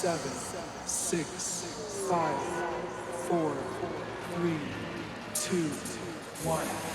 7, 6, 5, 4, 3, 2, 1.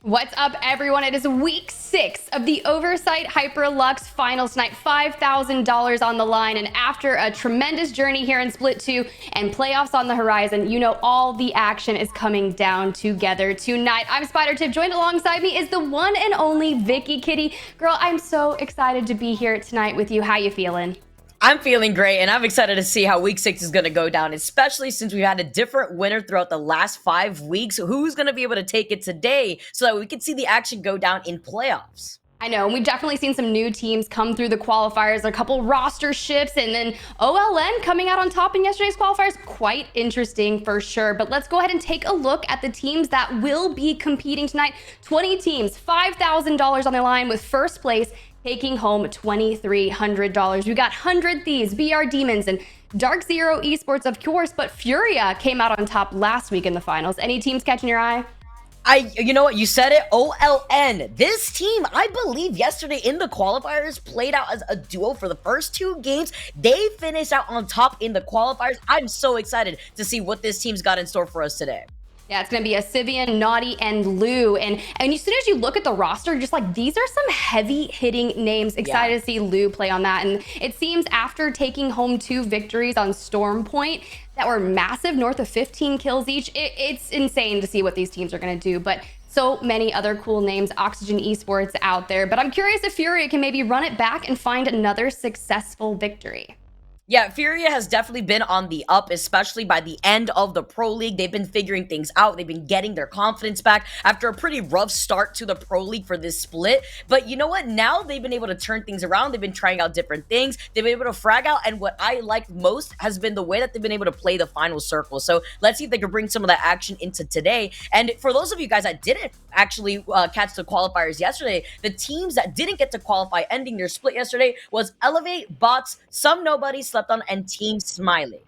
What's up, everyone? It is week 6 of the Oversight Hyperlux Finals tonight. $5,000 on the line. And after a tremendous journey here in Split 2 and playoffs on the horizon, you know all the action is coming down together tonight. I'm Spider Tip. Joined alongside me is the one and only Vicky Kitty. Girl, I'm so excited to be here tonight with you. How you feeling? I'm feeling great, and I'm excited to see how week 6 is going to go down, especially since we've had a different winner throughout the last 5 weeks. Who's going to be able to take it today so that we can see the action go down in playoffs? I know, and we've definitely seen some new teams come through the qualifiers, a couple roster shifts, and then OLN coming out on top in yesterday's qualifiers. Quite interesting for sure. But let's go ahead and take a look at the teams that will be competing tonight. 20 teams, $5,000 on the line, with first place taking home $2,300. We got 100 Thieves, BR Demons, and Dark Zero Esports, of course, but Furia came out on top last week in the finals. Any teams catching your eye? You know what? You said it. OLN. This team, I believe, yesterday in the qualifiers played out as a duo for the first 2 games. They finished out on top in the qualifiers. I'm so excited to see what this team's got in store for us today. Yeah, it's going to be a Sivian, Naughty, and Lou. And as soon as you look at the roster, just like, these are some heavy-hitting names. Excited to see Lou play on that. And it seems after taking home 2 victories on Storm Point that were massive, north of 15 kills each, it's insane to see what these teams are going to do. But so many other cool names, Oxygen Esports out there. But I'm curious if Furia can maybe run it back and find another successful victory. Yeah, Furia has definitely been on the up, especially by the end of the Pro League. They've been figuring things out. They've been getting their confidence back after a pretty rough start to the Pro League for this split. But you know what? Now they've been able to turn things around. They've been trying out different things. They've been able to frag out. And what I liked most has been the way that they've been able to play the final circle. So let's see if they can bring some of that action into today. And for those of you guys that didn't actually catch the qualifiers yesterday, the teams that didn't get to qualify ending their split yesterday was Elevate, Bots, Some Nobody Slept On, and Team Smiley.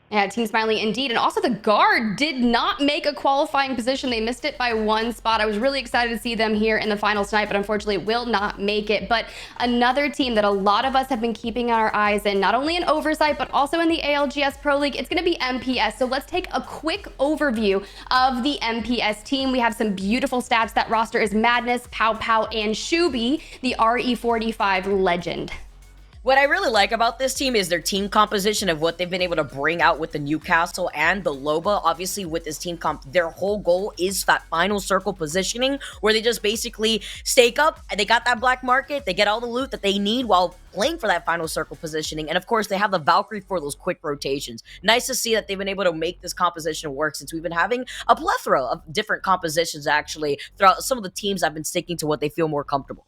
Yeah, Team Smiley indeed. And also the Guard did not make a qualifying position. They missed it by 1 spot. I was really excited to see them here in the finals tonight, but unfortunately will not make it. But another team that a lot of us have been keeping our eyes in, not only in Oversight, but also in the ALGS Pro League, it's going to be MPS. So let's take a quick overview of the MPS team. We have some beautiful stats. That roster is Madness, Pow Pow, and Shubi, the RE45 legend. What I really like about this team is their team composition of what they've been able to bring out with the Newcastle and the Loba. Obviously, with this team comp, their whole goal is that final circle positioning where they just basically stake up and they got that black market. They get all the loot that they need while playing for that final circle positioning. And of course, they have the Valkyrie for those quick rotations. Nice to see that they've been able to make this composition work since we've been having a plethora of different compositions actually throughout some of the teams that have been sticking to what they feel more comfortable.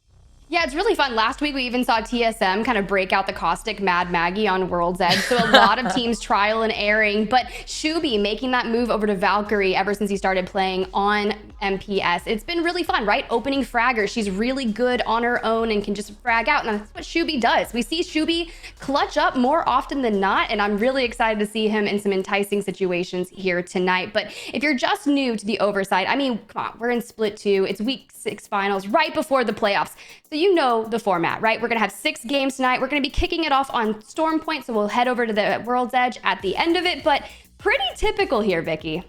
Yeah, it's really fun. Last week, we even saw TSM kind of break out the caustic Mad Maggie on World's Edge. So a lot of teams trial and erring. But Shubi making that move over to Valkyrie ever since he started playing on MPS. It's been really fun, right? Opening fragger. She's really good on her own and can just frag out. And that's what Shubi does. We see Shubi clutch up more often than not. And I'm really excited to see him in some enticing situations here tonight. But if you're just new to the Oversight, I mean, come on, we're in Split 2. It's week 6 finals right before the playoffs. So you know the format, right? We're going to have 6 games tonight. We're going to be kicking it off on Storm Point, so we'll head over to the World's Edge at the end of it, but pretty typical here, Vicky.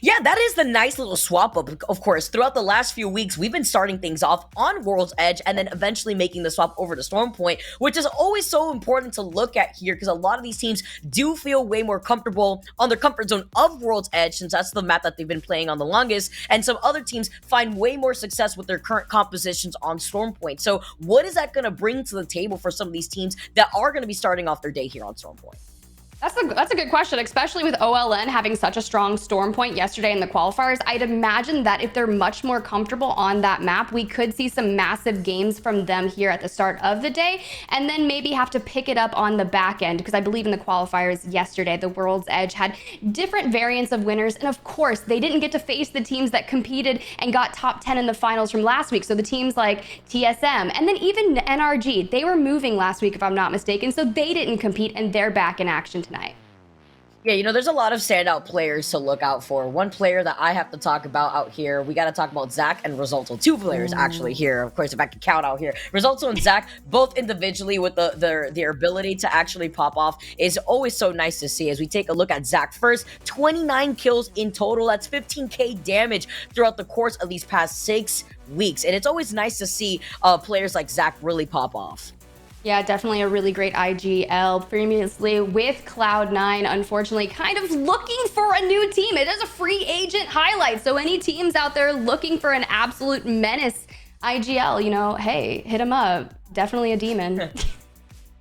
Yeah, that is the nice little swap up. Of course, throughout the last few weeks, we've been starting things off on World's Edge and then eventually making the swap over to Storm Point, which is always so important to look at here because a lot of these teams do feel way more comfortable on their comfort zone of World's Edge since that's the map that they've been playing on the longest, and some other teams find way more success with their current compositions on Storm Point. So what is that going to bring to the table for some of these teams that are going to be starting off their day here on Storm Point? That's a good question, especially with OLN having such a strong Storm Point yesterday in the qualifiers. I'd imagine that if they're much more comfortable on that map, we could see some massive games from them here at the start of the day, and then maybe have to pick it up on the back end, because I believe in the qualifiers yesterday, the World's Edge had different variants of winners, and of course, they didn't get to face the teams that competed and got top 10 in the finals from last week, so the teams like TSM, and then even NRG, they were moving last week, if I'm not mistaken, so they didn't compete, and they're back in action tonight. Yeah, there's a lot of standout players to look out for. One player that I have to talk about out here, we got to talk about Zach and Resulto. Two players actually Ooh. here, of course, if I can count out here. Resulto and Zach, both individually with their ability to actually pop off, is always so nice to see. As we take a look at Zach first, 29 kills in total. That's 15k damage throughout the course of these past 6 weeks, and it's always nice to see players like Zach really pop off. Yeah, definitely a really great IGL. Previously with Cloud9, unfortunately, kind of looking for a new team. It is a free agent highlight. So any teams out there looking for an absolute menace IGL, hey, hit him up. Definitely a demon.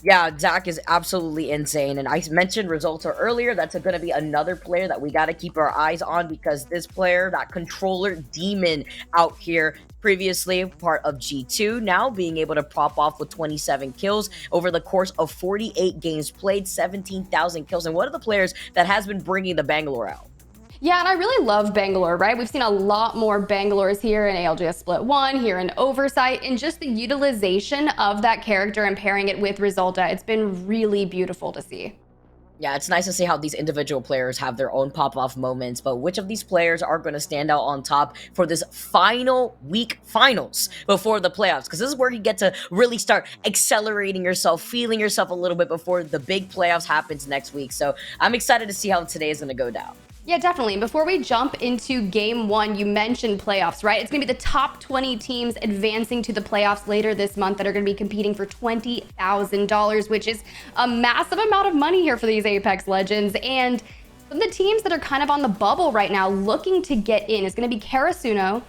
Yeah, Zach is absolutely insane. And I mentioned Resulter earlier. That's going to be another player that we got to keep our eyes on, because this player, that controller demon out here, previously part of G2, now being able to pop off with 27 kills over the course of 48 games played, 17,000 kills. And one of the players that has been bringing the Bangalore out. Yeah, and I really love Bangalore, right? We've seen a lot more Bangalores here in ALGS Split 1, here in Oversight, and just the utilization of that character and pairing it with Resulta. It's been really beautiful to see. Yeah, it's nice to see how these individual players have their own pop-off moments, but which of these players are going to stand out on top for this final week finals before the playoffs? Because this is where you get to really start accelerating yourself, feeling yourself a little bit before the big playoffs happens next week. So I'm excited to see how today is going to go down. Yeah, definitely. Before we jump into game one, you mentioned playoffs, right? It's going to be the top 20 teams advancing to the playoffs later this month that are going to be competing for $20,000, which is a massive amount of money here for these Apex Legends. And some of the teams that are kind of on the bubble right now looking to get in is going to be Karasuno,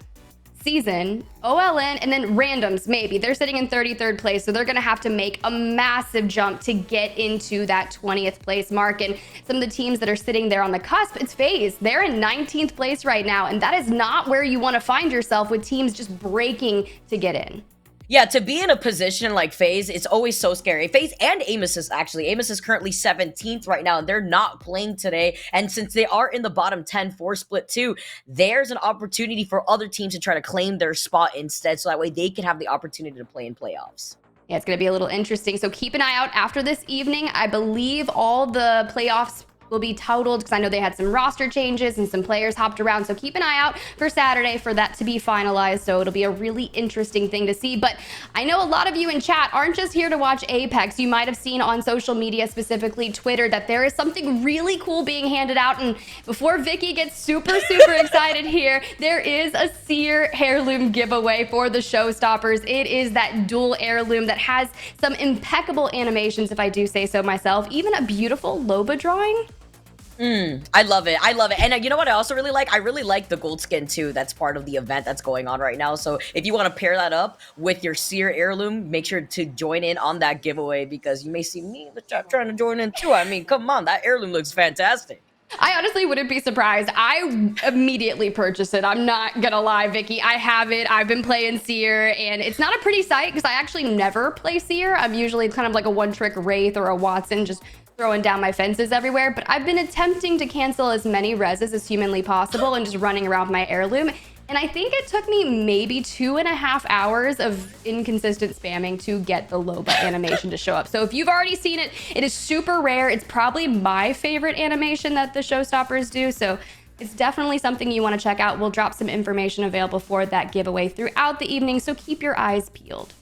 Season, OLN, and then randoms, maybe. They're sitting in 33rd place, so they're going to have to make a massive jump to get into that 20th place mark. And some of the teams that are sitting there on the cusp, it's FaZe. They're in 19th place right now, and that is not where you want to find yourself with teams just breaking to get in. Yeah, to be in a position like FaZe, it's always so scary. FaZe and Amos is currently 17th right now, and they're not playing today. And since they are in the bottom 10 for Split 2, there's an opportunity for other teams to try to claim their spot instead, so that way they can have the opportunity to play in playoffs. Yeah, it's going to be a little interesting. So keep an eye out after this evening. I believe all the playoffs will be totaled, because I know they had some roster changes and some players hopped around. So keep an eye out for Saturday for that to be finalized. So it'll be a really interesting thing to see. But I know a lot of you in chat aren't just here to watch Apex. You might have seen on social media, specifically Twitter, that there is something really cool being handed out. And before Vicky gets super excited here, there is a Seer heirloom giveaway for the showstoppers. It is that dual heirloom that has some impeccable animations, if I do say so myself, even a beautiful Loba drawing. I love it. And you know what I also really like? I really like the gold skin too. That's part of the event that's going on right now. So if you want to pair that up with your Seer heirloom, make sure to join in on that giveaway, because you may see me in the chat trying to join in too. I mean, come on, that heirloom looks fantastic. I honestly wouldn't be surprised. I immediately purchased it. I'm not gonna lie, Vicky. I have it. I've been playing Seer, and it's not a pretty sight because I actually never play Seer. I'm usually kind of like a one-trick Wraith or a Watson, just throwing down my fences everywhere. But I've been attempting to cancel as many reses as humanly possible and just running around with my heirloom. And I think it took me maybe 2.5 hours of inconsistent spamming to get the Loba animation to show up. So if you've already seen it, it is super rare. It's probably my favorite animation that the showstoppers do. So it's definitely something you want to check out. We'll drop some information available for that giveaway throughout the evening, so keep your eyes peeled.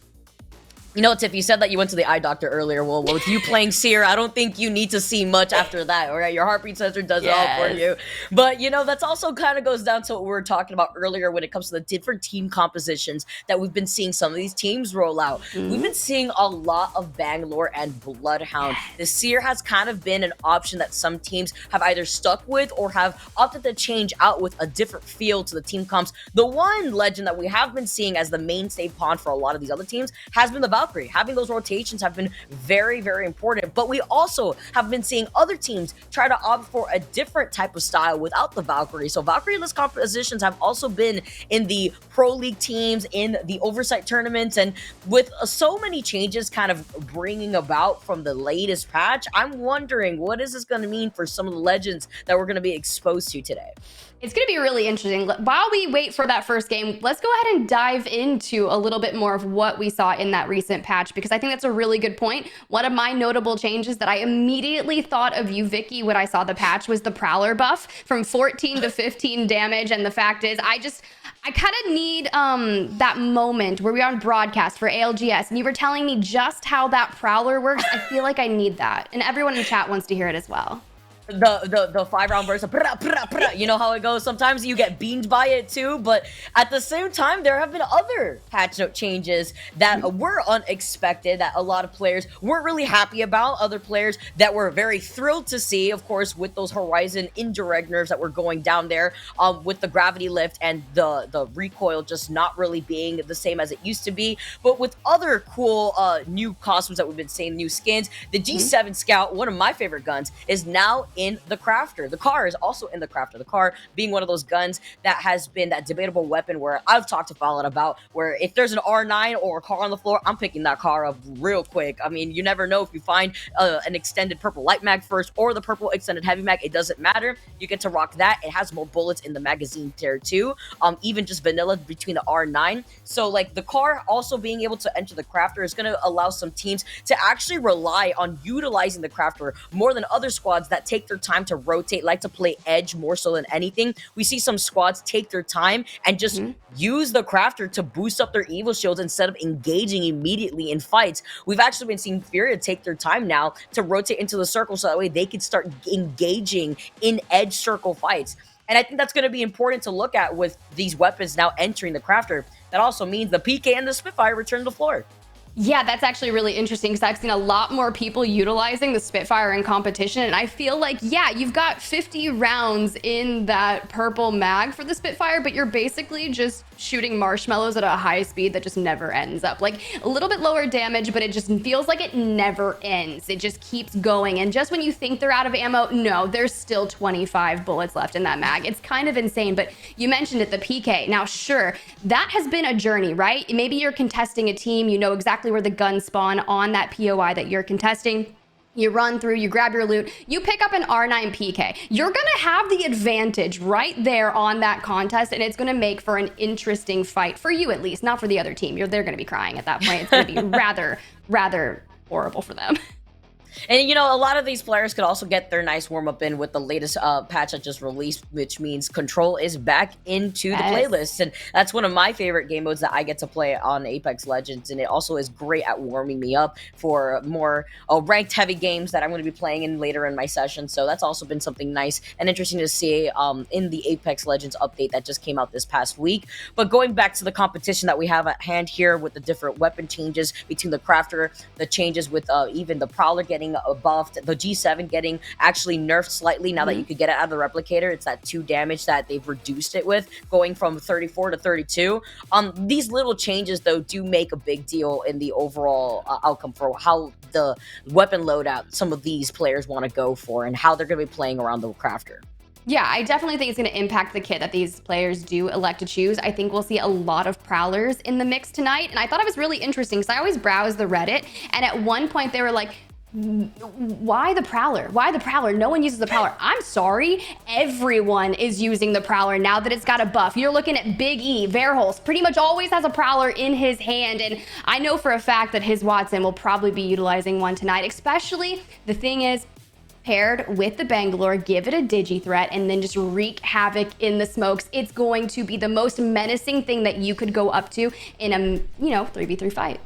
You know, Tiff, you said that you went to the eye doctor earlier. Well, with you playing Seer, I don't think you need to see much after that, all right? Your heartbeat sensor does it all for you. But, that's also kind of goes down to what we were talking about earlier when it comes to the different team compositions that we've been seeing some of these teams roll out. We've been seeing a lot of Bangalore and Bloodhound. The Seer has kind of been an option that some teams have either stuck with or have opted to change out with a different feel to the team comps. The one legend that we have been seeing as the mainstay pawn for a lot of these other teams has been the Valkyrie. Having those rotations have been very important, but we also have been seeing other teams try to opt for a different type of style without the Valkyrie. So Valkyrie-less compositions have also been in the Pro League teams, in the Oversight tournaments, and with so many changes kind of bringing about from the latest patch, I'm wondering, what is this going to mean for some of the legends that we're going to be exposed to today? It's going to be really interesting. While we wait for that first game, let's go ahead and dive into a little bit more of what we saw in that recent recent patch, because I think that's a really good point. One of my notable changes that I immediately thought of you, Vicky, when I saw the patch was the Prowler buff from 14 to 15 damage. And the fact is, I kind of need that moment where we were on broadcast for ALGS and you were telling me just how that Prowler works. I feel like I need that. And everyone in chat wants to hear it as well. The 5-round burst of prah, prah, prah. You know how it goes. Sometimes you get beamed by it too, but at the same time, there have been other patch note changes that were unexpected, that a lot of players weren't really happy about. Other players that were very thrilled to see, of course, with those Horizon indirect nerfs that were going down there, with the gravity lift and the recoil just not really being the same as it used to be. But with other cool new costumes that we've been seeing, new skins, the G7 Scout, one of my favorite guns, is now in the crafter. The car is also in the crafter. The car being one of those guns that has been that debatable weapon where I've talked to Fallon about, where if there's an R9 or a car on the floor, I'm picking that car up real quick. I mean, you never know if you find an extended purple light mag first or the purple extended heavy mag. It doesn't matter. You get to rock that. It has more bullets in the magazine tier too. Even just vanilla between the R9. So like the car also being able to enter the crafter is going to allow some teams to actually rely on utilizing the crafter more than other squads that take their time to rotate, like to play edge more so than anything. We see some squads take their time and just use the crafter to boost up their evil shields instead of engaging immediately in fights. We've actually been seeing Furia take their time now to rotate into the circle so that way they can start engaging in edge circle fights. And I think that's going to be important to look at with these weapons now entering the crafter. That also means the PK and the Spitfire return to the floor. Yeah, that's actually really interesting because I've seen a lot more people utilizing the Spitfire in competition. And I feel like, yeah, you've got 50 rounds in that purple mag for the Spitfire, but you're basically just shooting marshmallows at a high speed that just never ends up. Like a little bit lower damage, but it just feels like it never ends. It just keeps going. And just when you think they're out of ammo, no, there's still 25 bullets left in that mag. It's kind of insane, but you mentioned it, the PK. Now, sure, that has been a journey, right? Maybe you're contesting a team, you know exactly where the guns spawn on that POI that you're contesting. You run through, you grab your loot, you pick up an R9 PK. You're gonna have the advantage right there on that contest, and it's gonna make for an interesting fight, for you at least, not for the other team. They're gonna be crying at that point. It's gonna be rather horrible for them. And, you know, a lot of these players could also get their nice warm-up in with the latest patch that just released, which means Control is back into the playlist. And that's one of my favorite game modes that I get to play on Apex Legends. And it also is great at warming me up for more ranked heavy games that I'm going to be playing in later in my session. So that's also been something nice and interesting to see in the Apex Legends update that just came out this past week. But going back to the competition that we have at hand here with the different weapon changes between the Crafter, the changes with even the Prowler getting buffed, the G7 getting actually nerfed slightly now that you could get it out of the replicator. It's that 2 damage that they've reduced it with, going from 34 to 32. These little changes though do make a big deal in the overall outcome for how the weapon loadout some of these players want to go for and how they're going to be playing around the Crafter. Yeah, I definitely think it's going to impact the kit that these players do elect to choose. I think we'll see a lot of Prowlers in the mix tonight. And I thought it was really interesting because I always browse the Reddit. And at one point they were like, why the Prowler? Why the Prowler? No one uses the Prowler. I'm sorry. Everyone is using the Prowler now that it's got a buff. You're looking at Big E, Verholst, pretty much always has a Prowler in his hand. And I know for a fact that his Watson will probably be utilizing one tonight, especially the thing is, paired with the Bangalore, give it a digi threat, and then just wreak havoc in the smokes. It's going to be the most menacing thing that you could go up to in a, 3v3 fight.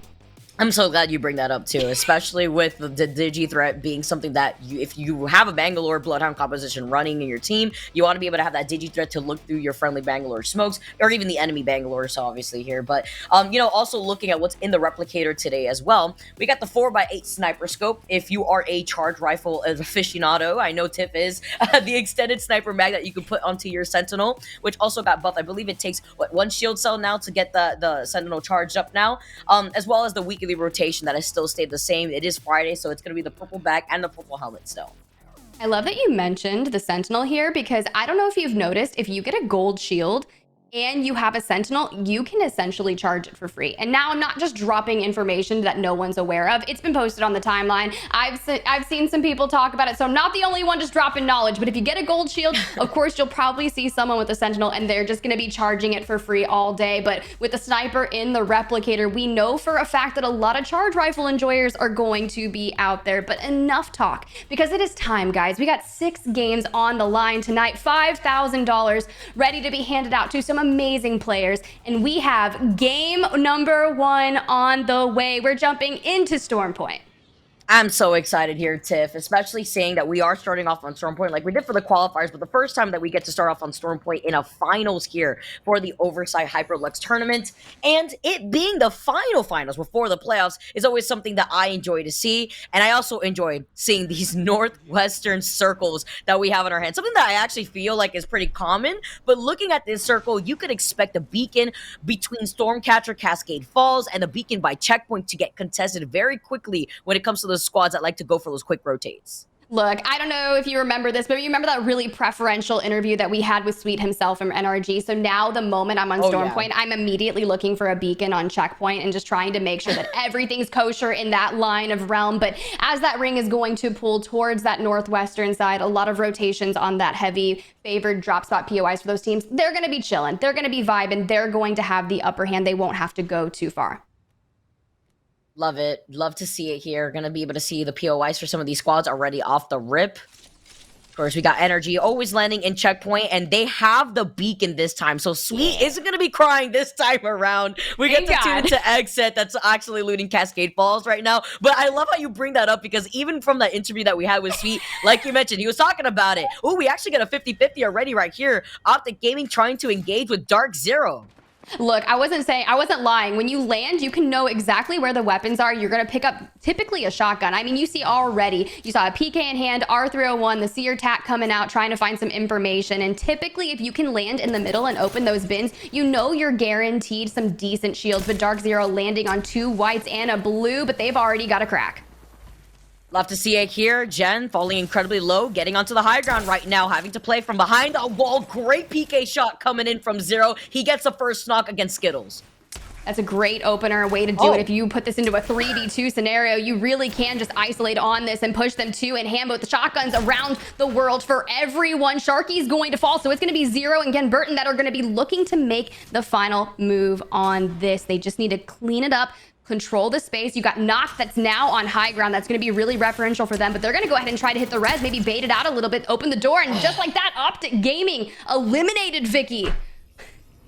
I'm so glad you bring that up too, especially with the digi threat being something that if you have a Bangalore Bloodhound composition running in your team, you want to be able to have that digi threat to look through your friendly Bangalore smokes or even the enemy Bangalore, so obviously here. But, also looking at what's in the replicator today as well, we got the 4x8 sniper scope. If you are a charge rifle aficionado, I know Tiff is, the extended sniper mag that you can put onto your Sentinel, which also got buffed. I believe it takes, 1 shield cell now to get the Sentinel charged up now, as well as the weekly rotation that has still stayed the same. It is Friday, so it's going to be the purple back and the purple helmet still. I love that you mentioned the Sentinel here because I don't know if you've noticed, if you get a gold shield, and you have a Sentinel, you can essentially charge it for free. And now I'm not just dropping information that no one's aware of. It's been posted on the timeline. I've seen some people talk about it, so I'm not the only one just dropping knowledge. But if you get a gold shield, of course, you'll probably see someone with a Sentinel, and they're just going to be charging it for free all day. But with the sniper in the replicator, we know for a fact that a lot of charge rifle enjoyers are going to be out there. But enough talk, because it is time, guys. We got 6 games on the line tonight, $5,000 ready to be handed out to some amazing players, and we have game number 1 on the way. We're jumping into Storm Point. I'm so excited here, Tiff, especially seeing that we are starting off on Storm Point like we did for the qualifiers, but the first time that we get to start off on Storm Point in a finals here for the Oversight Hyperlux tournament, and it being the finals before the playoffs is always something that I enjoy to see, and I also enjoy seeing these northwestern circles that we have in our hands, something that I actually feel like is pretty common, but looking at this circle, you could expect a beacon between Stormcatcher Cascade Falls and the beacon by Checkpoint to get contested very quickly when it comes to the squads that like to go for those quick rotates. Look, I don't know if you remember this, but you remember that really preferential interview that we had with Sweet himself from NRG. So now the moment I'm on Storm Point, I'm immediately looking for a beacon on Checkpoint and just trying to make sure that everything's kosher in that line of realm. But as that ring is going to pull towards that northwestern side, a lot of rotations on that heavy favored drop spot POIs for those teams, they're going to be chilling. They're going to be vibing. They're going to have the upper hand. They won't have to go too far. Love it. Love to see it here. Gonna be able to see the POIs for some of these squads already off the rip. Of course, we got Energy always landing in Checkpoint, and they have the beacon this time. So Sweet isn't going to be crying this time around. We get to tune into Exit that's actually looting Cascade Falls right now. But I love how you bring that up, because even from that interview that we had with Sweet, like you mentioned, he was talking about it. Oh, we actually got a 50-50 already right here. Optic Gaming trying to engage with Dark Zero. Look, I wasn't lying. When you land, you can know exactly where the weapons are. You're going to pick up typically a shotgun. I mean, you see already, you saw a PK in hand, R301, the Seer Tac coming out, trying to find some information. And typically, if you can land in the middle and open those bins, you know you're guaranteed some decent shields. But Dark Zero landing on 2 whites and a blue, but they've already got a crack. Love to see it here. Jen falling incredibly low, getting onto the high ground right now, having to play from behind the wall. Great PK shot coming in from Zero. He gets the first knock against Skittles. That's a great opener, way to do it. If you put this into a 3v2 scenario, you really can just isolate on this and push them 2 and hand both the shotguns around the world for everyone. Sharky's going to fall, so it's going to be Zero and Gen Burton that are going to be looking to make the final move on this. They just need to clean it up, control the space. You got Knock that's now on high ground. That's going to be really referential for them, but they're going to go ahead and try to hit the res, maybe bait it out a little bit, open the door, and just like that, Optic Gaming eliminated Vicky.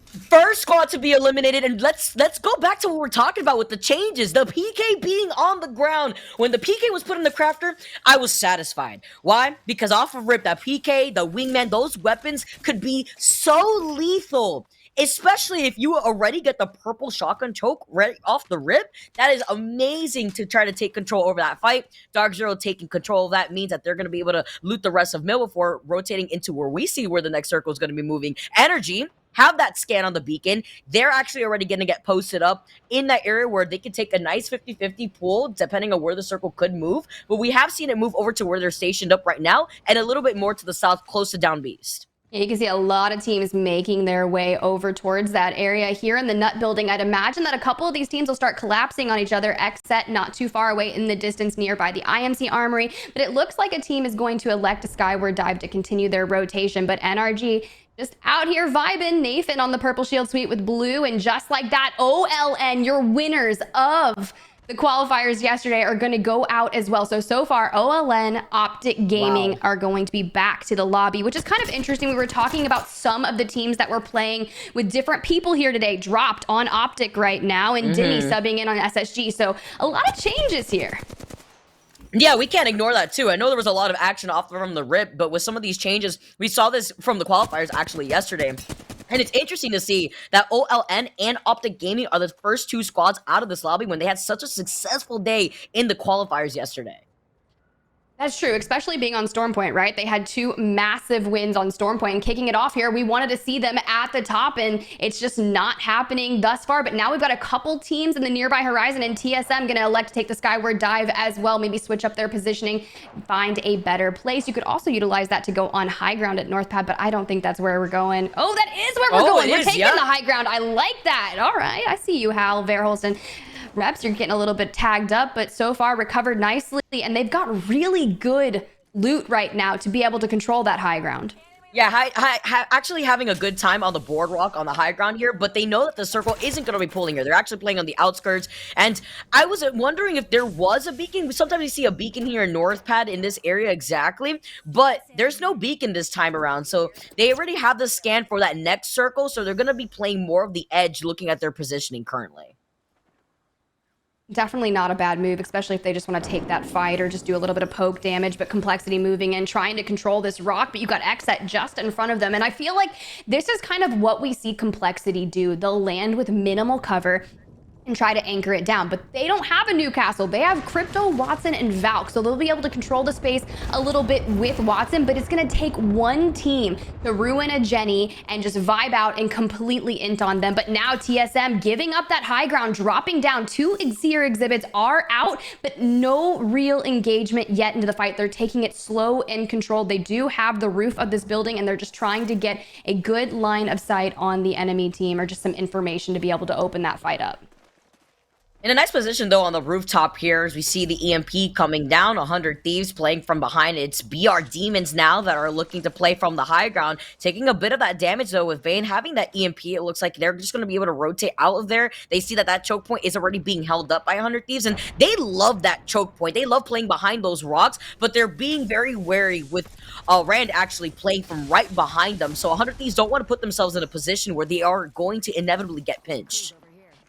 First squad to be eliminated, and let's go back to what we're talking about with the changes. The PK being on the ground. When the PK was put in the crafter, I was satisfied. Why? Because off of rip, that PK, the wingman, those weapons could be so lethal. Especially if you already get the purple shotgun choke right off the rip. That is amazing to try to take control over that fight. Dark Zero taking control of that means that they're going to be able to loot the rest of mid before rotating into where we see where the next circle is going to be moving. Energy have that scan on the beacon. They're actually already going to get posted up in that area where they can take a nice 50-50 pull depending on where the circle could move. But we have seen it move over to where they're stationed up right now and a little bit more to the south, close to Down Beast. Yeah, you can see a lot of teams making their way over towards that area here in the Nut Building. I'd imagine that a couple of these teams will start collapsing on each other. X-Set not too far away in the distance nearby the IMC Armory. But it looks like a team is going to elect a Skyward Dive to continue their rotation. But NRG just out here vibing. Nathan on the Purple Shield Suite with blue. And just like that, OLN, your winners of the qualifiers yesterday, are going to go out as well. So far, OLN, Optic Gaming are going to be back to the lobby, which is kind of interesting. We were talking about some of the teams that were playing with different people here today, dropped on Optic right now, and Denny subbing in on SSG. So a lot of changes here. Yeah, we can't ignore that too. I know there was a lot of action off from the rip, but with some of these changes, we saw this from the qualifiers actually yesterday. And it's interesting to see that OLN and Optic Gaming are the first 2 squads out of this lobby when they had such a successful day in the qualifiers yesterday. That's true, especially being on Storm Point, right? They had two massive wins on Storm Point, and kicking it off here, we wanted to see them at the top, and it's just not happening thus far. But now we've got a couple teams in the nearby horizon, and TSM going to elect to take the Skyward Dive as well, maybe switch up their positioning, find a better place. You could also utilize that to go on high ground at North Pad, but I don't think that's where we're going. Oh, that is where we're going. We're taking the high ground. I like that. All right, I see you, Hal Verholsten. Reps, you're getting a little bit tagged up, but so far recovered nicely, and they've got really good loot right now to be able to control that high ground. Yeah, actually having a good time on the boardwalk on the high ground here, but they know that the circle isn't going to be pulling here. They're actually playing on the outskirts, and I was wondering if there was a beacon. Sometimes we see a beacon here in North Pad in this area exactly, but there's no beacon this time around, so they already have the scan for that next circle, so they're going to be playing more of the edge looking at their positioning currently. Definitely not a bad move, especially if they just want to take that fight or just do a little bit of poke damage, but Complexity moving in, trying to control this rock, but you got Xset just in front of them. And I feel like this is kind of what we see Complexity do. They'll land with minimal cover and try to anchor it down, but they don't have a Newcastle. They have Crypto, Watson, and Valk, so they'll be able to control the space a little bit with Watson, but it's gonna take one team to ruin a Jenny and just vibe out and completely int on them. But now TSM giving up that high ground, dropping down. Two Seer exhibits are out, but no real engagement yet into the fight. They're taking it slow and controlled. They do have the roof of this building, and they're just trying to get a good line of sight on the enemy team or just some information to be able to open that fight up. In a nice position, though, on the rooftop here, as we see the EMP coming down, 100 Thieves playing from behind. It's BR Demons now that are looking to play from the high ground, taking a bit of that damage, though, with Vayne having that EMP. It looks like they're just going to be able to rotate out of there. They see that that choke point is already being held up by 100 Thieves, and they love that choke point. They love playing behind those rocks, but they're being very wary with Rand actually playing from right behind them. So 100 Thieves don't want to put themselves in a position where they are going to inevitably get pinched.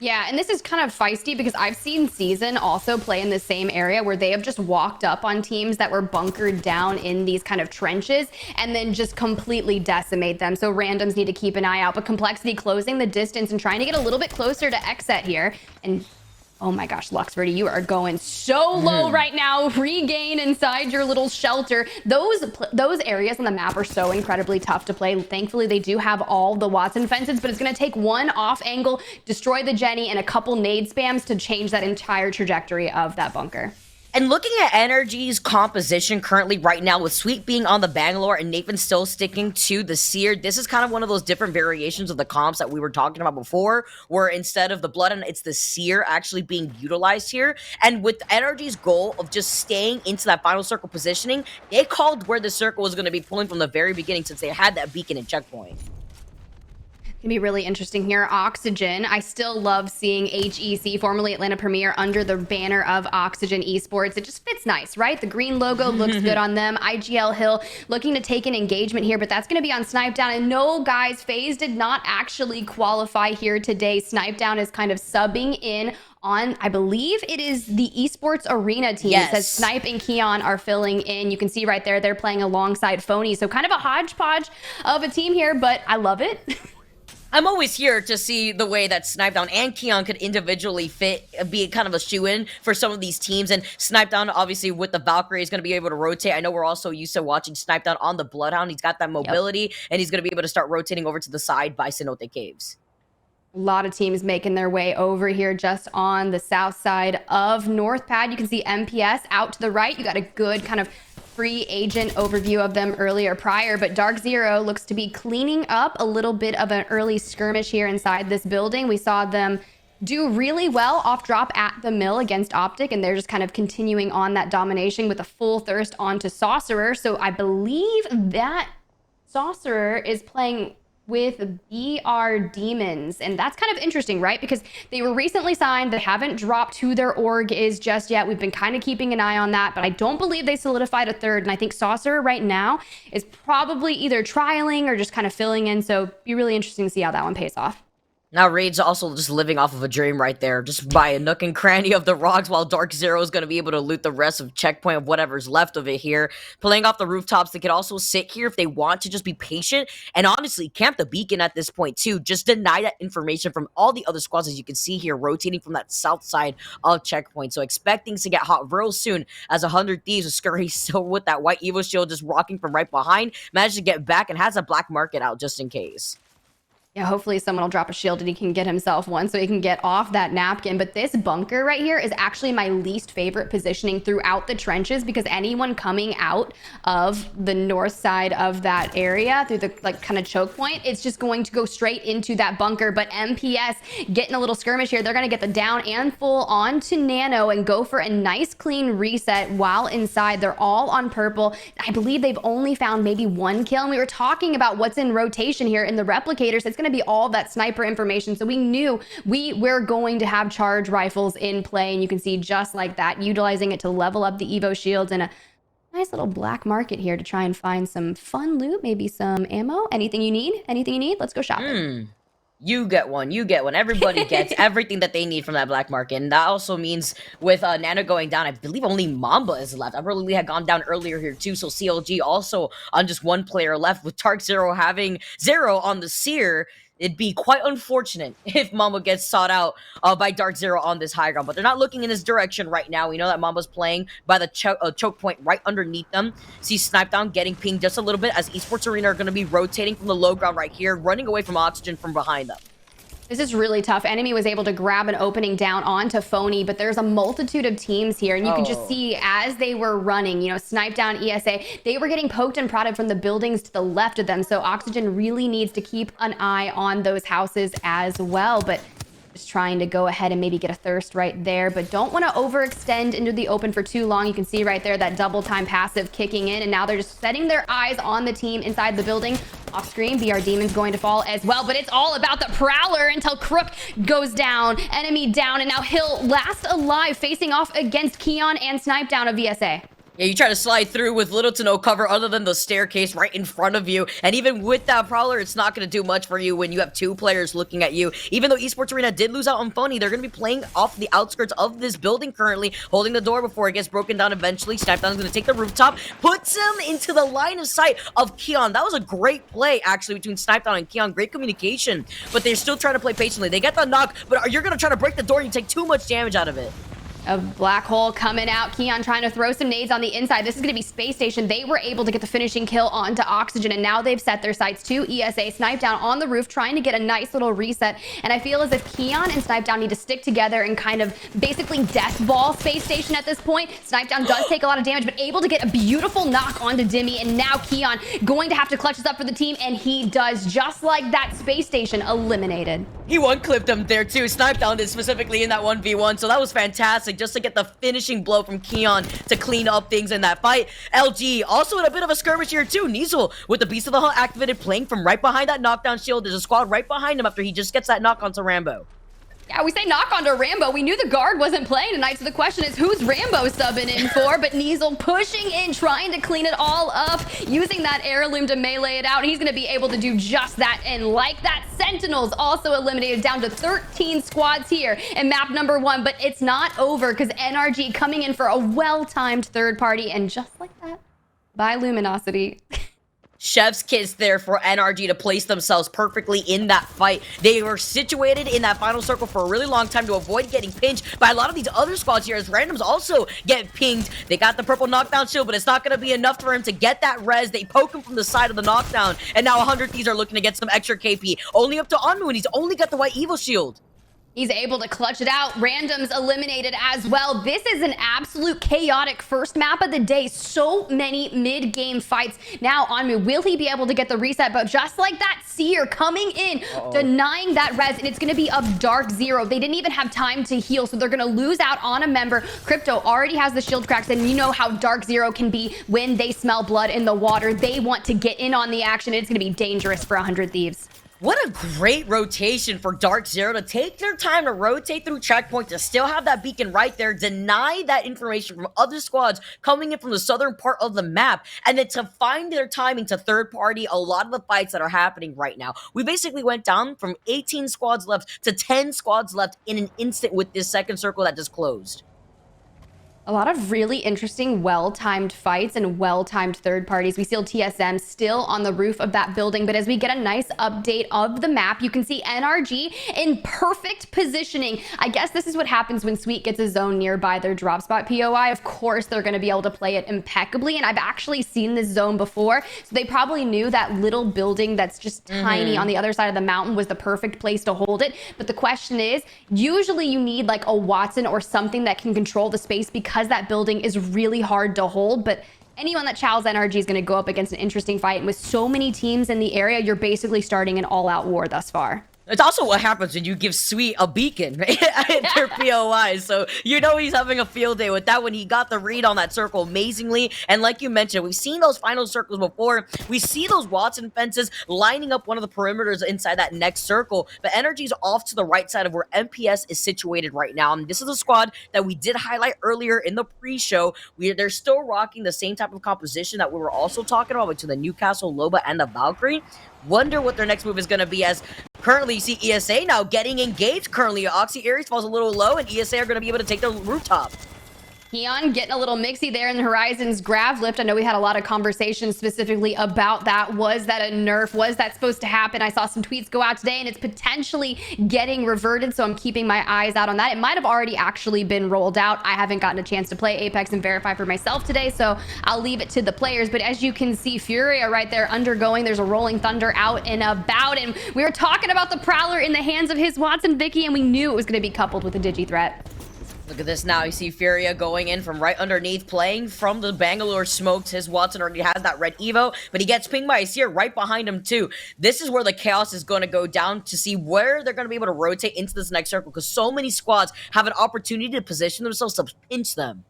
Yeah, and this is kind of feisty because I've seen Season also play in the same area where they have just walked up on teams that were bunkered down in these kind of trenches and then just completely decimate them. So randoms need to keep an eye out, but Complexity closing the distance and trying to get a little bit closer to Xset here. And oh my gosh, Luxverdi, you are going so low right now. Regain inside your little shelter. Those areas on the map are so incredibly tough to play. Thankfully, they do have all the Watson fences, but it's going to take one off angle, destroy the Jenny, and a couple nade spams to change that entire trajectory of that bunker. And looking at Energy's composition currently right now, with Sweet being on the Bangalore and Nathan still sticking to the Seer, this is kind of one of those different variations of the comps that we were talking about before, where instead of the Blood and it's the Seer actually being utilized here. And with Energy's goal of just staying into that final circle positioning, they called where the circle was going to be pulling from the very beginning since they had that beacon and checkpoint. Gonna be really interesting here. Oxygen. I still love seeing HEC, formerly Atlanta Premier, under the banner of Oxygen Esports. It just fits nice, right? The green logo looks good on them. IGL Hill looking to take an engagement here, but that's going to be on Snipe Down. And no, guys, FaZe did not actually qualify here today. Snipe Down is kind of subbing in on, I believe it is the Esports Arena team. Yes. It says Snipe and Keon are filling in. You can see right there, they're playing alongside Phony. So kind of a hodgepodge of a team here, but I love it. I'm always here to see the way that Snipedown and Keon could individually be kind of a shoe-in for some of these teams. And Snipedown, obviously, with the Valkyrie, is going to be able to rotate. I know we're also used to watching Snipedown on the Bloodhound. He's got that mobility, and he's going to be able to start rotating over to the side by Cenote Caves. A lot of teams making their way over here just on the south side of North Pad. You can see MPS out to the right. You got a good kind of free agent overview of them earlier prior, but Dark Zero looks to be cleaning up a little bit of an early skirmish here inside this building. We saw them do really well off drop at the mill against Optic, and they're just kind of continuing on that domination with a full thirst onto Sorcerer. So I believe that Sorcerer is playing with BR Demons, and that's kind of interesting, right? Because they were recently signed, they haven't dropped who their org is just yet. We've been kind of keeping an eye on that, but I don't believe they solidified a third, and I think Saucer right now is probably either trialing or just kind of filling in, so be really interesting to see how that one pays off. Now Raid's also just living off of a dream right there, just by a nook and cranny of the rocks, while Dark Zero is going to be able to loot the rest of checkpoint of whatever's left of it here. Playing off the rooftops, they could also sit here if they want to just be patient, and honestly, camp the beacon at this point too. Just deny that information from all the other squads, as you can see here, rotating from that south side of checkpoint. So expect things to get hot real soon, as 100 Thieves with Scurry still with that white Evo shield just rocking from right behind, managed to get back and has a black market out just in case. Yeah, hopefully someone will drop a shield and he can get himself one so he can get off that napkin. But this bunker right here is actually my least favorite positioning throughout the trenches, because anyone coming out of the north side of that area through the like kind of choke point, it's just going to go straight into that bunker. But MPS getting a little skirmish here. They're going to get the down and full onto Nano and go for a nice clean reset while inside. They're all on purple. I believe they've only found maybe one kill. And we were talking about what's in rotation here in the replicators. It's going to be all that sniper information, so we knew we were going to have charge rifles in play, and you can see just like that, utilizing it to level up the Evo shields, and a nice little black market here to try and find some fun loot, maybe some ammo. Anything you need, let's go shopping. You get one. Everybody gets everything that they need from that black market. And that also means with Nano going down, I believe only Mamba is left. I believe we had gone down earlier here too. So CLG also on just one player left, with Dark Zero having 0 on the Seer. It'd be quite unfortunate if Mamba gets sought out by Dark Zero on this high ground. But they're not looking in this direction right now. We know that Mamba's playing by the choke point right underneath them. See Snipe Down getting pinged just a little bit, as Esports Arena are going to be rotating from the low ground right here, running away from Oxygen from behind them. This is really tough. Enemy was able to grab an opening down onto Phony, but there's a multitude of teams here, and you can just see as they were running, you know, Snipe Down, ESA, they were getting poked and prodded from the buildings to the left of them, so Oxygen really needs to keep an eye on those houses as well. But just trying to go ahead and maybe get a thirst right there, but don't want to overextend into the open for too long. You can see right there that double time passive kicking in, and now they're just setting their eyes on the team inside the building. Off screen, BR Demon's going to fall as well, but it's all about the Prowler until Crook goes down, enemy down, and now he'll last alive, facing off against Keon and Snipe Down of VSA. Yeah, you try to slide through with little to no cover other than the staircase right in front of you. And even with that Prowler, it's not going to do much for you when you have 2 players looking at you. Even though Esports Arena did lose out on Phony, they're going to be playing off the outskirts of this building currently, holding the door before it gets broken down eventually. Snipe Down is going to take the rooftop, puts him into the line of sight of Keon. That was a great play, actually, between Snipe Down and Keon. Great communication, but they're still trying to play patiently. They get the knock, but you're going to try to break the door and you take too much damage out of it. A black hole coming out. Keon trying to throw some nades on the inside. This is going to be Space Station. They were able to get the finishing kill onto Oxygen, and now they've set their sights to ESA. Snipe Down on the roof, trying to get a nice little reset. And I feel as if Keon and Snipe Down need to stick together and kind of basically death ball Space Station at this point. Snipe Down does take a lot of damage, but able to get a beautiful knock onto Dimmy. And now Keon going to have to clutch this up for the team, and he does, just like that. Space Station eliminated. He one-clipped him there too. Snipe Down did specifically in that 1v1, so that was fantastic just to get the finishing blow from Keon to clean up things in that fight. LG also in a bit of a skirmish here too. Niesel with the Beast of the Hunt activated, playing from right behind that knockdown shield. There's a squad right behind him after he just gets that knock onto Rambo. Yeah, we say knock onto Rambo. We knew the guard wasn't playing tonight, so the question is, who's Rambo subbing in for? But Niesel pushing in, trying to clean it all up, using that heirloom to melee it out. He's going to be able to do just that. And like that, Sentinels also eliminated, down to 13 squads here in map number 1. But it's not over, because NRG coming in for a well-timed third party. And just like that, by Luminosity. Chef's kiss there for NRG to place themselves perfectly in that fight. They were situated in that final circle for a really long time to avoid getting pinched by a lot of these other squads here, as randoms also get pinged. They got the purple knockdown shield, but it's not going to be enough for him to get that res. They poke him from the side of the knockdown, and now 100 Thieves are looking to get some extra KP. Only up to Anmu, and he's only got the white Evo shield. He's able to clutch it out. Randoms eliminated as well. This is an absolute chaotic first map of the day. So many mid-game fights. Now, Anmu, will he be able to get the reset? But just like that, Seer coming in, denying that res, and it's going to be of Dark Zero. They didn't even have time to heal, so they're going to lose out on a member. Crypto already has the shield cracks, and you know how Dark Zero can be when they smell blood in the water. They want to get in on the action. It's going to be dangerous for 100 Thieves. What a great rotation for Dark Zero to take their time to rotate through checkpoint, to still have that beacon right there, deny that information from other squads coming in from the southern part of the map, and then to find their timing to third party a lot of the fights that are happening right now. We basically went down from 18 squads left to 10 squads left in an instant with this second circle that just closed. A lot of really interesting, well-timed fights and well-timed third parties. We see TSM still on the roof of that building, but as we get a nice update of the map, you can see NRG in perfect positioning. I guess this is what happens when Sweet gets a zone nearby their drop spot POI. Of course, they're going to be able to play it impeccably, and I've actually seen this zone before, so they probably knew that little building that's just tiny on the other side of the mountain was the perfect place to hold it. But the question is, usually you need like a Watson or something that can control the space, because that building is really hard to hold. But anyone that chows NRG is going to go up against an interesting fight. And with so many teams in the area, you're basically starting an all-out war thus far. It's also what happens when you give Sweet a beacon at their POI. So you know he's having a field day with that when he got the read on that circle amazingly. And like you mentioned, we've seen those final circles before. We see those Watson fences lining up one of the perimeters inside that next circle. But Energy's off to the right side of where MPS is situated right now. And this is a squad that we did highlight earlier in the pre-show. They're still rocking the same type of composition that we were also talking about between the Newcastle Loba and the Valkyrie. Wonder what their next move is going to be, as currently you see ESA now getting engaged. Currently, Oxy Ares falls a little low, and ESA are going to be able to take the rooftop. Keon getting a little mixy there in the Horizons grav lift. I know we had a lot of conversations specifically about that. Was that a nerf? Was that supposed to happen? I saw some tweets go out today, and it's potentially getting reverted, so I'm keeping my eyes out on that. It might have already actually been rolled out. I haven't gotten a chance to play Apex and verify for myself today, so I'll leave it to the players. But as you can see, Furia right there undergoing. There's a Rolling Thunder out and about, and we were talking about the Prowler in the hands of his Watson Vicky, and we knew it was going to be coupled with a Digi threat. Look at this now. You see Furia going in from right underneath, playing from the Bangalore smokes. His Watson already has that red Evo, but he gets pinged by Asir right behind him too. This is where the chaos is going to go down, to see where they're going to be able to rotate into this next circle, because so many squads have an opportunity to position themselves to pinch them.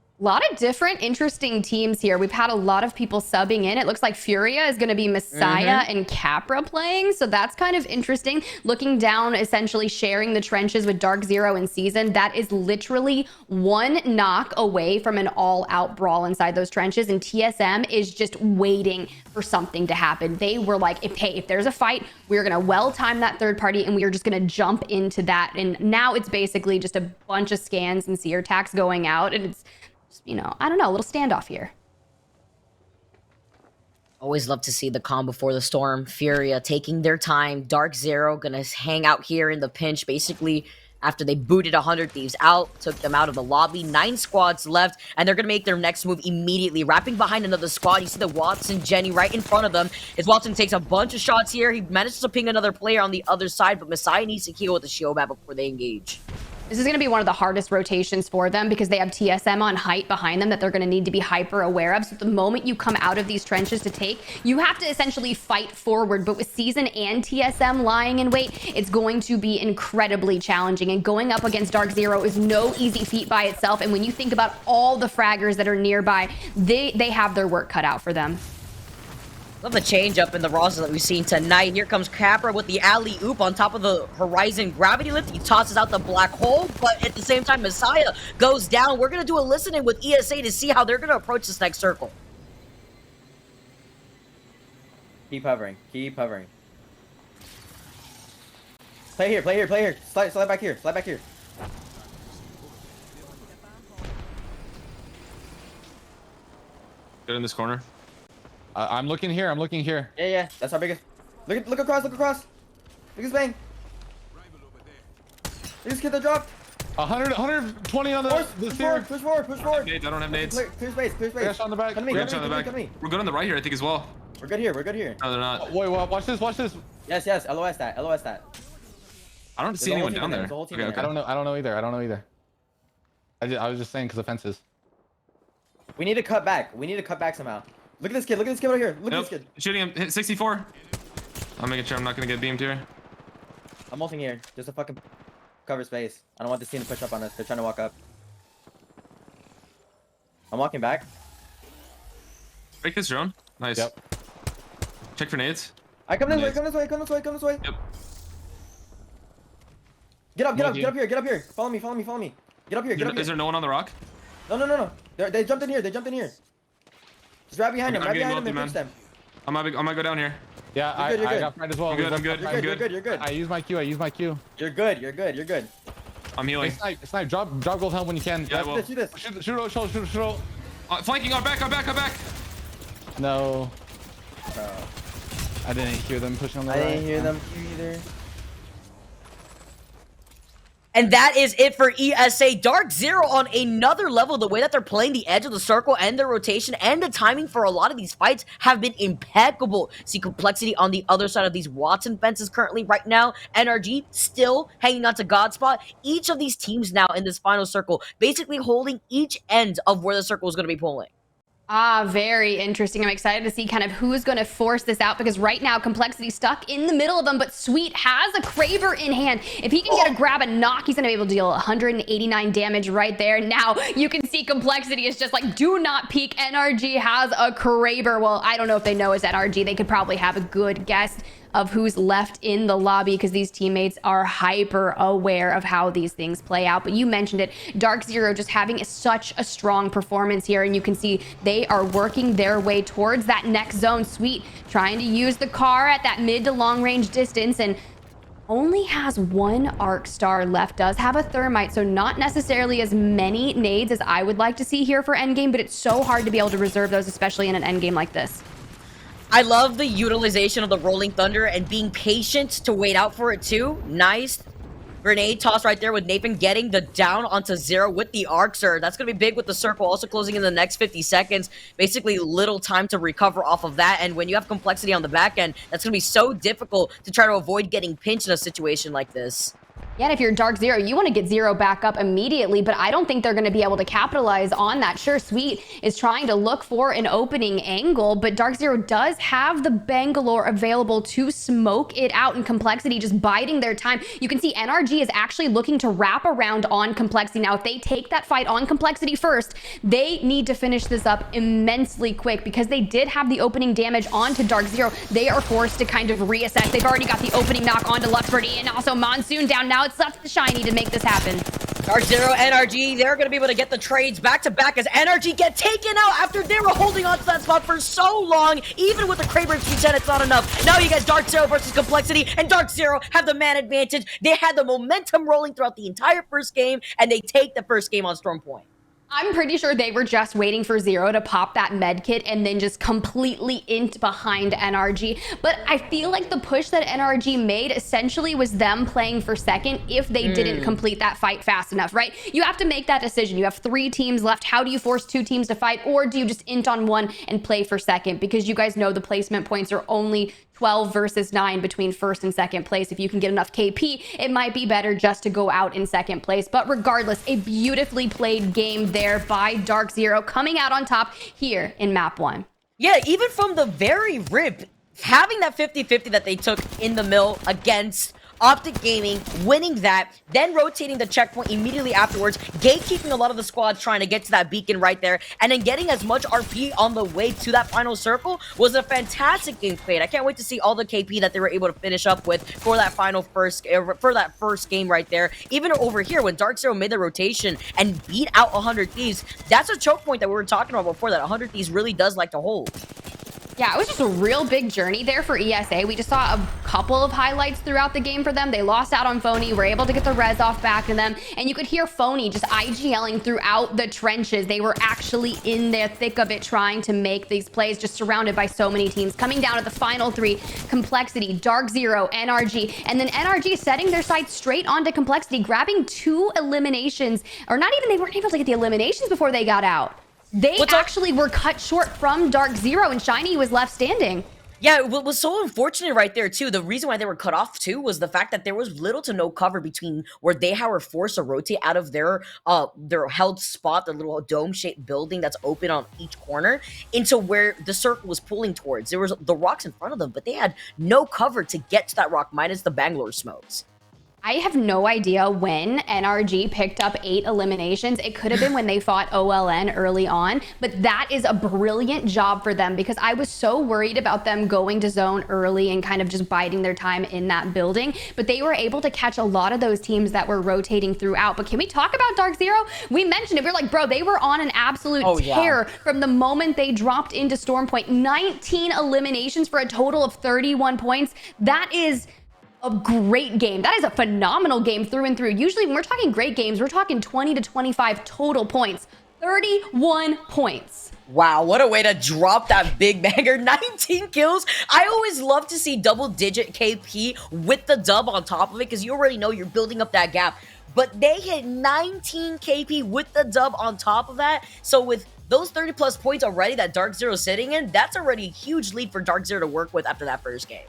A lot of different interesting teams here. We've had a lot of people subbing in. It looks like Furia is going to be Messiah and Capra playing, so that's kind of interesting. Looking down, essentially sharing the trenches with Dark Zero and Season. That is literally one knock away from an all-out brawl inside those trenches, and TSM is just waiting for something to happen. They were like, if there's a fight, we're going to well-time that third party, and we are just going to jump into that. And now it's basically just a bunch of scans and seer attacks going out, and it's, you know, I don't know, a little standoff here. Always love to see the calm before the storm. Furia taking their time. Dark Zero gonna hang out here in the pinch, basically after they booted 100 Thieves out, took them out of the lobby. 9 squads left, and they're gonna make their next move immediately, wrapping behind another squad. You see the Watson Jenny right in front of them. As Watson takes a bunch of shots here, he manages to ping another player on the other side, but Messiah needs to heal with the shield map before they engage. This is going to be one of the hardest rotations for them, because they have TSM on height behind them that they're going to need to be hyper aware of. So the moment you come out of these trenches to take, you have to essentially fight forward. But with Season and TSM lying in wait, it's going to be incredibly challenging. And going up against Dark Zero is no easy feat by itself. And when you think about all the fraggers that are nearby, they have their work cut out for them. Love the change up in the roster that we've seen tonight. Here comes Capra with the alley-oop on top of the Horizon gravity lift. He tosses out the black hole, but at the same time, Messiah goes down. We're going to do a listen-in with ESA to see how they're going to approach this next circle. Keep hovering. Keep hovering. Play here, play here, play here. Slide back here. Slide back here. Get in this corner. I'm looking here. I'm looking here. Yeah. That's our biggest. Look across. Look across. Look at this bang. Look at this kid that dropped. 120 on the Push forward. I don't have nades. Clear space. Crash on the back. Come to me. We're good on the right here, I think, as well. We're good here. No, they're not. Wait, watch this. Yes. LOS that. I don't see anyone down there. Okay. I don't know either. I was just saying because of fences. We need to cut back. Somehow. Look at this kid right here. Look at this kid. Shooting him. Hit 64. I'm making sure I'm not going to get beamed here. I'm ulting here. Just a fucking cover space. I don't want this team to push up on us. They're trying to walk up. I'm walking back. Break this drone. Nice. Yep. Check for nades. I come this way, Nice. come this way, come this way, come this way. Yep. Get up, Thank you. get up here, get up here. Follow me, follow me, follow me. Get up here, get up Is here. there no one on the rock? No. They jumped in here, they jumped in here. Just right behind I'm him, right getting behind him and multi, push them. I might go down here. Yeah, You're good, you're I good. got fried as well. I'm good, I'm good, You're I'm good, you're good. good, you're good. I use my Q. You're good, you're good, you're good. I'm healing. Hey, snipe. Drop gold helm when you can. Yeah, I will. Shoot this. Shoot. Flanking, I'm back. No. I didn't hear them pushing on the I right. didn't hear them either. And that is it for ESA. Dark Zero on another level. The way that they're playing the edge of the circle and their rotation and the timing for a lot of these fights have been impeccable. See Complexity on the other side of these Watson fences currently right now. NRG still hanging on to Godspot. Each of these teams now in this final circle basically holding each end of where the circle is going to be pulling. Very interesting. I'm excited to see kind of who's going to force this out because right now Complexity stuck in the middle of them, but Sweet has a Kraber in hand. If he can get a grab and knock, he's going to be able to deal 189 damage right there. Now you can see Complexity is just like, do not peek. NRG has a Kraber. Well, I don't know if they know it's NRG. They could probably have a good guess of who's left in the lobby because these teammates are hyper aware of how these things play out. But you mentioned it, Dark Zero just having such a strong performance here, and you can see they are working their way towards that next zone. Sweet trying to use the car at that mid to long range distance and only has one arc star left, does have a thermite, so not necessarily as many nades as I would like to see here for endgame, but it's so hard to be able to reserve those, especially in an endgame like this. I love the utilization of the Rolling Thunder and being patient to wait out for it too. Nice. Grenade toss right there with Nathan getting the down onto Zero with the arc, sir. That's going to be big with the circle also closing in the next 50 seconds. Basically little time to recover off of that. And when you have Complexity on the back end, that's going to be so difficult to try to avoid getting pinched in a situation like this. Yeah, and if you're Dark Zero, you want to get Zero back up immediately, but I don't think they're going to be able to capitalize on that. Sure, Sweet is trying to look for an opening angle, but Dark Zero does have the Bangalore available to smoke it out, and Complexity just biding their time. You can see NRG is actually looking to wrap around on Complexity. Now, if they take that fight on Complexity first, they need to finish this up immensely quick because they did have the opening damage onto Dark Zero. They are forced to kind of reassess. They've already got the opening knock onto Luxbirdie and also Monsoon down. Now it's left to Shiny to make this happen. Dark Zero, NRG, they're going to be able to get the trades back to back as NRG get taken out after they were holding on to that spot for so long. Even with the Kraber and Sweet 10, it's not enough. Now you got Dark Zero versus Complexity, and Dark Zero have the man advantage. They had the momentum rolling throughout the entire first game, and they take the first game on Storm Point. I'm pretty sure they were just waiting for Zero to pop that med kit and then just completely int behind NRG. But I feel like the push that NRG made essentially was them playing for second if they didn't complete that fight fast enough, right? You have to make that decision. You have 3 teams left. How do you force 2 teams to fight? Or do you just int on one and play for second? Because you guys know the placement points are only 12 versus 9 between first and second place. If you can get enough KP, it might be better just to go out in second place. But regardless, a beautifully played game there by Dark Zero coming out on top here in map 1. Yeah, even from the very rip, having that 50-50 that they took in the mill against Optic Gaming, winning that, then rotating the checkpoint immediately afterwards, gatekeeping a lot of the squads trying to get to that beacon right there, and then getting as much RP on the way to that final circle was a fantastic game played. I can't wait to see all the KP that they were able to finish up with for that first game right there. Even over here, when Dark Zero made the rotation and beat out 100 Thieves, that's a choke point that we were talking about before that 100 Thieves really does like to hold. Yeah, it was just a real big journey there for ESA. We just saw a couple of highlights throughout the game for them. They lost out on Phony, were able to get the res off back to them, and you could hear Phony just IGLing throughout the trenches. They were actually in the thick of it trying to make these plays, just surrounded by so many teams. Coming down to the final 3, Complexity, Dark Zero, NRG, and then NRG setting their sights straight onto Complexity, grabbing 2 eliminations, or not even, they weren't able to get the eliminations before they got out. They actually were cut short from Dark Zero, and Shiny was left standing. Yeah, what was so unfortunate right there, too, the reason why they were cut off, too, was the fact that there was little to no cover between where they were forced to rotate out of their held spot, the little dome-shaped building that's open on each corner, into where the circle was pulling towards. There was the rocks in front of them, but they had no cover to get to that rock, minus the Bangalore smokes. I have no idea when NRG picked up 8 eliminations. It could have been when they fought OLN early on, but that is a brilliant job for them because I was so worried about them going to zone early and kind of just biding their time in that building. But they were able to catch a lot of those teams that were rotating throughout. But can we talk about Dark Zero? We mentioned it. We were like, bro, they were on an absolute tear from the moment they dropped into Storm Point. 19 eliminations for a total of 31 points. That is a great game. That is a phenomenal game through and through. Usually when we're talking great games, we're talking 20 to 25 total points. 31 points. Wow, what a way to drop that big banger. 19 kills. I always love to see double-digit KP with the dub on top of it because you already know you're building up that gap. But they hit 19 KP with the dub on top of that. So with those 30-plus points already that Dark Zero's sitting in, that's already a huge lead for Dark Zero to work with after that first game.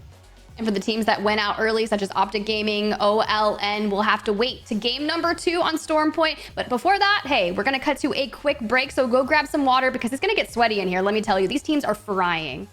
And for the teams that went out early, such as Optic Gaming, OLN, will have to wait to game number 2 on Storm Point. But before that, hey, we're going to cut to a quick break. So go grab some water because it's going to get sweaty in here. Let me tell you, these teams are frying.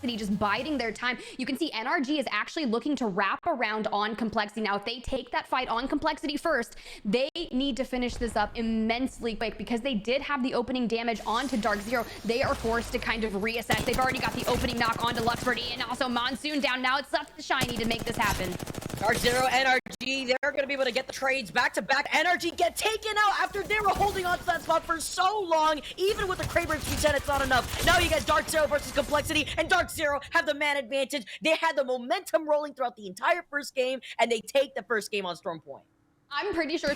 Just biding their time. You can see NRG is actually looking to wrap around on Complexity. Now, if they take that fight on Complexity first, they need to finish this up immensely quick because they did have the opening damage onto Dark Zero. They are forced to kind of reassess. They've already got the opening knock onto Luxford and also Monsoon down. Now it's left to Shiny to make this happen. Dark Zero, NRG, they're going to be able to get the trades back-to-back. NRG get taken out after they were holding on to that spot for so long. Even with the Kraber P10, it's not enough. Now you get Dark Zero versus Complexity, and Dark Zero have the man advantage. They had the momentum rolling throughout the entire first game, and they take the first game on Storm Point. I'm pretty sure...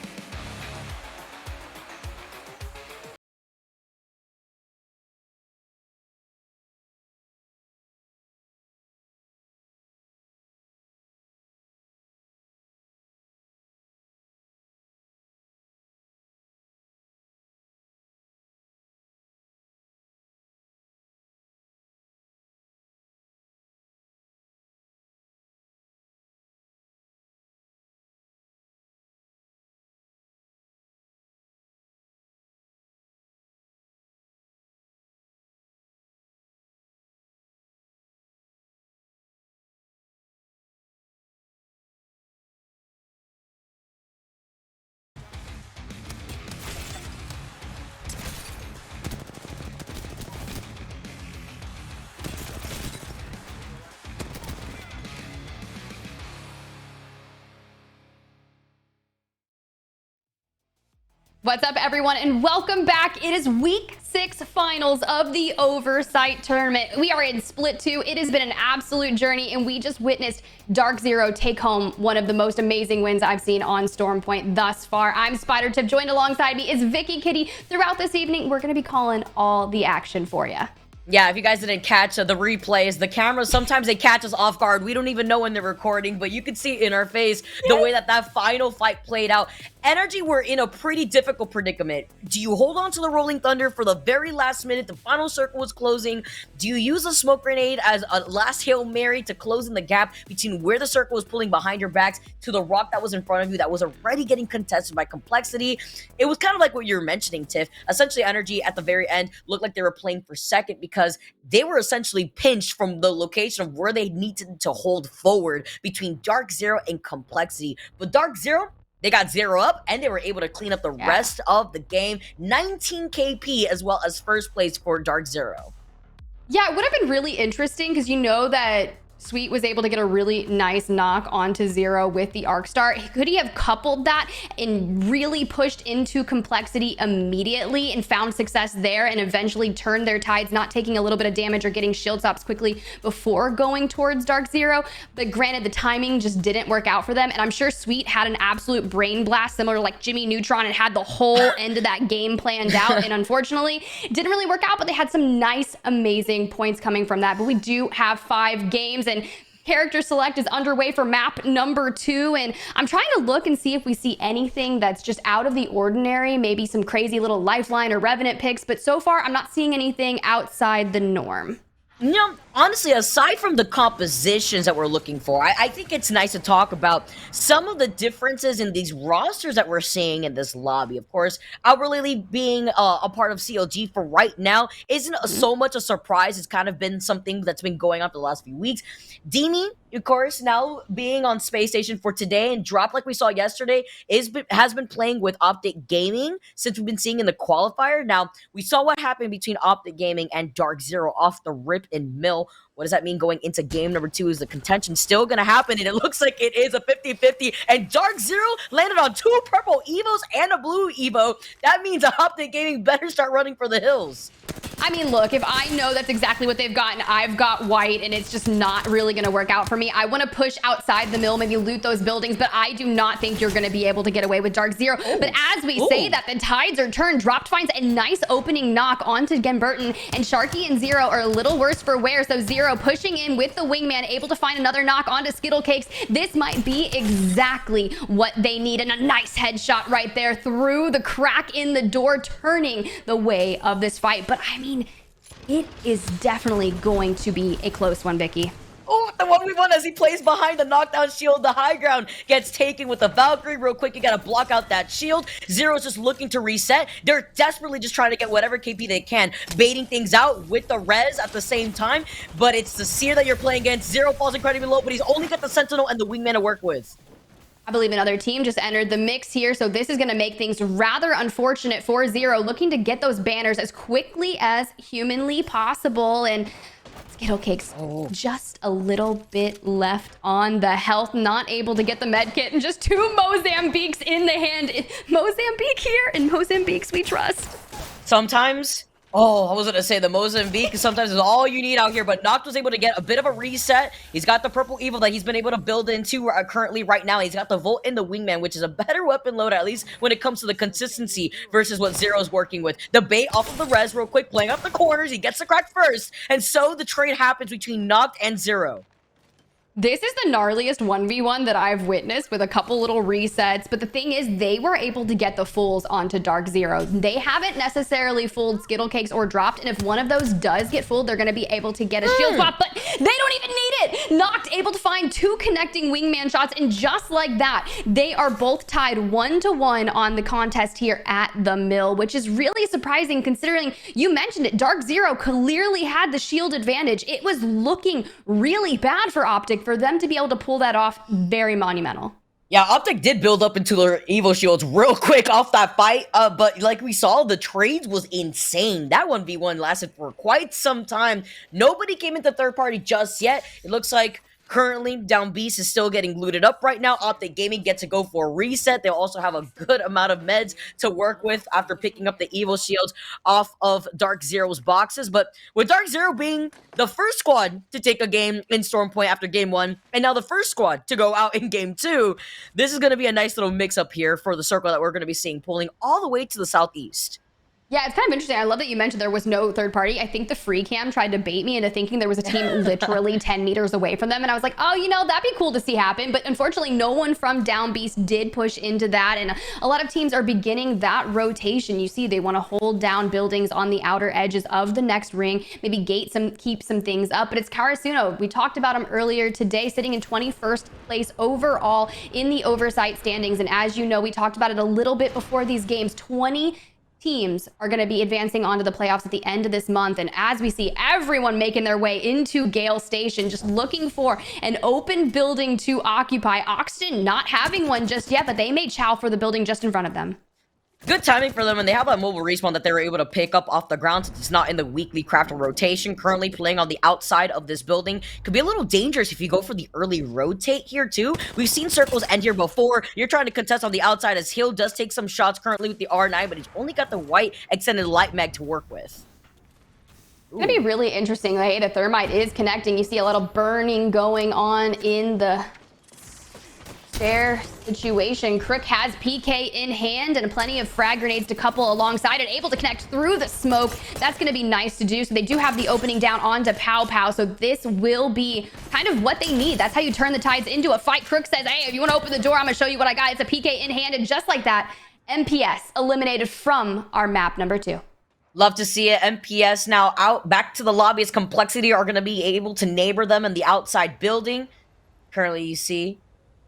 What's up, everyone, and welcome back. It is week 6 finals of the Oversight tournament. We are in split 2. It has been an absolute journey, and we just witnessed Dark Zero take home one of the most amazing wins I've seen on Storm Point thus far. I'm Spider Tip. Joined alongside me is Vicky Kitty. Throughout this evening, we're going to be calling all the action for you. Yeah, if you guys didn't catch the replays, the cameras, sometimes they catch us off guard. We don't even know when they're recording, but you can see in our face the way that final fight played out. NRG were in a pretty difficult predicament. Do you hold on to the Rolling Thunder for the very last minute? The final circle was closing. Do you use a smoke grenade as a last Hail Mary to close in the gap between where the circle was pulling behind your backs to the rock that was in front of you that was already getting contested by Complexity? It was kind of like what you were mentioning, Tiff. Essentially, NRG at the very end looked like they were playing for second because they were essentially pinched from the location of where they needed to hold forward between Dark Zero and Complexity. But Dark Zero, they got 0 up, and they were able to clean up the rest of the game. 19 KP as well as first place for Dark Zero. Yeah, it would have been really interesting because you know that Sweet was able to get a really nice knock onto Zero with the Arc Star. Could he have coupled that and really pushed into Complexity immediately and found success there and eventually turned their tides, not taking a little bit of damage or getting shield stops quickly before going towards Dark Zero? But granted, the timing just didn't work out for them. And I'm sure Sweet had an absolute brain blast similar to like Jimmy Neutron and had the whole end of that game planned out. And unfortunately, it didn't really work out, but they had some nice, amazing points coming from that. But we do have 5 games, and character select is underway for map number 2, and I'm trying to look and see if we see anything that's just out of the ordinary, maybe some crazy little Lifeline or Revenant picks, but so far I'm not seeing anything outside the norm. You know, Honestly, aside from the compositions that we're looking for, I think it's nice to talk about some of the differences in these rosters that we're seeing in this lobby. Of course, Albert Lily being a part of CLG for right now isn't so much a surprise. It's kind of been something that's been going on for the last few weeks. Dini, of course, now being on Space Station for today and Drop, like we saw yesterday, has been playing with Optic Gaming since we've been seeing in the qualifier. Now, we saw what happened between Optic Gaming and Dark Zero off the rip in Mill. What does that mean going into game number 2? Is the contention still going to happen? And it looks like it is a 50-50. And Dark Zero landed on 2 purple Evos and a blue Evo. That means Optic Gaming better start running for the hills. I mean, look, if I know that's exactly what they've got and I've got white and it's just not really going to work out for me, I want to push outside the mill, maybe loot those buildings, but I do not think you're going to be able to get away with Dark Zero. But as we say that, the tides are turned. Dropped finds a nice opening knock onto Genburton, and Sharky and Zero are a little worse for wear, so Zero pushing in with the wingman, able to find another knock onto Skittle Cakes. This might be exactly what they need, and a nice headshot right there through the crack in the door, turning the way of this fight. But I mean, it is definitely going to be a close one, Vicky. Oh, the 1v1 as he plays behind the knockdown shield. The high ground gets taken with the Valkyrie. Real quick, you gotta block out that shield. Zero's just looking to reset. They're desperately just trying to get whatever KP they can, baiting things out with the res at the same time. But it's the Seer that you're playing against. Zero falls incredibly low, but he's only got the Sentinel and the Wingman to work with. I believe another team just entered the mix here, so this is going to make things rather unfortunate for Zero, looking to get those banners as quickly as humanly possible. And Skittle Cakes just a little bit left on the health, not able to get the med kit, and just 2 Mozambiques in the hand. Mozambique here, and Mozambiques we trust. Sometimes, I was gonna say the Mozambique sometimes is all you need out here, but Noct was able to get a bit of a reset. He's got the purple evil that he's been able to build into currently right now. He's got the Volt and the Wingman, which is a better weapon load, at least when it comes to the consistency versus what Zero's working with. The bait off of the res real quick, playing up the corners. He gets the crack first, and so the trade happens between Noct and Zero. This is the gnarliest 1v1 that I've witnessed, with a couple little resets. But the thing is, they were able to get the fulls onto Dark Zero. They haven't necessarily fooled Skittle Cakes or dropped. And if one of those does get fooled, they're going to be able to get a shield swap. But they don't even need it. Noct able to find 2 connecting wingman shots. And just like that, they are both tied 1-1 on the contest here at the mill, which is really surprising considering, you mentioned it, Dark Zero clearly had the shield advantage. It was looking really bad for Optic. For them to be able to pull that off, very monumental. Yeah, Optic did build up into their Evo shields real quick off that fight, but like we saw, the trades was insane. That 1v1 lasted for quite some time. Nobody came into third party just yet. It looks like currently, Down Beast is still getting looted up right now. Optic Gaming gets to go for a reset. They'll also have a good amount of meds to work with after picking up the Evil Shields off of Dark Zero's boxes. But with Dark Zero being the first squad to take a game in Storm Point after game 1, and now the first squad to go out in game 2, this is going to be a nice little mix-up here for the circle that we're going to be seeing, pulling all the way to the southeast. Yeah, it's kind of interesting. I love that you mentioned there was no third party. I think the free cam tried to bait me into thinking there was a team literally 10 meters away from them. And I was like, oh, you know, that'd be cool to see happen. But unfortunately, no one from Down Beast did push into that. And a lot of teams are beginning that rotation. You see, they want to hold down buildings on the outer edges of the next ring, maybe keep some things up. But it's Karasuno. We talked about him earlier today, sitting in 21st place overall in the Oversight standings. And as you know, we talked about it a little bit before these games, 20 teams are going to be advancing onto the playoffs at the end of this month. And as we see everyone making their way into Gale Station, just looking for an open building to occupy. Oxton not having one just yet, but they made chow for the building just in front of them. Good timing for them, and they have that mobile respawn that they were able to pick up off the ground since it's not in the weekly craft rotation. Currently playing on the outside of this building. Could be a little dangerous if you go for the early rotate here too. We've seen circles end here before. You're trying to contest on the outside as Hill does take some shots currently with the R9, but he's only got the white extended light mag to work with. It's gonna be really interesting. Hey, the thermite is connecting. You see a little burning going on in the fair situation. Crook has PK in hand and plenty of frag grenades to couple alongside it, able to connect through the smoke. That's going to be nice to do. So they do have the opening down onto Pow Pow. So this will be kind of what they need. That's how you turn the tides into a fight. Crook says, hey, if you want to open the door, I'm going to show you what I got. It's a PK in hand. And just like that, MPS eliminated from our map number 2. Love to see it. MPS now out back to the lobby as Complexity are going to be able to neighbor them in the outside building. Currently, you see,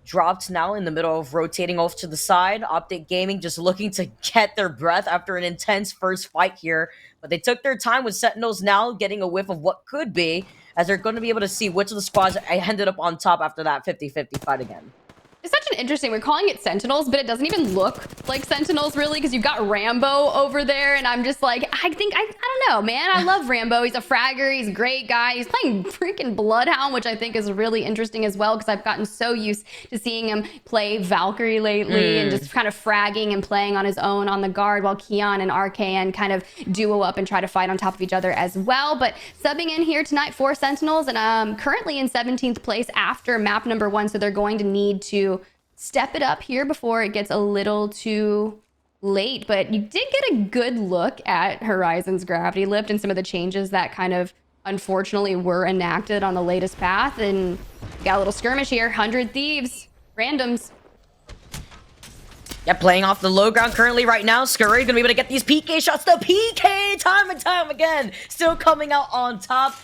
dropped now in the middle of rotating off to the side. Optic Gaming just looking to get their breath after an intense first fight here. But they took their time with Sentinels now getting a whiff of what could be, as they're going to be able to see which of the squads ended up on top after that 50-50 fight again. It's such an interesting, we're calling it Sentinels, but it doesn't even look like Sentinels really, because you've got Rambo over there, and I'm just like, I don't know, man. I love Rambo. He's a fragger. He's a great guy. He's playing freaking Bloodhound, which I think is really interesting as well, because I've gotten so used to seeing him play Valkyrie lately and just kind of fragging and playing on his own on the guard, while Keon and RKN kind of duo up and try to fight on top of each other as well. But subbing in here tonight for Sentinels, and currently in 17th place after map number 1, so they're going to need to step it up here before it gets a little too late. But you did get a good look at Horizon's gravity lift and some of the changes that kind of unfortunately were enacted on the latest path. And got a little skirmish here. 100 Thieves, randoms. Yeah, playing off the low ground currently right now. Scurry's gonna be able to get these PK shots. The PK time and time again. Still coming out on top.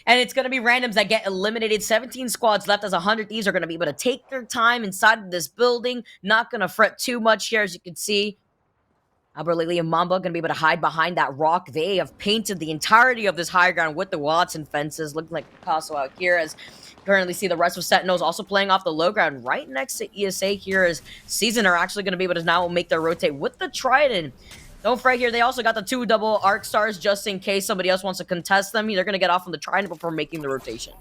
And it's going to be randoms that get eliminated. 17 squads left as 100 Thieves are going to be able to take their time inside of this building. Not going to fret too much here, as you can see. Aberlili and Mamba going to be able to hide behind that rock. They have painted the entirety of this high ground with the Watson fences. Looking like Picasso out here, as currently see the rest of Sentinels also playing off the low ground right next to ESA here, as Season are actually going to be able to now make their rotate with the Trident. Don't fret here, they also got the 2 double arc stars just in case somebody else wants to contest them. They're going to get off on the Trident before making the rotation.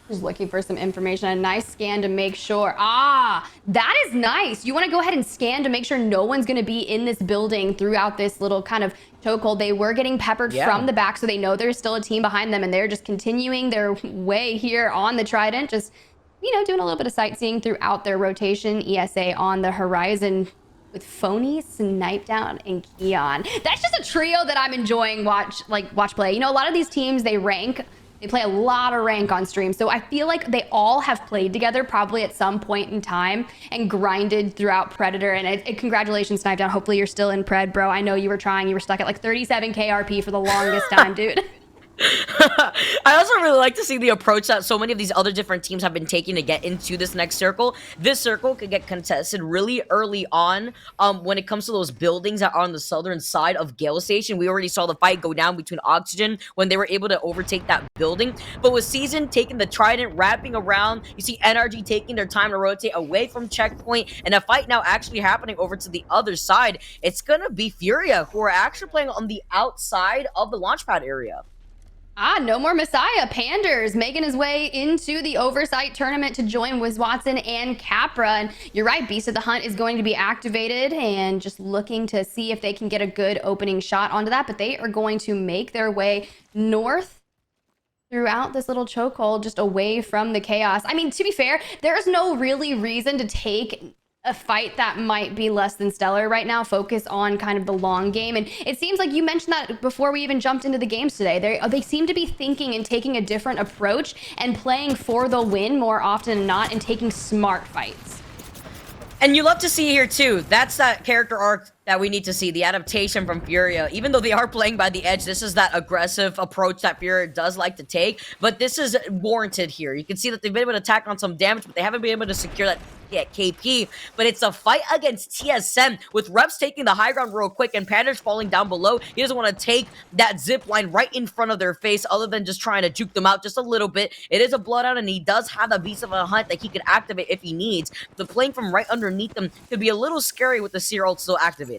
Just looking for some information. A nice scan to make sure. Ah, that is nice. You want to go ahead and scan to make sure no one's going to be in this building throughout this little kind of chokehold. They were getting peppered from the back, so they know there's still a team behind them, and they're just continuing their way here on the Trident. Just, you know, doing a little bit of sightseeing throughout their rotation. ESA on the horizon with Phony, Snipe Down, and Keon. That's just a trio that I'm enjoying watch play. You know, a lot of these teams, they play a lot of rank on stream. So I feel like they all have played together probably at some point in time and grinded throughout Predator. And congratulations, Snipe Down. Hopefully you're still in Pred, bro. I know you were trying. You were stuck at like 37 KRP for the longest time, dude. I also really like to see the approach that so many of these other different teams have been taking to get into this next circle. This circle could get contested really early on when it comes to those buildings that are on the southern side of Gale Station. We already saw the fight go down between Oxygen when they were able to overtake that building. But with Season taking the Trident, wrapping around, you see NRG taking their time to rotate away from checkpoint, and a fight now actually happening over to the other side. It's gonna be Furia, who are actually playing on the outside of the launchpad area. Ah, no more Messiah. Panders making his way into the Oversight tournament to join Wiz Watson and Capra. And you're right, Beast of the Hunt is going to be activated, and just looking to see if they can get a good opening shot onto that. But they are going to make their way north throughout this little chokehold, just away from the chaos. I mean, to be fair, there's no really reason to take a fight that might be less than stellar right now. Focus on kind of the long game. And it seems like you mentioned that before we even jumped into the games today. They seem to be thinking and taking a different approach and playing for the win more often than not, and taking smart fights. And you love to see here too, that's that character arc that we need to see, the adaptation from Furia. Even though they are playing by the edge, this is that aggressive approach that Furia does like to take, but this is warranted here. You can see that they've been able to attack on some damage, but they haven't been able to secure that KP. But it's a fight against TSM, with Reps taking the high ground real quick and Panders falling down below. He doesn't want to take that zip line right in front of their face, other than just trying to juke them out just a little bit. It is a bloodhound, and he does have the Beast of a Hunt that he can activate if he needs. The playing from right underneath them could be a little scary with the Seer ult still activated.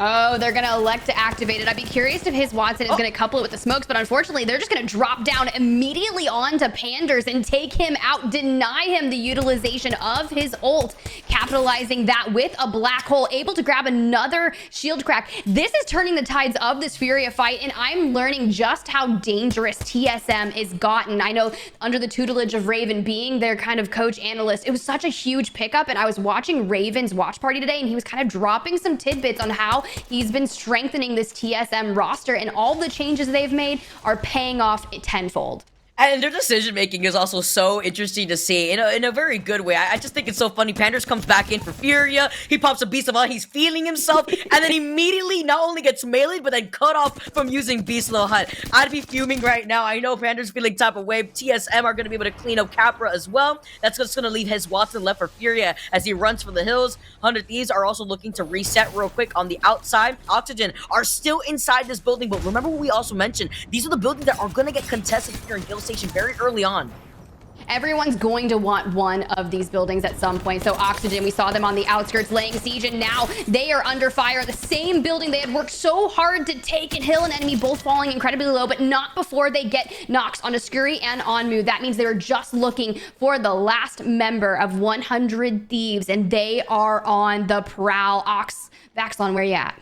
Oh, they're going to elect to activate it. I'd be curious if his Watson is going to couple it with the smokes, but unfortunately, they're just going to drop down immediately onto Panders and take him out, deny him the utilization of his ult, capitalizing that with a black hole, able to grab another shield crack. This is turning the tides of this Furia fight, and I'm learning just how dangerous TSM is gotten. I know under the tutelage of Raven being their kind of coach analyst, it was such a huge pickup, and I was watching Raven's watch party today, and he was kind of dropping some tidbits on how he's been strengthening this TSM roster, and all the changes they've made are paying off tenfold. And their decision making is also so interesting to see in a very good way. I just think it's so funny. Panders comes back in for Furia. He pops a Beast of the Hunt. He's feeling himself, and then immediately not only gets meleeed, but then cut off from using Beast of the Hunt. I'd be fuming right now. I know Panders feeling type of way. TSM are going to be able to clean up Capra as well. That's just going to leave his Watson left for Furia as he runs for the hills. 100 Thieves are also looking to reset real quick on the outside. Oxygen are still inside this building, but remember what we also mentioned. These are the buildings that are going to get contested here in Guild Station very early on. Everyone's going to want one of these buildings at some point. So Oxygen, we saw them on the outskirts laying siege, and now they are under fire. The same building they had worked so hard to take, and Hill and Enemy both falling incredibly low, but not before they get knocks on Ascuri and Onmu. That means they were just looking for the last member of 100 Thieves, and they are on the prowl. Vaxlon, where you at?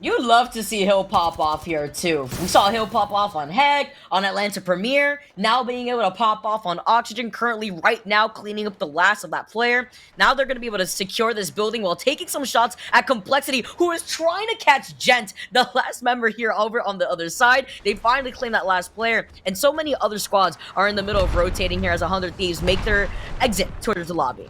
You'd love to see Hill pop off here too. We saw Hill pop off on Heck, on Atlanta Premier, now being able to pop off on Oxygen, currently right now cleaning up the last of that player. Now they're going to be able to secure this building while taking some shots at Complexity, who is trying to catch Gent, the last member here over on the other side. They finally claim that last player, and so many other squads are in the middle of rotating here as 100 Thieves make their exit towards the lobby.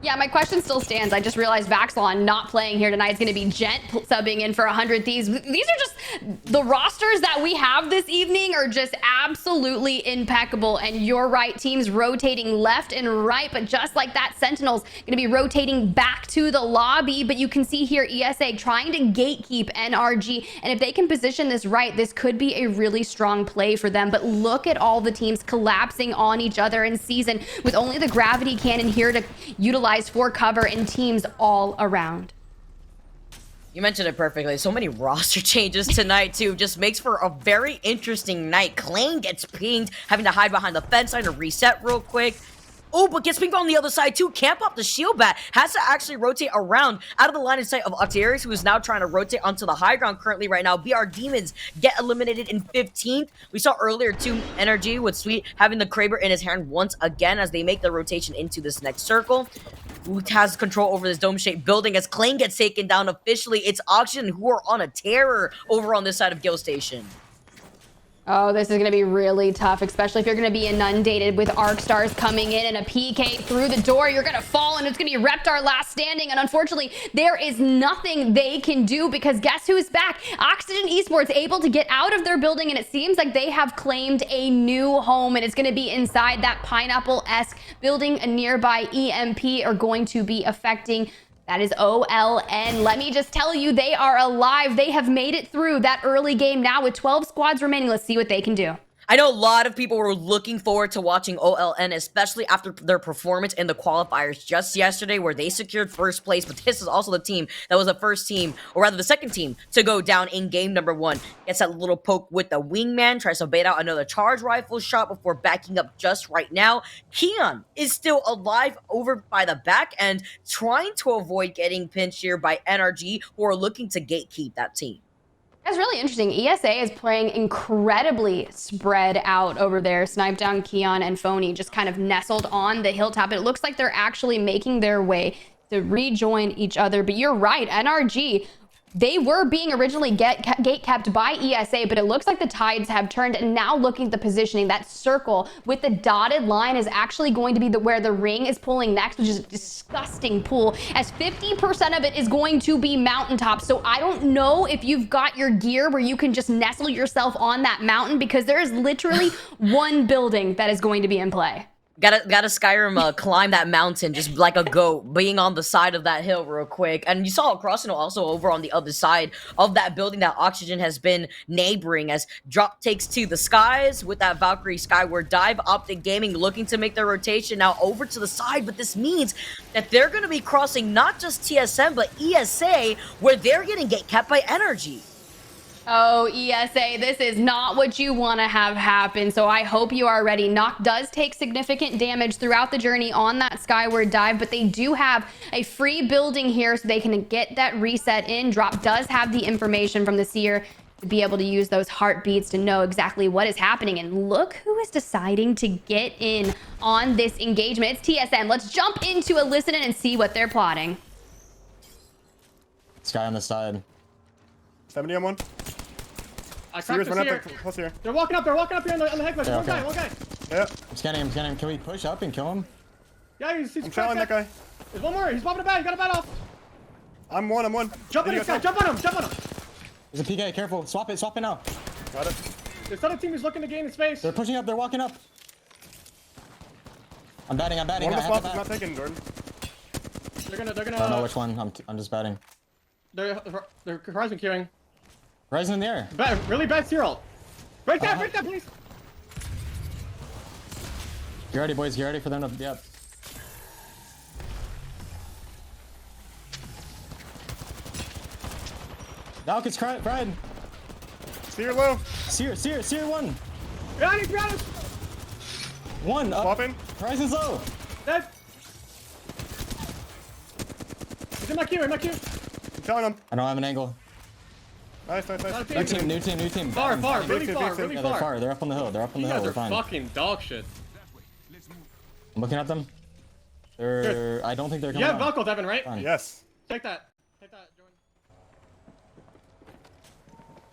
Yeah, my question still stands. I just realized Vaxlon not playing here tonight is going to be Gent subbing in for 100 Thieves. These are just the rosters that we have this evening are just absolutely impeccable. And you're right, teams rotating left and right, but just like that, Sentinel's going to be rotating back to the lobby. But you can see here ESA trying to gatekeep NRG, and if they can position this right, this could be a really strong play for them. But look at all the teams collapsing on each other in season with only the gravity cannon here to utilize for cover and teams all around. You mentioned it perfectly. So many roster changes tonight, too. Just makes for a very interesting night. Klain gets pinged, having to hide behind the fence line to reset real quick. Oh, but gets pinged on the other side, too. Can't pop the shield bat. Has to actually rotate around out of the line of sight of Octarius, who is now trying to rotate onto the high ground currently right now. BR Demons get eliminated in 15th. We saw earlier, too, Energy with Sweet having the Kraber in his hand once again as they make the rotation into this next circle. Who has control over this dome-shaped building as Klain gets taken down officially. It's Oxygen who are on a terror over on this side of Guild Station. Oh, this is going to be really tough, especially if you're going to be inundated with Arc Stars coming in and a PK through the door. You're going to fall, and it's going to be Reptar last standing. And unfortunately, there is nothing they can do because guess who's back? Oxygen Esports able to get out of their building, and it seems like they have claimed a new home, and it's going to be inside that Pineapple-esque building. A nearby EMP are going to be affecting. That is OLN. Let me just tell you, they are alive. They have made it through that early game now with 12 squads remaining. Let's see what they can do. I know a lot of people were looking forward to watching OLN, especially after their performance in the qualifiers just yesterday where they secured first place, but this is also the team that was the first team, or rather the second team, to go down in game number 1. Gets that little poke with the wingman, tries to bait out another charge rifle shot before backing up just right now. Keon is still alive over by the back end, trying to avoid getting pinched here by NRG, who are looking to gatekeep that team. That's really interesting. ESA is playing incredibly spread out over there. Snipe down Keon and Phony just kind of nestled on the hilltop. It looks like they're actually making their way to rejoin each other. But you're right, NRG, they were being originally gate kept by ESA, but it looks like the tides have turned, and now looking at the positioning, that circle with the dotted line is actually going to be where the ring is pulling next, which is a disgusting pull, as 50% of it is going to be mountaintop. So I don't know if you've got your gear where you can just nestle yourself on that mountain, because there is literally one building that is going to be in play. Gotta Skyrim climb that mountain just like a goat, being on the side of that hill real quick. And you saw Crossino also over on the other side of that building that Oxygen has been neighboring, as Drop takes to the skies with that Valkyrie Skyward Dive. Optic Gaming looking to make their rotation now over to the side, but this means that they're going to be crossing not just TSM, but ESA, where they're getting kept by Energy. Oh, ESA, this is not what you want to have happen, so I hope you are ready. Knock does take significant damage throughout the journey on that Skyward Dive, but they do have a free building here so they can get that reset in. Drop does have the information from the Seer to be able to use those heartbeats to know exactly what is happening. And look who is deciding to get in on this engagement. It's TSM. Let's jump into a listen in and see what they're plotting. Sky on the side. 70 on one. I Sears cracked went the up seer. there. Close here. They're walking up here on the head glitch. Yeah, One okay. guy. Yeah. I'm scanning him. Can we push up and kill him? Yeah, he's I'm shouting that guy. There's one more. He's popping a bat. He got a bat off. I'm one. Jump on Did this you guy. guys Jump on him. There's a PK. Careful. Swap it now. Got it. This other team is looking to gain in space. They're pushing up. They're walking up. I'm batting. One of I the have swaps to is not bat. taken, Jordan. They're gonna. I don't know which one. I'm just batting. They're horizon queuing. Rising in the air. Really bad serial. Break that, please. Get ready, boys. Get ready for them to be up. Valk is fried. Sear low. Sear one. Behind us. One up. Swapping. Horizon's low. Dead. He's in my queue. I'm killing him. I don't have an angle. Nice. New team. Far, Big really team, far, big team. really Yeah, they're far. far. They're up on the hill. You guys We're are fine. fucking dog shit. I'm looking at them. I don't think they're coming You have out. Velcro, Devin, right? Fine. Yes. Take that, Jordan.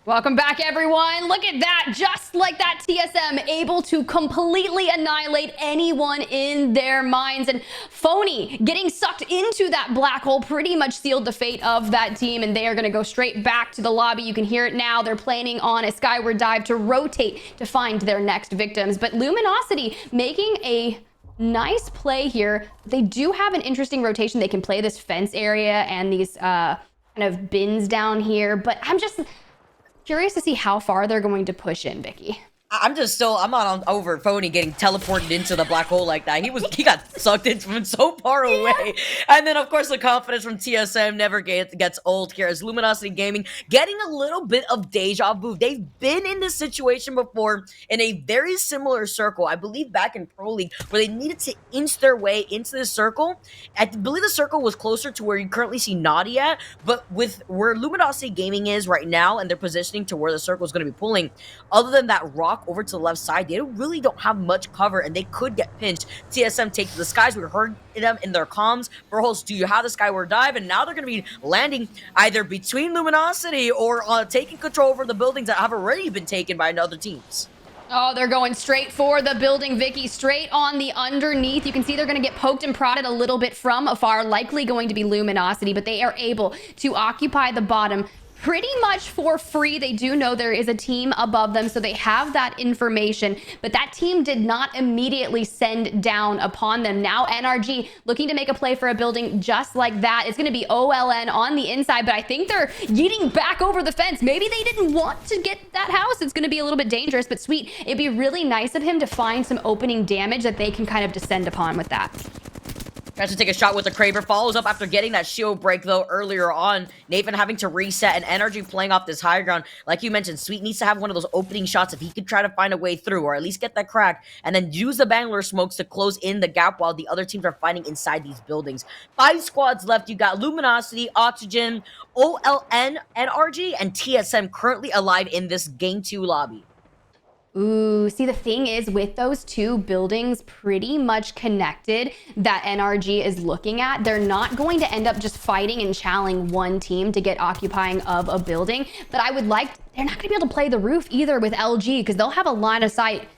Welcome back, everyone. Look at that. Just like that, TSM able to completely annihilate anyone in their minds. And Phony getting sucked into that black hole pretty much sealed the fate of that team. And they are going to go straight back to the lobby. You can hear it now. They're planning on a skyward dive to rotate to find their next victims. But Luminosity making a nice play here. They do have an interesting rotation. They can play this fence area and these kind of bins down here. But I'm just curious to see how far they're going to push in, Vicky. I'm not on over Phony getting teleported into the black hole like that. He got sucked in from so far away. And then, of course, the confidence from TSM never gets old here as Luminosity Gaming getting a little bit of deja vu. They've been in this situation before in a very similar circle. I believe back in Pro League where they needed to inch their way into this circle. I believe the circle was closer to where you currently see Naughty at, but with where Luminosity Gaming is right now and their positioning to where the circle is going to be pulling, other than that rock over to the left side, they really don't have much cover and they could get pinched. TSM take to the skies. We heard them in their comms. Burhos, do you have the skyward dive? And now they're going to be landing either between Luminosity or taking control over the buildings that have already been taken by other teams. Oh, they're going straight for the building, Vicky, straight on the underneath. You can see they're going to get poked and prodded a little bit from afar, likely going to be Luminosity, but they are able to occupy the bottom pretty much for free. They do know there is a team above them, so they have that information, but that team did not immediately send down upon them. Now NRG looking to make a play for a building just like that. It's going to be OLN on the inside, but I think they're yeeting back over the fence. Maybe they didn't want to get that house. It's going to be a little bit dangerous, but sweet. It'd be really nice of him to find some opening damage that they can kind of descend upon with that. Tries to take a shot with the Kraber. Follows up after getting that shield break, though, earlier on. Nathan having to reset and Energy playing off this higher ground. Like you mentioned, Sweet needs to have one of those opening shots if he could try to find a way through or at least get that crack and then use the Bangalore smokes to close in the gap while the other teams are fighting inside these buildings. 5 squads left. You got Luminosity, Oxygen, OLN, NRG, and TSM currently alive in this Game 2 lobby. Ooh, see, the thing is with those two buildings pretty much connected that NRG is looking at, they're not going to end up just fighting and challenging one team to get occupying of a building. But they're not going to be able to play the roof either with LG because they'll have a line of sight.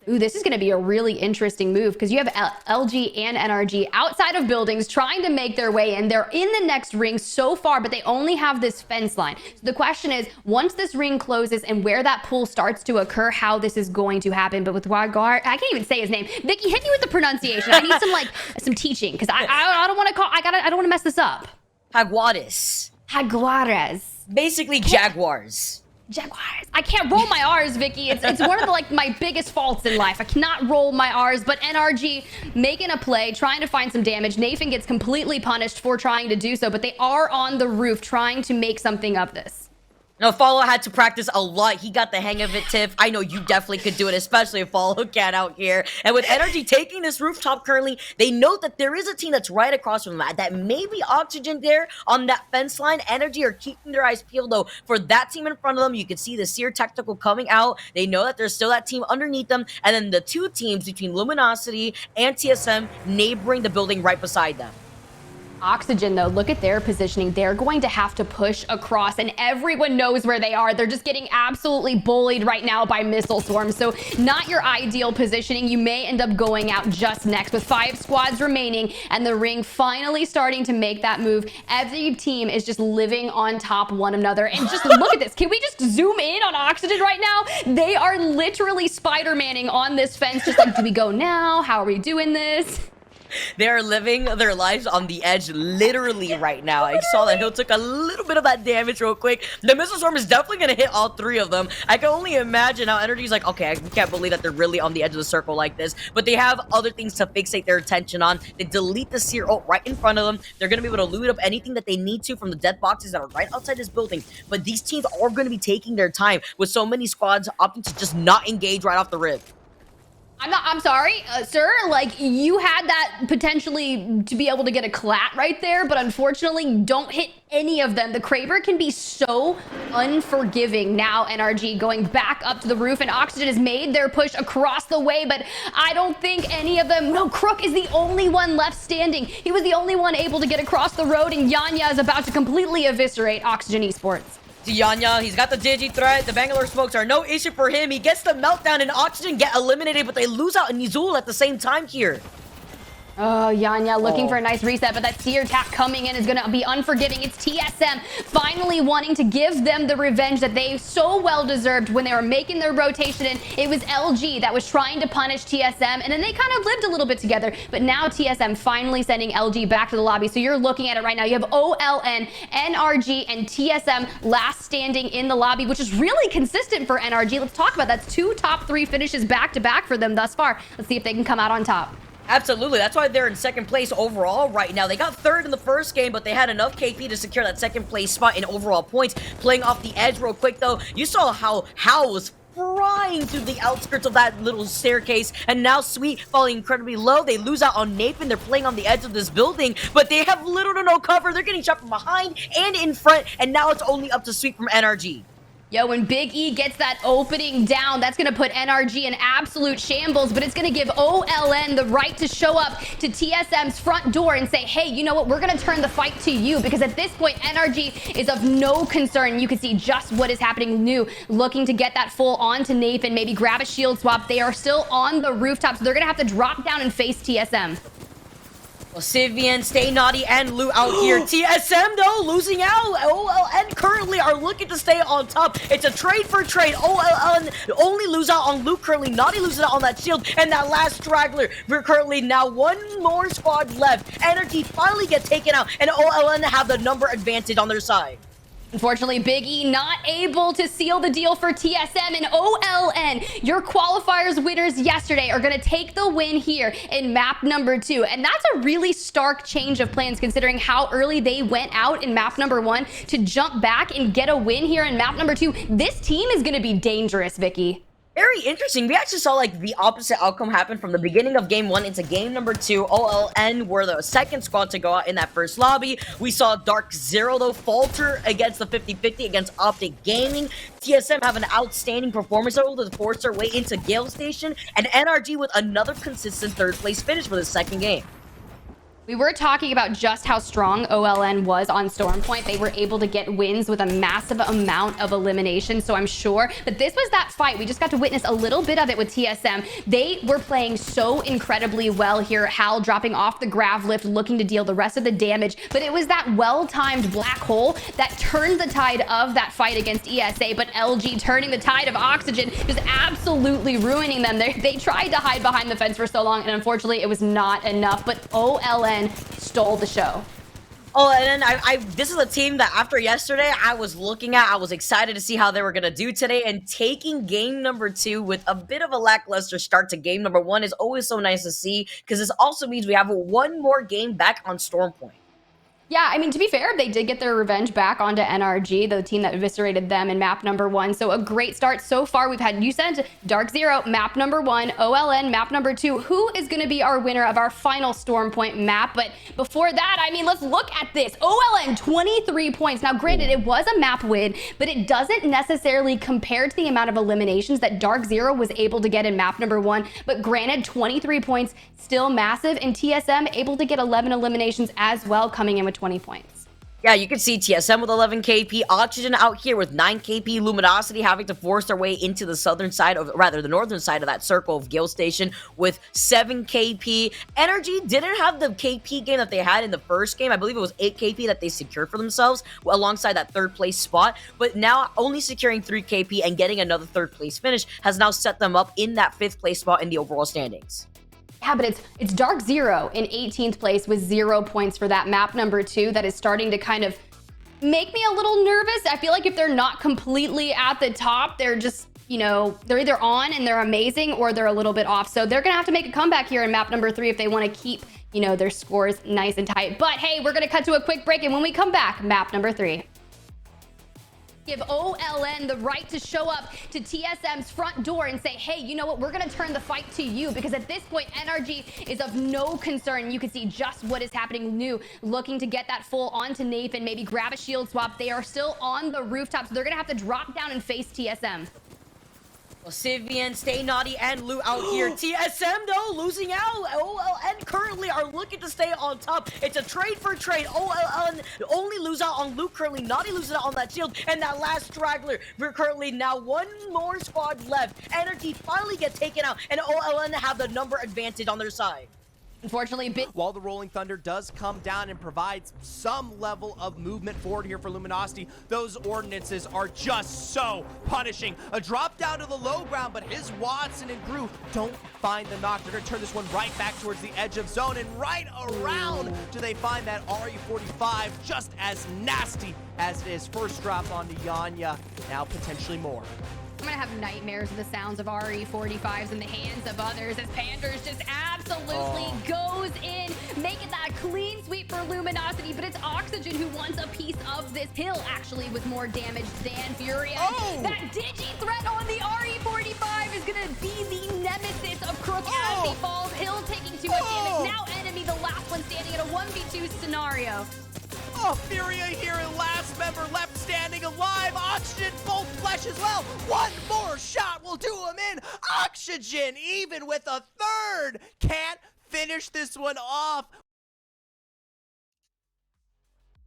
Ooh, this is going to be a really interesting move because you have LG and NRG outside of buildings trying to make their way in. They're in the next ring so far, but they only have this fence line. So the question is, once this ring closes and where that pull starts to occur, how this is going to happen. But with Wagar, I can't even say his name. Vicky, hit me with the pronunciation. I need some teaching because I don't want to I don't want to mess this up. Jaguares. Basically Jaguars. Jaguars. I can't roll my R's, Vicky. It's one of the my biggest faults in life. I cannot roll my R's, but NRG making a play, trying to find some damage. Nathan gets completely punished for trying to do so, but they are on the roof trying to make something of this. No, Follow had to practice a lot. He got the hang of it, Tiff. I know you definitely could do it, especially if Follow Cat out here. And with Energy taking this rooftop currently, they know that there is a team that's right across from that may be Oxygen there on that fence line. Energy are keeping their eyes peeled, though, for that team in front of them. You can see the Seer Tactical coming out. They know that there's still that team underneath them. And then the two teams between Luminosity and TSM neighboring the building right beside them. Oxygen, though, look at their positioning. They're going to have to push across, and everyone knows where they are. They're just getting absolutely bullied right now by missile swarms. So not your ideal positioning. You may end up going out just next with 5 squads remaining and the ring finally starting to make that move. Every team is just living on top one another. And just look at this. Can we just zoom in on Oxygen right now? They are literally Spider-Manning on this fence. Just like, do we go now? How are we doing this? They are living their lives on the edge literally right now. I saw that Hill took a little bit of that damage real quick. The missile storm is definitely going to hit all 3 of them. I can only imagine how Energy's like, okay, I can't believe that they're really on the edge of the circle like this. But they have other things to fixate their attention on. They delete the seer ult right in front of them. They're going to be able to loot up anything that they need to from the death boxes that are right outside this building. But these teams are going to be taking their time with so many squads opting to just not engage right off the rip. I'm sorry, sir, like, you had that potentially to be able to get a clat right there, but unfortunately, don't hit any of them. The Kraber can be so unforgiving now, NRG, going back up to the roof, and Oxygen has made their push across the way, but I don't think any of them... No, Crook is the only one left standing. He was the only one able to get across the road, and Yanya is about to completely eviscerate Oxygen Esports. Yanya, he's got the Digi threat. The Bangalore smokes are no issue for him. He gets the meltdown and Oxygen get eliminated, but they lose out Nizul at the same time here. Oh, Yanya looking for a nice reset, but that seer attack coming in is going to be unforgiving. It's TSM finally wanting to give them the revenge that they so well deserved when they were making their rotation in. It was LG that was trying to punish TSM, and then they kind of lived a little bit together. But now TSM finally sending LG back to the lobby. So you're looking at it right now. You have OLN, NRG, and TSM last standing in the lobby, which is really consistent for NRG. Let's talk about that. That's 2 top 3 finishes back-to-back for them thus far. Let's see if they can come out on top. Absolutely. That's why they're in second place overall right now. They got third in the first game, but they had enough KP to secure that second place spot in overall points. Playing off the edge real quick, though, you saw how Hal was flying through the outskirts of that little staircase, and now Sweet falling incredibly low. They lose out on Nathan. They're playing on the edge of this building, but they have little to no cover. They're getting shot from behind and in front, and now it's only up to Sweet from NRG. Yo, when Big E gets that opening down, that's going to put NRG in absolute shambles, but it's going to give OLN the right to show up to TSM's front door and say, hey, you know what? We're going to turn the fight to you, because at this point, NRG is of no concern. You can see just what is happening new, looking to get that full onto Nathan, maybe grab a shield swap. They are still on the rooftop, so they're going to have to drop down and face TSM. Well, Sivian, Stay Naughty, and Lou out here. TSM, though, losing out. OLN currently are looking to stay on top. It's a trade for trade. OLN only lose out on Lou currently. Naughty loses out on that shield. And that last straggler. We're currently now 1 more squad left. Energy finally get taken out. And OLN have the number advantage on their side. Unfortunately, Big E not able to seal the deal for TSM, and OLN, your qualifiers winners yesterday, are going to take the win here in map number 2. And that's a really stark change of plans considering how early they went out in map number 1 to jump back and get a win here in map number 2. This team is going to be dangerous, Vicky. Very interesting. We actually saw like the opposite outcome happen from the beginning of game 1 into game number 2. OLN were the second squad to go out in that first lobby. We saw Dark Zero though falter against the 50-50 against Optic Gaming. TSM have an outstanding performance able to force their way into Gale Station, and NRG with another consistent third place finish for the second game. We were talking about just how strong OLN was on Stormpoint. They were able to get wins with a massive amount of elimination, so I'm sure that this was that fight. We just got to witness a little bit of it with TSM. They were playing so incredibly well here. Hal dropping off the grav lift, looking to deal the rest of the damage, but it was that well-timed black hole that turned the tide of that fight against ESA, but LG turning the tide of Oxygen, just absolutely ruining them. They tried to hide behind the fence for so long, and unfortunately, it was not enough, but OLN stole the show. Oh, and then this is a team that after yesterday, I was looking at, I was excited to see how they were going to do today, and taking game number 2 with a bit of a lackluster start to game number 1 is always so nice to see, because this also means we have 1 more game back on Stormpoint. Yeah, I mean, to be fair, they did get their revenge back onto NRG, the team that eviscerated them in map number 1. So a great start so far. We've had, you said, Dark Zero, map number 1, OLN, map number 2. Who is going to be our winner of our final Storm Point map? But before that, I mean, let's look at this. OLN, 23 points. Now, granted, it was a map win, but it doesn't necessarily compare to the amount of eliminations that Dark Zero was able to get in map number 1. But granted, 23 points, still massive. And TSM able to get 11 eliminations as well, coming in with 20 points. Yeah, you can see TSM with 11 KP, Oxygen out here with 9 KP, Luminosity having to force their way into the southern side of, rather the northern side of that circle of Gale Station with 7 KP. Energy didn't have the KP game that they had in the first game. I believe it was 8 KP that they secured for themselves alongside that third place spot. But now only securing 3 KP and getting another third place finish has now set them up in that 5th place spot in the overall standings. Yeah, but it's Dark Zero in 18th place with 0 points for that map number 2 that is starting to kind of make me a little nervous. I feel like if they're not completely at the top, they're just, you know, they're either on and they're amazing or they're a little bit off. So they're going to have to make a comeback here in map number 3 if they want to keep, you know, their scores nice and tight. But hey, we're going to cut to a quick break. And when we come back, map number 3. Give OLN the right to show up to TSM's front door and say, hey, you know what? We're going to turn the fight to you, because at this point, NRG is of no concern. You can see just what is happening new, looking to get that full onto Nathan, maybe grab a shield swap. They are still on the rooftop, so they're going to have to drop down and face TSM. Sivian, Stay Naughty, and Lou out here. TSM, though, losing out. OLN currently are looking to stay on top. It's a trade for trade. OLN only lose out on Luke currently. Naughty loses out on that shield. And that last straggler. We're currently now 1 more squad left. Energy finally get taken out. And OLN have the number advantage on their side. Unfortunately, while the Rolling Thunder does come down and provides some level of movement forward here for Luminosity, those ordinances are just so punishing. A drop down to the low ground, but his Watson and Gru don't find the knock. They're going to turn this one right back towards the edge of zone, and right around do they find that RE45, just as nasty as it is. First drop onto Yanya, now potentially more. I'm gonna have nightmares of the sounds of RE45s in the hands of others as Panders just absolutely goes in, making that clean sweep for Luminosity, but it's Oxygen who wants a piece of this. Hill actually with more damage than Furia. That Digi threat on the RE45 is gonna be the nemesis of Crook as he falls. Hill taking too much damage. Now enemy, the last one standing in a 1v2 scenario. Oh, Furia here, and last member left standing alive. Oxygen, both flesh as well. One more shot will do him in. Oxygen, even with a third, can't finish this one off.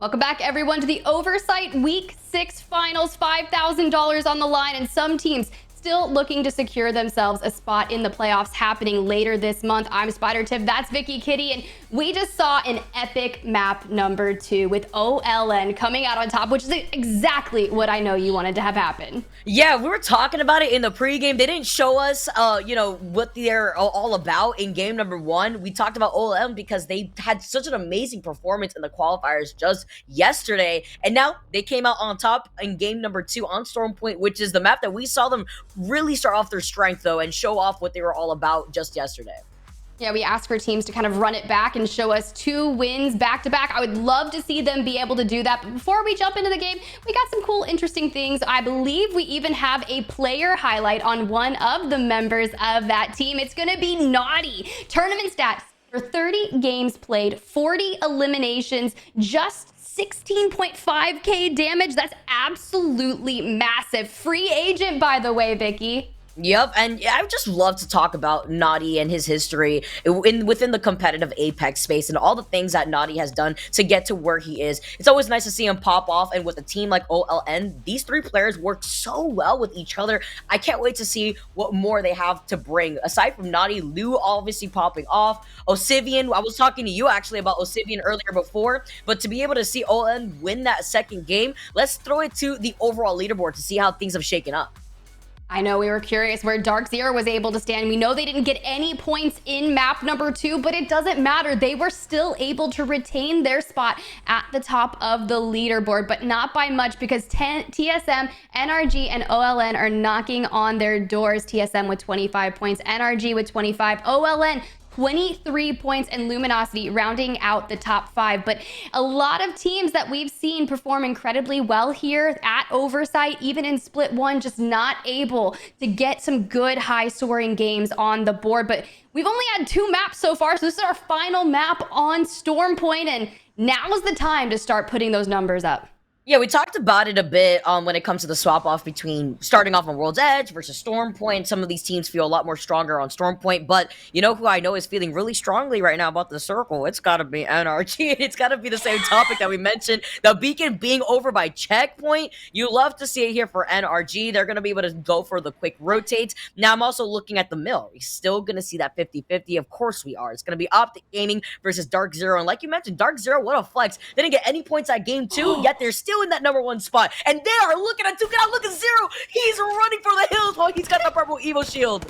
Welcome back, everyone, to the Oversight Week 6 Finals. $5,000 on the line, and some teams still looking to secure themselves a spot in the playoffs happening later this month. I'm Spider Tip, that's Vicky Kitty, and we just saw an epic map number 2 with OLN coming out on top, which is exactly what I know you wanted to have happen. Yeah, we were talking about it in the pregame. They didn't show us, you know, what they're all about in game number 1. We talked about OLN because they had such an amazing performance in the qualifiers just yesterday, and now they came out on top in game number 2 on Storm Point, which is the map that we saw them really start off their strength, though, and show off what they were all about just yesterday. Yeah, we asked for teams to kind of run it back and show us 2 wins back-to-back. I would love to see them be able to do that. But before we jump into the game, we got some cool, interesting things. I believe we even have a player highlight on one of the members of that team. It's going to be Naughty. Tournament stats for 30 games played, 40 eliminations, just 16.5k damage. That's absolutely massive. Free agent, by the way, Vicky. Yep, and I would just love to talk about Naughty and his history within the competitive Apex space and all the things that Naughty has done to get to where he is. It's always nice to see him pop off, and with a team like OLN, these 3 players work so well with each other. I can't wait to see what more they have to bring. Aside from Naughty, Lou obviously popping off, Osivian, I was talking to you actually about Osivian earlier before, but to be able to see OLN win that second game, let's throw it to the overall leaderboard to see how things have shaken up. I know we were curious where Dark Zero was able to stand. We know they didn't get any points in map number 2, but it doesn't matter. They were still able to retain their spot at the top of the leaderboard, but not by much, because TSM, NRG, and OLN are knocking on their doors. TSM with 25 points, NRG with 25, OLN 23 points, and Luminosity rounding out the top 5. But a lot of teams that we've seen perform incredibly well here at Oversight, even in Split 1, just not able to get some good high-soaring games on the board. But we've only had 2 maps so far, so this is our final map on Storm Point, and now is the time to start putting those numbers up. Yeah, we talked about it a bit when it comes to the swap off between starting off on World's Edge versus Storm Point. Some of these teams feel a lot more stronger on Storm Point, but you know who I know is feeling really strongly right now about the circle? It's got to be NRG, and it's got to be the same topic that we mentioned, the beacon being over by checkpoint. You love to see it here for NRG. They're going to be able to go for the quick rotates. Now, I'm also looking at the mill. We're still going to see that 50-50. Of course we are. It's going to be Optic Gaming versus Dark Zero, and like you mentioned, Dark Zero, what a flex. They didn't get any points at game 2, yet they're still in that #1 spot, and they are looking at Duke it out. Look at Zero, he's running for the hills while he's got the purple Evo shield.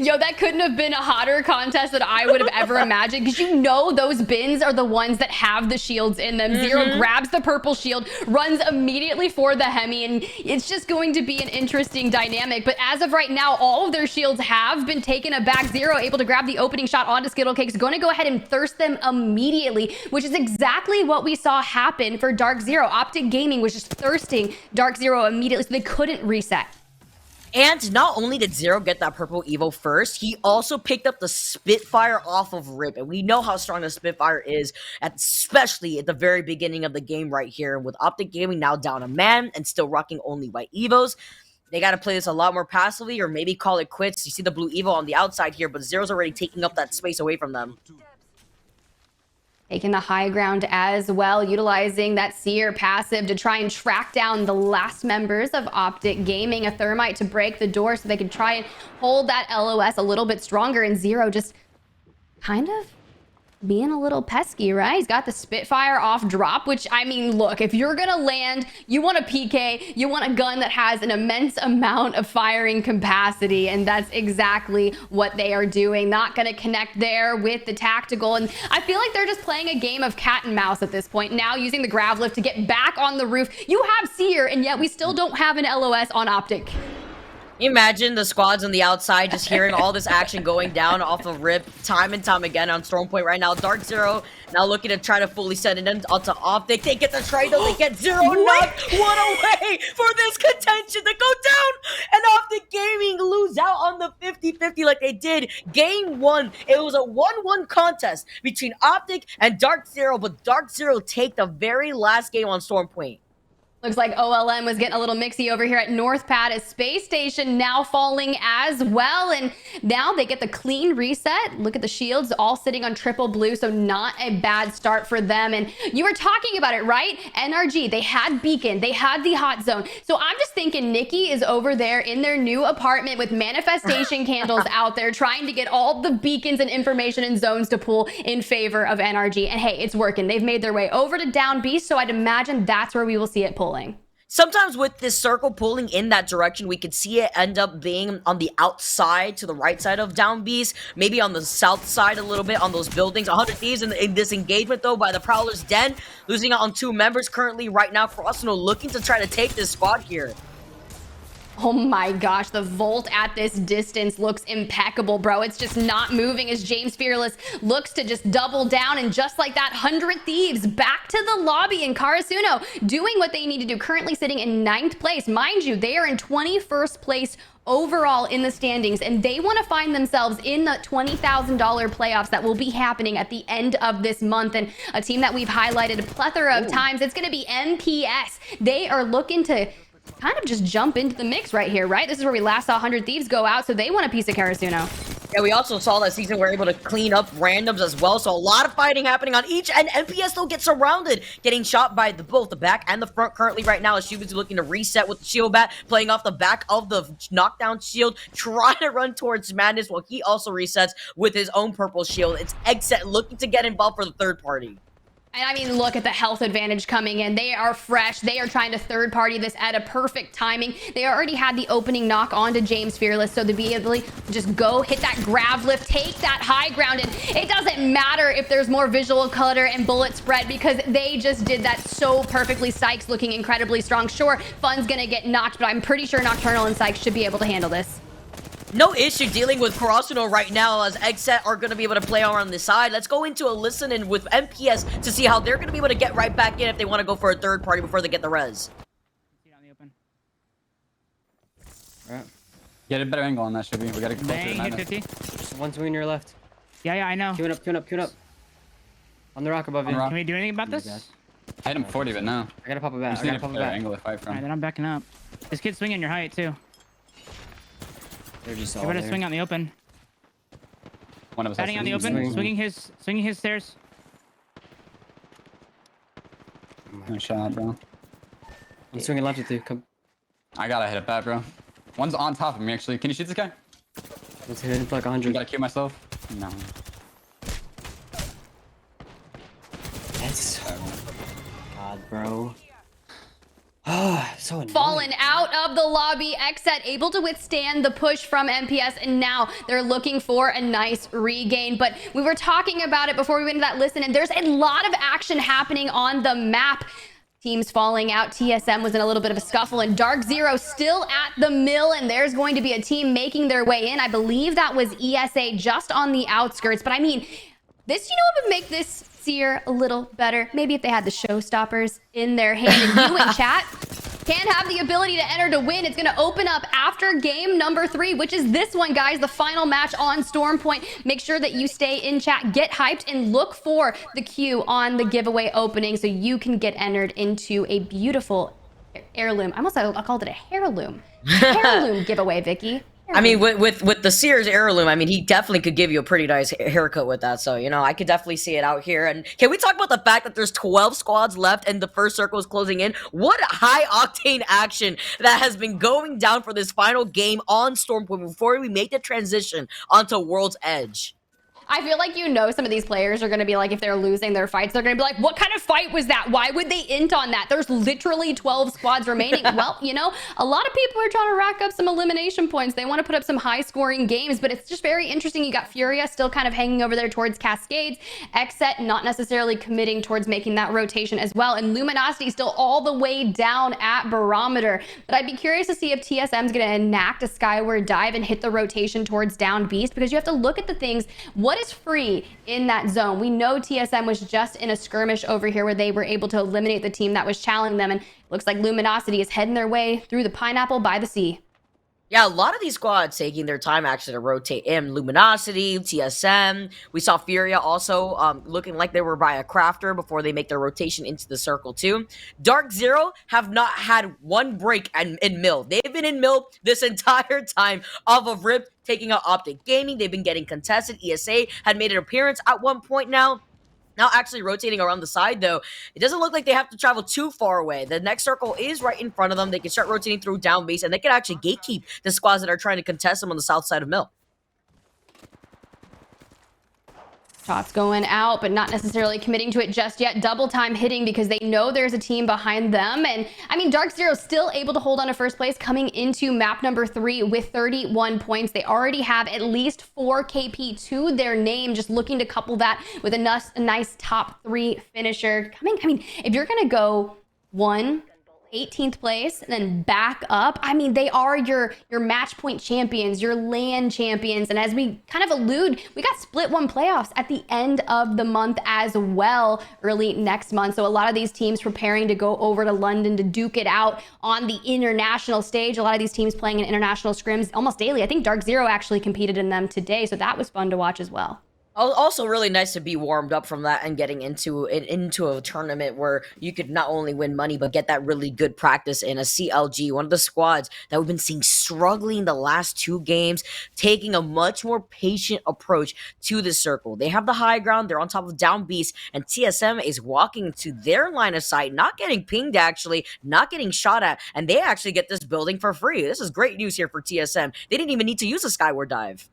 Yo, that couldn't have been a hotter contest that I would have ever imagined, because you know those bins are the ones that have the shields in them. Zero grabs the purple shield, runs immediately for the Hemi, and it's just going to be an interesting dynamic. But as of right now, all of their shields have been taken aback. Zero able to grab the opening shot onto Skittlecakes, going to go ahead and thirst them immediately, which is exactly what we saw happen for Dark Zero. Optic Gaming was just thirsting Dark Zero immediately, so they couldn't reset. And not only did Zero get that purple Evo first, he also picked up the Spitfire off of Rip. And we know how strong the Spitfire is, especially at the very beginning of the game right here. With Optic Gaming now down a man and still rocking only white Evos, they got to play this a lot more passively, or maybe call it quits. You see the blue Evo on the outside here, but Zero's already taking up that space away from them. Taking the high ground as well, utilizing that Seer passive to try and track down the last members of Optic Gaming. A Thermite to break the door so they can try and hold that LOS a little bit stronger. And Zero just kind of being a little pesky, right? He's got the Spitfire off drop, which, I mean, look, if you're gonna land, you want a PK, you want a gun that has an immense amount of firing capacity, and that's exactly what they are doing. Not gonna connect there with the tactical, and I feel like they're just playing a game of cat and mouse at this point, now using the grav lift to get back on the roof. You have Seer, and yet we still don't have an LOS on Optic. Imagine the squads on the outside just hearing all this action going down off of Rip time and time again on Storm Point right now. Dark Zero now looking to try to fully send it onto Optic. They get the trade though. They get Zero knocked one away for this contention to go down. And Optic Gaming lose out on the 50-50 like they did game 1. It was a 1-1 contest between Optic and Dark Zero, but Dark Zero take the very last game on Storm Point. Looks like OLM was getting a little mixy over here at North Pad. A space station now falling as well. And now they get the clean reset. Look at the shields all sitting on triple blue. So not a bad start for them. And you were talking about it, right? NRG, they had Beacon. They had the hot zone. So I'm just thinking Nikki is over there in their new apartment with manifestation candles out there trying to get all the beacons and information and zones to pull in favor of NRG. And hey, it's working. They've made their way over to down B. So I'd imagine that's where we will see it pulling. Sometimes with this circle pulling in that direction, we could see it end up being on the outside to the right side of down B's, maybe on the south side a little bit on those buildings. 100 Thieves in this engagement though by the Prowler's Den, losing out on 2 members currently right now. Crossno looking to try to take this spot here. Oh my gosh, the Volt at this distance looks impeccable, bro. It's just not moving as James Fearless looks to just double down, and just like that, 100 Thieves back to the lobby, and Karasuno doing what they need to do, currently sitting in 9th place. Mind you, they are in 21st place overall in the standings, and they want to find themselves in the $20,000 playoffs that will be happening at the end of this month. And a team that we've highlighted a plethora of times, it's going to be MPS. They are looking to kind of just jump into the mix right here, right? This is where we last saw 100 Thieves go out, so they want a piece of Karasuno. Yeah, we also saw that season we're able to clean up randoms as well, so a lot of fighting happening on each, and MPS though gets surrounded, getting shot by both the back and the front currently right now as Shuba's looking to reset with the shield bat, playing off the back of the knockdown shield, trying to run towards Madness while he also resets with his own purple shield. It's Eggset looking to get involved for the third party. And I mean, look at the health advantage coming in. They are fresh. They are trying to third party this at a perfect timing. They already had the opening knock onto James Fearless, so to be able to just go hit that grav lift, take that high ground, and it doesn't matter if there's more visual clutter and bullet spread because they just did that so perfectly. Sykes looking incredibly strong. Sure, Fun's gonna get knocked, but I'm pretty sure Nocturnal and Sykes should be able to handle this. No issue dealing with Karasuno right now, as Exet are going to be able to play around the side. Let's go into a listen-in with MPS to see how they're going to be able to get right back in if they want to go for a third party before they get the res. Alright. Get a better angle on that, should we? We gotta get closer to Bang, hit 9. 50. One swing on your left. Yeah, I know. Queuing up, queuing up, queuing up. On the rock above you. On rock. Can we do anything about Oh my this? God. I hit him 40, but no. I gotta pop it I back. just I need gotta a pop it better back. angle to fight from. Alright, then I'm backing up. This kid's swinging your height, too. They're just all You better there. swing out in the open. One of us has Batting to on the leave. open. Swing. Swinging his stairs. Nice shot, bro. I'm swinging left with you. Come. I gotta hit it back, bro. One's on top of me, actually. Can you shoot this guy? Let's hit it for like I 100. gotta kill myself. No. That's God, bro. Ah, so annoying. Fallen out of the lobby. Exet able to withstand the push from MPS, and now they're looking for a nice regain. But we were talking about it before we went into that listen, and there's a lot of action happening on the map. Teams falling out. TSM was in a little bit of a scuffle, and Dark Zero still at the mill, and there's going to be a team making their way in. I believe that was ESA just on the outskirts, but I mean, this, you know what would make this Seer a little better? Maybe if they had the showstoppers in their hand, and you in chat can have the ability to enter to win. It's going to open up after game number 3, which is this one, guys, the final match on Storm Point. Make sure that you stay in chat, get hyped, and look for the queue on the giveaway opening so you can get entered into a beautiful heirloom. I called it a heirloom. Heirloom giveaway, Vicky. I mean, with the Sears heirloom, I mean, he definitely could give you a pretty nice haircut with that. So, you know, I could definitely see it out here. And can we talk about the fact that there's 12 squads left and the first circle is closing in? What high-octane action that has been going down for this final game on Stormpoint before we make the transition onto World's Edge. I feel like, you know, some of these players are going to be like, if they're losing their fights, they're going to be like, what kind of fight was that? Why would they int on that? There's literally 12 squads remaining. Well, you know, a lot of people are trying to rack up some elimination points. They want to put up some high scoring games, but it's just very interesting. You got Furia still kind of hanging over there towards Cascades. Exet not necessarily committing towards making that rotation as well. And Luminosity still all the way down at Barometer. But I'd be curious to see if TSM's going to enact a Skyward Dive and hit the rotation towards Down Beast, because you have to look at the things. What is free in that zone? We know TSM was just in a skirmish over here where they were able to eliminate the team that was challenging them, and it looks like Luminosity is heading their way through the pineapple by the sea. Yeah, a lot of these squads taking their time actually to rotate in. Luminosity, TSM. We saw Furia also looking like they were by a crafter before they make their rotation into the circle too. Dark Zero have not had one break in Mill. They've been in Mill this entire time off of Rip, taking out Optic Gaming. They've been getting contested. ESA had made an appearance at one point now. Now actually rotating around the side, though, it doesn't look like they have to travel too far away. The next circle is right in front of them. They can start rotating through down base, and they can actually gatekeep the squads that are trying to contest them on the south side of Mill. Shots going out, but not necessarily committing to it just yet. Double time hitting because they know there's a team behind them. And I mean, Dark Zero still able to hold on to first place coming into map number 3 with 31 points. They already have at least 4 KP to their name, just looking to couple that with a nice top 3 finisher. I mean, if you're going to go 18th place and then back up, I mean, they are your match point champions, your LAN champions. And as we kind of allude, we got split 1 playoffs at the end of the month as well, early next month. So a lot of these teams preparing to go over to London to duke it out on the international stage. A lot of these teams playing in international scrims almost daily. I think Dark Zero actually competed in them today, so that was fun to watch as well. Also really nice to be warmed up from that and getting into a tournament where you could not only win money but get that really good practice in a CLG, one of the squads that we've been seeing struggling the last 2 games, taking a much more patient approach to the circle. They have the high ground, they're on top of Down Beast, and TSM is walking to their line of sight, not getting pinged actually, not getting shot at, and they actually get this building for free. This is great news here for TSM. They didn't even need to use a Skyward Dive.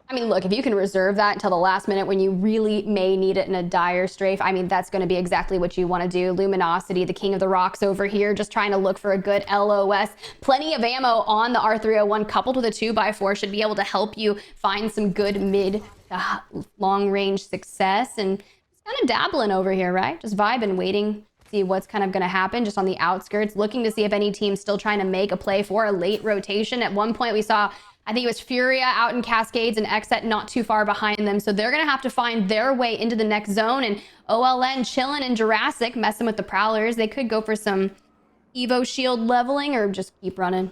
I mean, look, if you can reserve that until the last minute when you really may need it in a dire strafe, I mean, that's going to be exactly what you want to do. Luminosity, the king of the rocks over here, just trying to look for a good LOS. Plenty of ammo on the R301 coupled with a 2x4 should be able to help you find some good mid long range success. And just kind of dabbling over here, right? Just vibing, waiting, see what's kind of going to happen just on the outskirts, looking to see if any team's still trying to make a play for a late rotation. At one point we saw I think it was Furia out in Cascades and Xset not too far behind them. So they're going to have to find their way into the next zone. And OLN chilling in Jurassic, messing with the Prowlers. They could go for some Evo shield leveling or just keep running.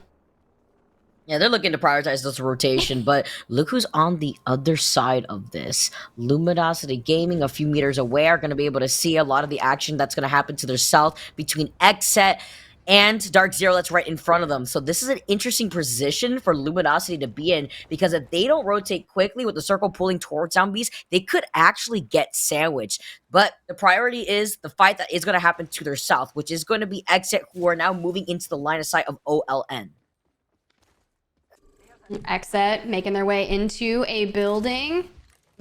Yeah, they're looking to prioritize this rotation, but look who's on the other side of this. Luminosity Gaming, a few meters away, are going to be able to see a lot of the action that's going to happen to their south between Xset and Dark Zero that's right in front of them. So this is an interesting position for Luminosity to be in, because if they don't rotate quickly with the circle pulling towards Zombies, they could actually get sandwiched. But the priority is the fight that is going to happen to their south, which is going to be Xset, who are now moving into the line of sight of OLN. Xset making their way into a building.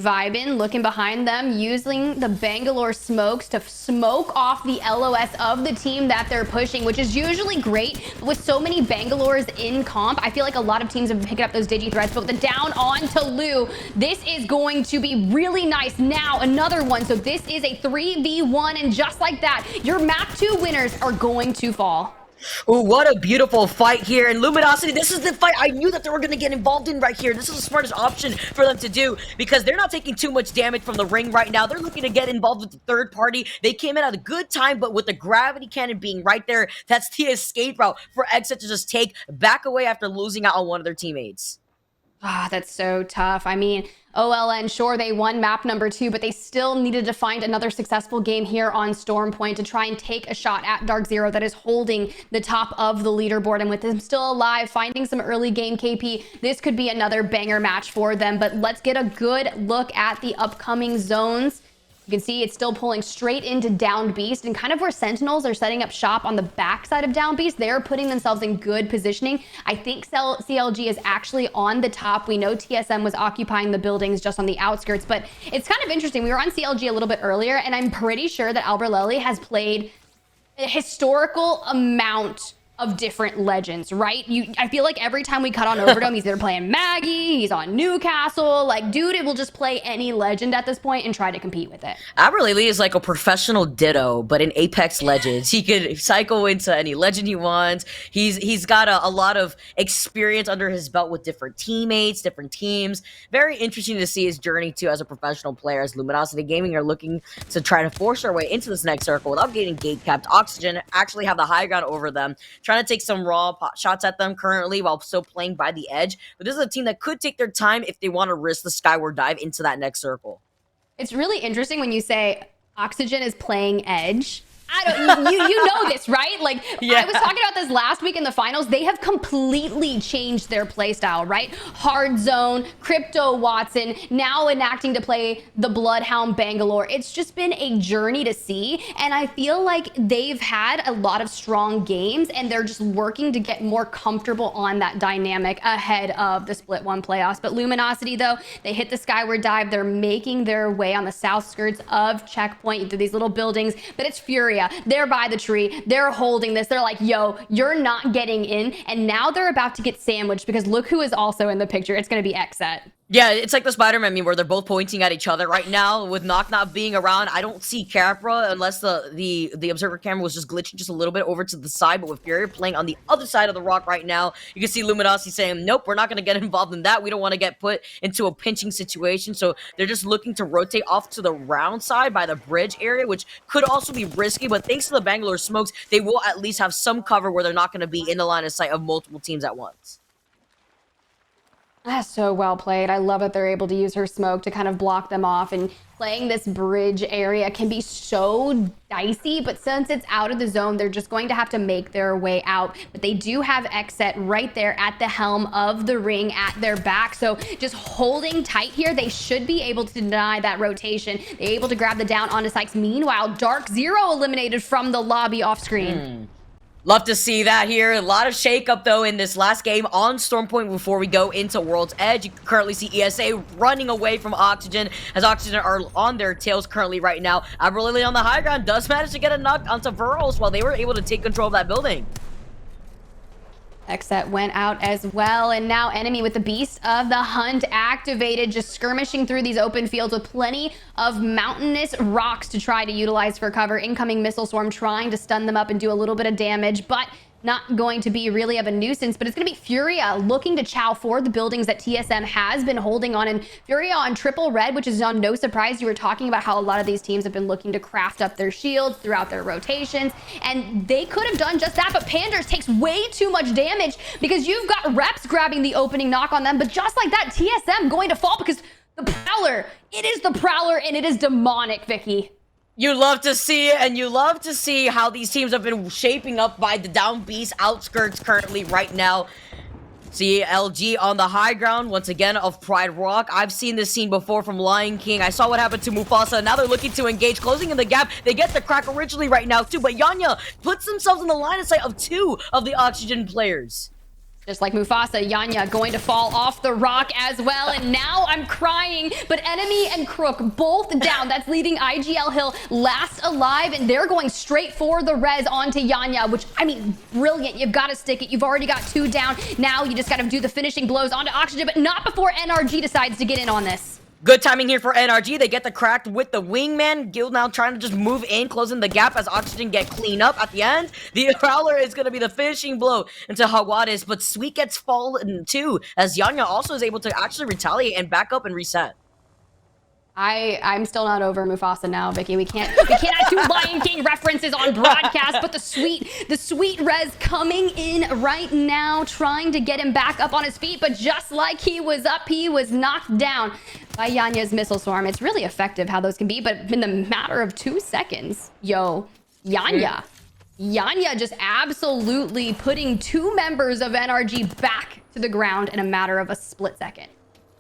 Vibin looking behind them, using the Bangalore smokes to smoke off the LOS of the team that they're pushing, which is usually great. But with so many Bangalores in comp, I feel like a lot of teams have been picking up those digi threats. But with the down on to Lou, this is going to be really nice. Now another one. So this is a 3v1, and just like that, your map 2 winners are going to fall. Ooh, what a beautiful fight here. And Luminosity, this is the fight I knew that they were going to get involved in right here. This is the smartest option for them to do, because they're not taking too much damage from the ring right now. They're looking to get involved with the third party. They came in at a good time, but with the gravity cannon being right there, that's the escape route for Xset to just take back away after losing out on one of their teammates. Ah, that's so tough. I mean, OLN, sure, they won map number 2, but they still needed to find another successful game here on Storm Point to try and take a shot at Dark Zero that is holding the top of the leaderboard. And with them still alive, finding some early game KP, this could be another banger match for them. But let's get a good look at the upcoming zones. You can see it's still pulling straight into Downed Beast, and kind of where Sentinels are setting up shop on the backside of Downed Beast, they're putting themselves in good positioning. I think CLG is actually on the top. We know TSM was occupying the buildings just on the outskirts, but it's kind of interesting. We were on CLG a little bit earlier, and I'm pretty sure that Alberlelli has played a historical amount of different legends, right? I feel like every time we cut on Overdome, he's either playing Maggie, he's on Newcastle. Like, dude, it will just play any legend at this point and try to compete with it. Aberlele is like a professional Ditto, but in Apex Legends. He could cycle into any legend he wants. He's got a lot of experience under his belt with different teammates, different teams. Very interesting to see his journey too as a professional player, as Luminosity Gaming are looking to try to force their way into this next circle without getting gate capped. Oxygen actually have the high ground over them, trying to take some raw pot shots at them currently while still playing by the edge. But this is a team that could take their time if they want to risk the skyward dive into that next circle. It's really interesting when you say Oxygen is playing edge. You know this, right? Like, yeah. I was talking about this last week in the finals. They have completely changed their playstyle, right? Hard Zone, Crypto Watson, now enacting to play the Bloodhound Bangalore. It's just been a journey to see, and I feel like they've had a lot of strong games, and they're just working to get more comfortable on that dynamic ahead of the Split 1 playoffs. But Luminosity, though, they hit the skyward dive. They're making their way on the south skirts of Checkpoint through these little buildings, but it's Furia. They're by the tree. They're holding this. They're like, yo, you're not getting in. And now they're about to get sandwiched, because look who is also in the picture. It's going to be Xset. Yeah, it's like the Spider-Man meme where they're both pointing at each other right now. With Knock not being around, I don't see Capra unless the observer camera was just glitching just a little bit over to the side. But with Fury playing on the other side of the rock right now, you can see Luminosity saying, nope, we're not going to get involved in that. We don't want to get put into a pinching situation. So they're just looking to rotate off to the round side by the bridge area, which could also be risky. But thanks to the Bangalore smokes, they will at least have some cover where they're not going to be in the line of sight of multiple teams at once. That's so well played. I love that they're able to use her smoke to kind of block them off, and playing this bridge area can be so dicey, but since it's out of the zone, they're just going to have to make their way out. But they do have Xset right there at the helm of the ring at their back, so just holding tight here. They should be able to deny that rotation. They're able to grab the down onto Sykes. Meanwhile, Dark Zero eliminated from the lobby off screen. Love to see that here. A lot of shakeup, though, in this last game on Storm Point before we go into World's Edge. You can currently see ESA running away from Oxygen, as Oxygen are on their tails currently right now. Aberlele on the high ground does manage to get a knock onto Verls while they were able to take control of that building. Xset went out as well, and now Enemy with the Beast of the Hunt activated, just skirmishing through these open fields with plenty of mountainous rocks to try to utilize for cover. Incoming Missile Swarm trying to stun them up and do a little bit of damage, but not going to be really of a nuisance, but it's going to be Furia looking to chow for the buildings that TSM has been holding on. And Furia on triple red, which is on no surprise. You were talking about how a lot of these teams have been looking to craft up their shields throughout their rotations, and they could have done just that, but Panders takes way too much damage because you've got reps grabbing the opening knock on them, but just like that, TSM going to fall because the Prowler, it is the Prowler, and it is demonic, Vicky. You love to see it, and you love to see how these teams have been shaping up by the down beast outskirts currently right now. CLG on the high ground, once again, of Pride Rock. I've seen this scene before from Lion King. I saw what happened to Mufasa. Now they're looking to engage, closing in the gap. They get the crack originally right now, too, but Yanya puts themselves in the line of sight of 2 of the Oxygen players. Just like Mufasa, Yanya going to fall off the rock as well. And now I'm crying, but Enemy and Crook both down. That's leading IGL Hill last alive, and they're going straight for the res onto Yanya, which, I mean, brilliant. You've got to stick it. You've already got 2 down. Now you just got to do the finishing blows onto Oxygen, but not before NRG decides to get in on this. Good timing here for NRG. They get the cracked with the wingman. Guild now trying to just move in, closing the gap as Oxygen get cleaned up at the end. The Prowler is going to be the finishing blow into Hawadis, but Sweet gets fallen too, as Yanya also is able to actually retaliate and back up and reset. I'm still not over Mufasa now, Vicky. We can't do Lion King references on broadcast, but the sweet res coming in right now, trying to get him back up on his feet, but just like he was up, he was knocked down by Yanya's missile swarm. It's really effective how those can be, but in the matter of 2 seconds, Yanya just absolutely putting 2 members of NRG back to the ground in a matter of a split second.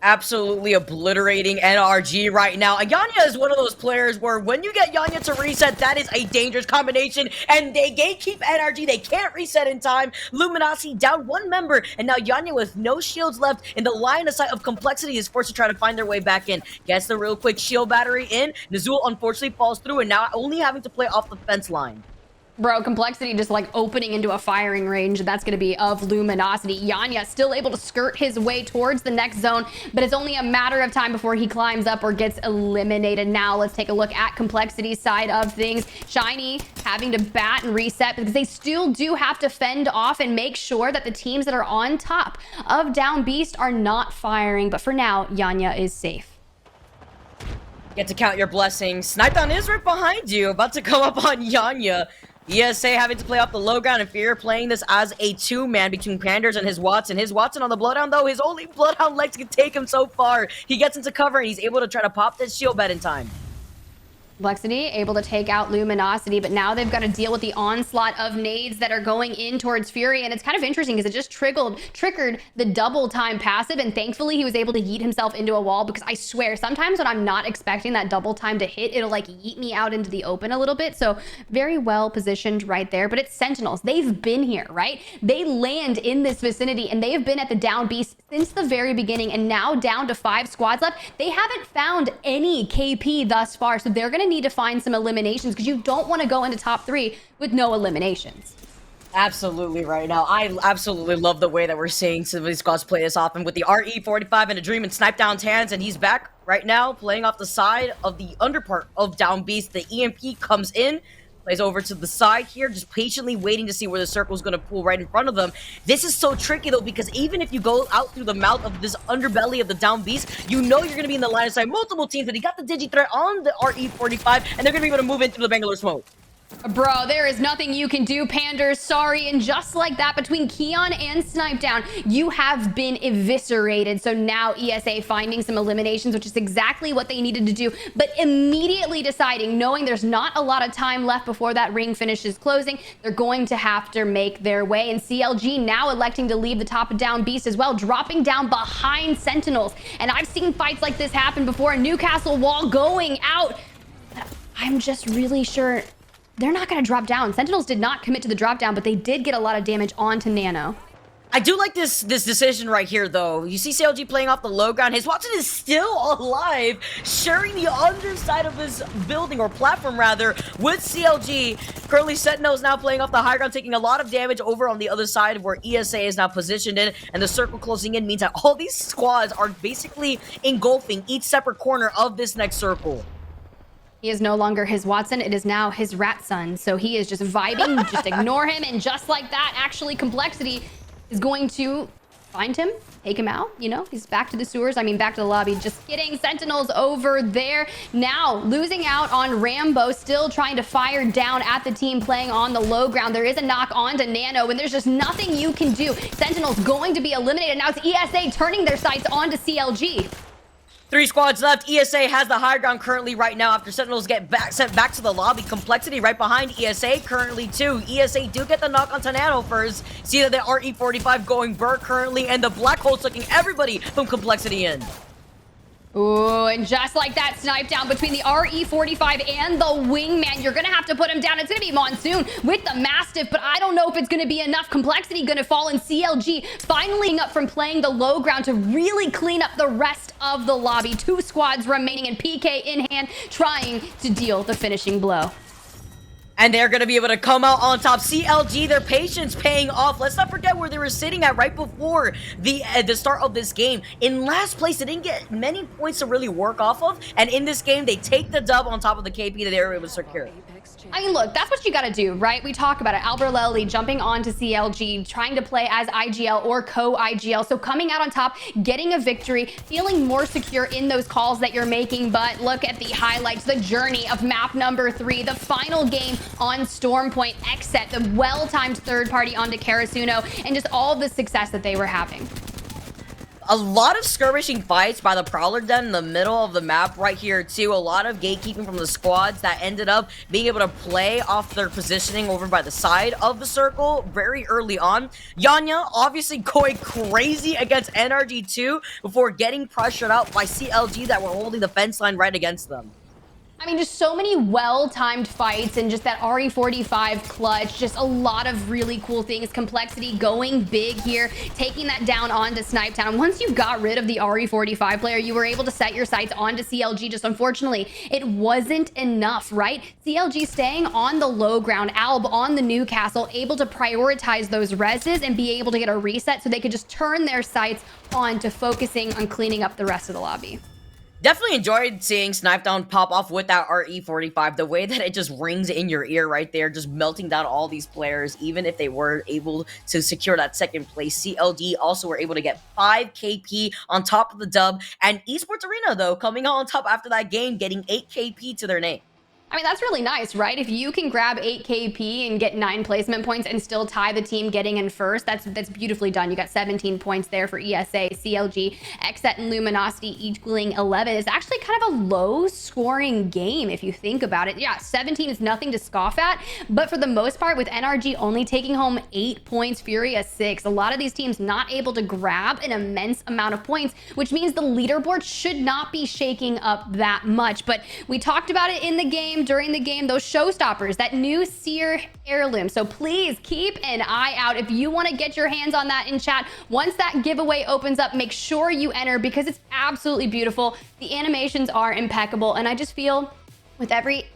Absolutely obliterating NRG right now. And Yanya is one of those players where when you get Yanya to reset, that is a dangerous combination, and they gatekeep NRG. They can't reset in time. Luminosity down 1 member, and now Yanya with no shields left in the line of sight of Complexity is forced to try to find their way back in. Gets the real quick shield battery in. Nazul unfortunately falls through, and now only having to play off the fence line. Bro, Complexity just like opening into a firing range. That's going to be of Luminosity. Yanya still able to skirt his way towards the next zone, but it's only a matter of time before he climbs up or gets eliminated. Now let's take a look at Complexity's side of things. Shiny having to bat and reset because they still do have to fend off and make sure that the teams that are on top of Down Beast are not firing. But for now, Yanya is safe. Get to count your blessings. Snipedown is right behind you, about to come up on Yanya. ESA having to play off the low ground, and Fear playing this as a 2-man between Panders and his Watson. His Watson on the Bloodhound, though, his only Bloodhound legs can take him so far. He gets into cover, and he's able to try to pop this shield bed in time. Complexity able to take out Luminosity, but now they've got to deal with the onslaught of nades that are going in towards Fury, and it's kind of interesting because it just triggered the double time passive, and thankfully he was able to yeet himself into a wall, because I swear sometimes when I'm not expecting that double time to hit, it'll like yeet me out into the open a little bit. So very well positioned right there. But it's Sentinels. They've been here, right? They land in this vicinity, and they have been at the Down Beast since the very beginning, and now down to 5 squads left. They haven't found any KP thus far, so they're going to need to find some eliminations because you don't want to go into top 3 with no eliminations. Absolutely right now. I absolutely love the way that we're seeing some of these squads play this off, and with the RE45 and a Dream and Snipedown's hands, and he's back right now playing off the side of the underpart of Down Beast. The EMP comes in, plays over to the side here, just patiently waiting to see where the circle's going to pull right in front of them. This is so tricky, though, because even if you go out through the mouth of this underbelly of the Down Beast, you know you're going to be in the line of sight. Multiple teams, but he got the Digi threat on the RE45, and they're going to be able to move in through the Bangalore smoke. Bro, there is nothing you can do, Panders. Sorry. And just like that, between Keon and Snipedown, you have been eviscerated. So now ESA finding some eliminations, which is exactly what they needed to do, but immediately deciding, knowing there's not a lot of time left before that ring finishes closing, they're going to have to make their way. And CLG now electing to leave the top of Down Beast as well, dropping down behind Sentinels. And I've seen fights like this happen before. Newcastle Wall going out. I'm just really sure they're not going to drop down. Sentinels did not commit to the drop down, but they did get a lot of damage onto Nano. I do like this decision right here, though. You see CLG playing off the low ground. His Watson is still alive, sharing the underside of his building, or platform rather, with CLG. Currently, Sentinel is now playing off the high ground, taking a lot of damage over on the other side of where ESA is now positioned in, and the circle closing in means that all these squads are basically engulfing each separate corner of this next circle. He is no longer his Watson. It is now his rat son. So he is just vibing. Just ignore him. And just like that, actually, Complexity is going to find him, take him out. You know, he's back to the sewers. I mean, back to the lobby. Just kidding. Sentinels over there. Now, losing out on Rambo, still trying to fire down at the team playing on the low ground. There is a knock on to Nano, and there's just nothing you can do. Sentinels going to be eliminated. Now it's ESA turning their sights onto CLG. 3 squads left. ESA has the high ground currently right now after Sentinels get sent back to the lobby. Complexity right behind ESA currently too. ESA do get the knock on Nano first. See that the RE45 going burr currently, and the Black Hole's looking everybody from Complexity in. Ooh, and just like that, snipe down between the RE45 and the Wingman. You're going to have to put him down. It's going to be Monsoon with the Mastiff, but I don't know if it's going to be enough. Complexity going to fall, in CLG finally up from playing the low ground to really clean up the rest of the lobby. 2 squads remaining, and PK in hand, trying to deal the finishing blow. And they're going to be able to come out on top. CLG, their patience paying off. Let's not forget where they were sitting at right before the start of this game. In last place, they didn't get many points to really work off of. And in this game, they take the dub on top of the KP that they were able to secure. I mean, look, that's what you got to do, right? We talk about it. Albert Lely jumping onto CLG, trying to play as IGL or co-IGL. So coming out on top, getting a victory, feeling more secure in those calls that you're making. But look at the highlights, the journey of map number 3, the final game on Storm Point, Xset, the well-timed third party onto Karasuno, and just all the success that they were having. A lot of skirmishing fights by the Prowler Den in the middle of the map right here too. A lot of gatekeeping from the squads that ended up being able to play off their positioning over by the side of the circle very early on. Yanya obviously going crazy against NRG2 before getting pressured out by CLG that were holding the fence line right against them. I mean, just so many well-timed fights and just that RE45 clutch, just a lot of really cool things. Complexity going big here, taking that down onto Snipetown. Once you got rid of the RE45 player, you were able to set your sights onto CLG. Just unfortunately, it wasn't enough, right? CLG staying on the low ground, Alb on the Newcastle, able to prioritize those reses and be able to get a reset so they could just turn their sights on to focusing on cleaning up the rest of the lobby. Definitely enjoyed seeing Snipetown pop off with that RE45. The way that it just rings in your ear right there, just melting down all these players, even if they were able to secure that second place. CLG also were able to get 5 KP on top of the dub. And Esports Arena, though, coming out on top after that game, getting 8 KP to their name. I mean, that's really nice, right? If you can grab 8 KP and get 9 placement points and still tie the team getting in first, that's beautifully done. You got 17 points there for ESA, CLG, Xset, and Luminosity equaling 11. It's actually kind of a low-scoring game if you think about it. Yeah, 17 is nothing to scoff at, but for the most part, with NRG only taking home 8 points, Furia 6, a lot of these teams not able to grab an immense amount of points, which means the leaderboard should not be shaking up that much. But we talked about it in the game, during the game, those showstoppers, that new Seer heirloom. So please keep an eye out if you want to get your hands on that in chat. Once that giveaway opens up, make sure you enter because it's absolutely beautiful. The animations are impeccable, and I just feel with every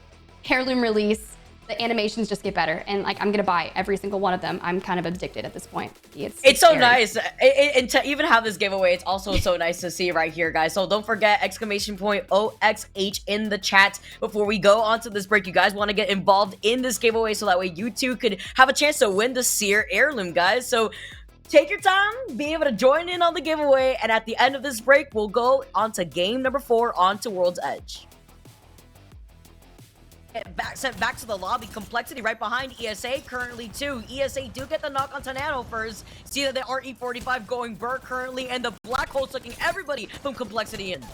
heirloom release, the animations just get better, and like I'm gonna buy every single one of them. I'm kind of addicted at this point. It's so scary. nice, and to even have this giveaway, it's also so nice to see right here, guys. So don't forget !OXH in the chat before we go on to this break. You guys want to get involved in this giveaway so that way you too could have a chance to win the Seer heirloom, guys. So take your time, be able to join in on the giveaway, and at the end of this break, we'll go on to game number 4 onto World's Edge. Sent back to the lobby. Complexity right behind ESA currently too. ESA do get the knock on Nano first. See that the RE45 going burr currently, and the Black Hole's looking everybody from Complexity in.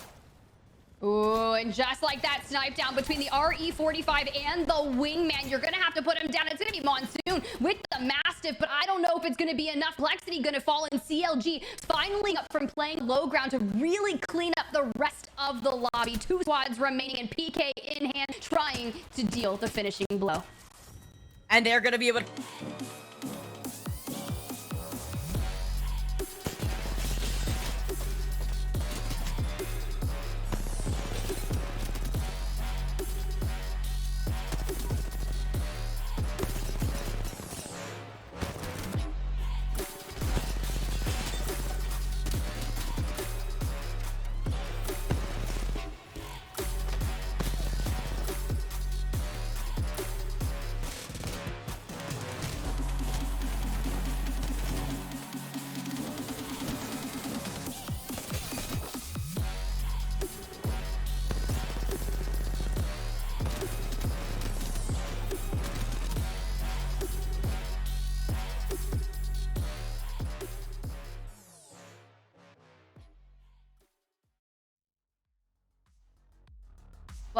Ooh, and just like that, snipe down between the RE45 and the Wingman. You're going to have to put him down. It's going to be Monsoon with the Mastiff, but I don't know if it's going to be enough. Complexity going to fall, in CLG finally up from playing low ground to really clean up the rest of the lobby. 2 squads remaining, and PK in hand, trying to deal the finishing blow. And they're going to be able to...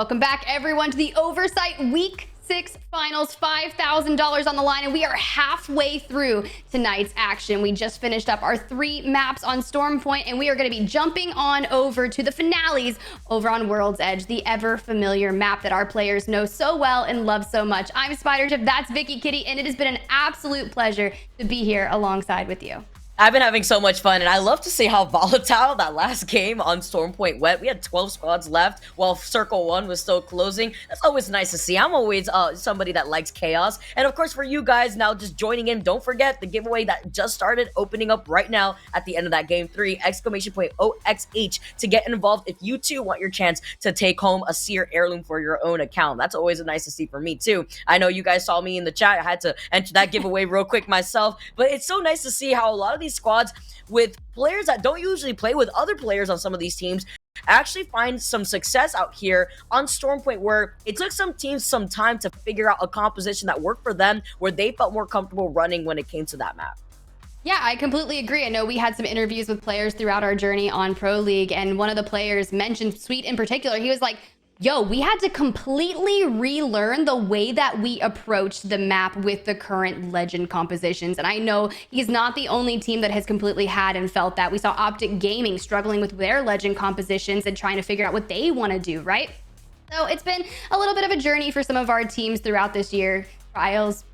Welcome back, everyone, to the Oversight Week 6 Finals. $5,000 on the line, and we are halfway through tonight's action. We just finished up our 3 maps on Storm Point, and we are going to be jumping on over to the finales over on World's Edge, the ever-familiar map that our players know so well and love so much. I'm SpiderTip, that's Vicky Kitty, and it has been an absolute pleasure to be here alongside with you. I've been having so much fun, and I love to see how volatile that last game on Storm Point went. We had 12 squads left while Circle 1 was still closing. That's always nice to see. I'm always somebody that likes chaos. And of course, for you guys now just joining in, don't forget the giveaway that just started opening up right now at the end of that game 3, exclamation point OXH, to get involved if you too want your chance to take home a Seer heirloom for your own account. That's always nice to see for me too. I know you guys saw me in the chat. I had to enter that giveaway real quick myself, but it's so nice to see how a lot of these squads with players that don't usually play with other players on some of these teams actually find some success out here on Storm Point, where it took some teams some time to figure out a composition that worked for them, where they felt more comfortable running when it came to that map. Yeah, I completely agree. I know we had some interviews with players throughout our journey on Pro League, and one of the players mentioned Sweet in particular. He was like, yo, we had to completely relearn the way that we approached the map with the current legend compositions. And I know he's not the only team that has completely had and felt that. We saw Optic Gaming struggling with their legend compositions and trying to figure out what they want to do, right? So it's been a little bit of a journey for some of our teams throughout this year. Trials,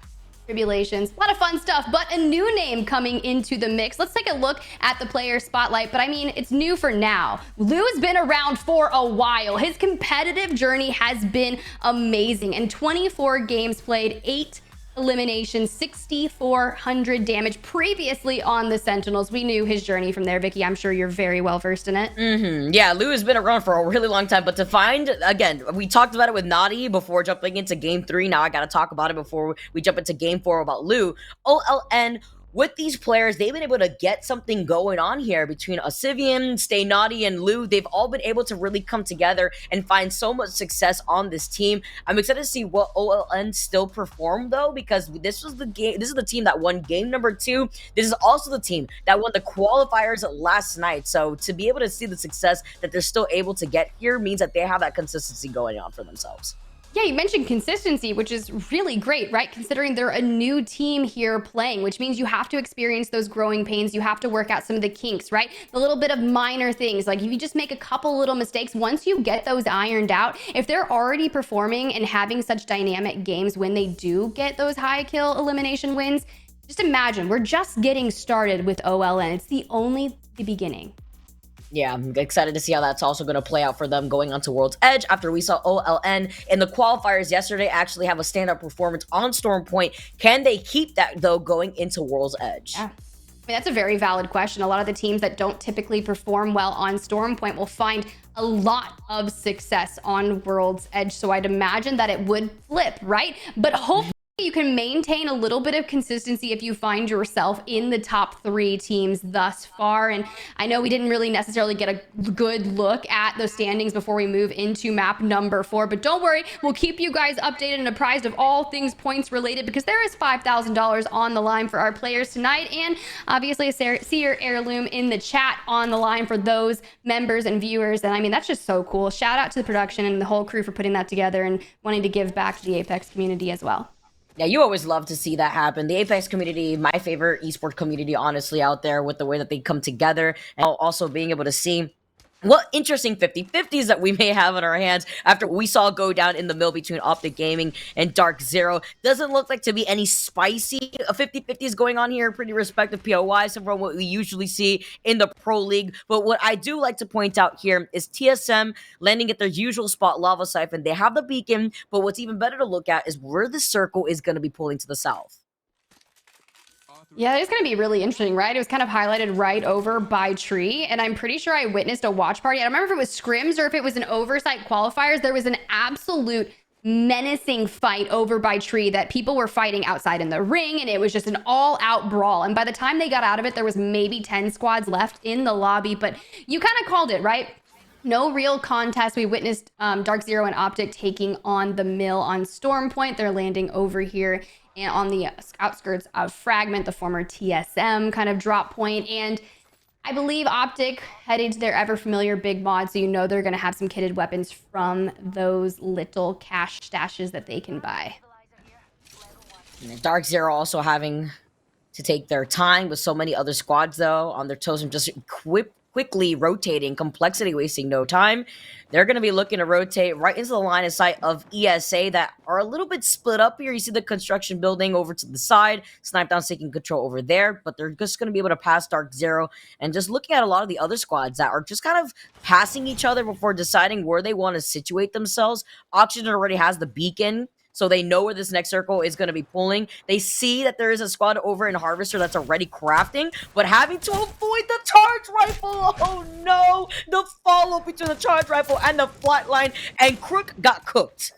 tribulations, a lot of fun stuff, but a new name coming into the mix. Let's take a look at the player spotlight, but I mean, it's new for now. Lou's been around for a while. His competitive journey has been amazing, and 24 games played, 8 eliminations, 6,400 damage previously on the Sentinels. We knew his journey from there. Vicky, I'm sure you're very well versed in it. Yeah, Lou has been around for a really long time, but to find, again, we talked about it with Naughty before jumping into game 3. Now I gotta talk about it before we jump into game 4 about Lou. OLN, with these players, they've been able to get something going on here between Osivian, Stay Naughty, and Lou. They've all been able to really come together and find so much success on this team. I'm excited to see what OLN still perform, though, because this was the game. This is the team that won game number 2. This is also the team that won the qualifiers last night. So to be able to see the success that they're still able to get here means that they have that consistency going on for themselves. Yeah, you mentioned consistency, which is really great, right? Considering they're a new team here playing, which means you have to experience those growing pains. You have to work out some of the kinks, right? The little bit of minor things. Like if you just make a couple little mistakes, once you get those ironed out, if they're already performing and having such dynamic games when they do get those high kill elimination wins, just imagine, we're just getting started with OLN. It's only the beginning. Yeah, I'm excited to see how that's also going to play out for them going onto World's Edge after we saw OLN in the qualifiers yesterday actually have a standout performance on Storm Point. Can they keep that, though, going into World's Edge? Yeah. I mean, that's a very valid question. A lot of the teams that don't typically perform well on Storm Point will find a lot of success on World's Edge. So I'd imagine that it would flip, right? But hopefully you can maintain a little bit of consistency if you find yourself in the top 3 teams thus far. And I know we didn't really necessarily get a good look at the standings before we move into map number 4, but don't worry, we'll keep you guys updated and apprised of all things points related, because there is $5,000 on the line for our players tonight, and obviously a Seer heirloom in the chat on the line for those members and viewers. And I mean, that's just so cool. Shout out to the production and the whole crew for putting that together and wanting to give back to the Apex community as well. Yeah, you always love to see that happen. The Apex community, my favorite esports community, honestly, out there with the way that they come together, and also being able to see what interesting 50-50s that we may have in our hands after we saw go down in the mill between Optic Gaming and Dark Zero. Doesn't look like to be any spicy 50-50s going on here. Pretty respective POIs from what we usually see in the Pro League. But what I do like to point out here is TSM landing at their usual spot, Lava Siphon. They have the beacon, but what's even better to look at is where the circle is going to be pulling to the south. Yeah, it's going to be really interesting, right? It was kind of highlighted right over by Tree, and I'm pretty sure I witnessed a watch party. I don't remember if it was scrims or if it was an Oversight qualifiers. There was an absolute menacing fight over by Tree that people were fighting outside in the ring, and it was just an all-out brawl. And by the time they got out of it, there was maybe 10 squads left in the lobby, but you kind of called it, right? No real contest. We witnessed Dark Zero and Optic taking on the mill on Storm Point. They're landing over here and on the outskirts of Fragment, the former TSM kind of drop point. And I believe Optic heading to their ever familiar big mod, so you know they're going to have some kitted weapons from those little cash stashes that they can buy. Dark Zero also having to take their time with so many other squads, though, on their toes and just quickly rotating, complexity wasting no time. They're going to be looking to rotate right into the line of sight of ESA that are a little bit split up here. You see the construction building over to the side, Snipe Down taking control over there, but they're just going to be able to pass Dark Zero. And just looking at a lot of the other squads that are just kind of passing each other before deciding where they want to situate themselves. Oxygen already has the beacon, so they know where this next circle is going to be pulling. They see that there is a squad over in Harvester that's already crafting, but having to avoid the charge rifle. Oh no! The follow between the charge rifle and the flatline, and Crook got cooked.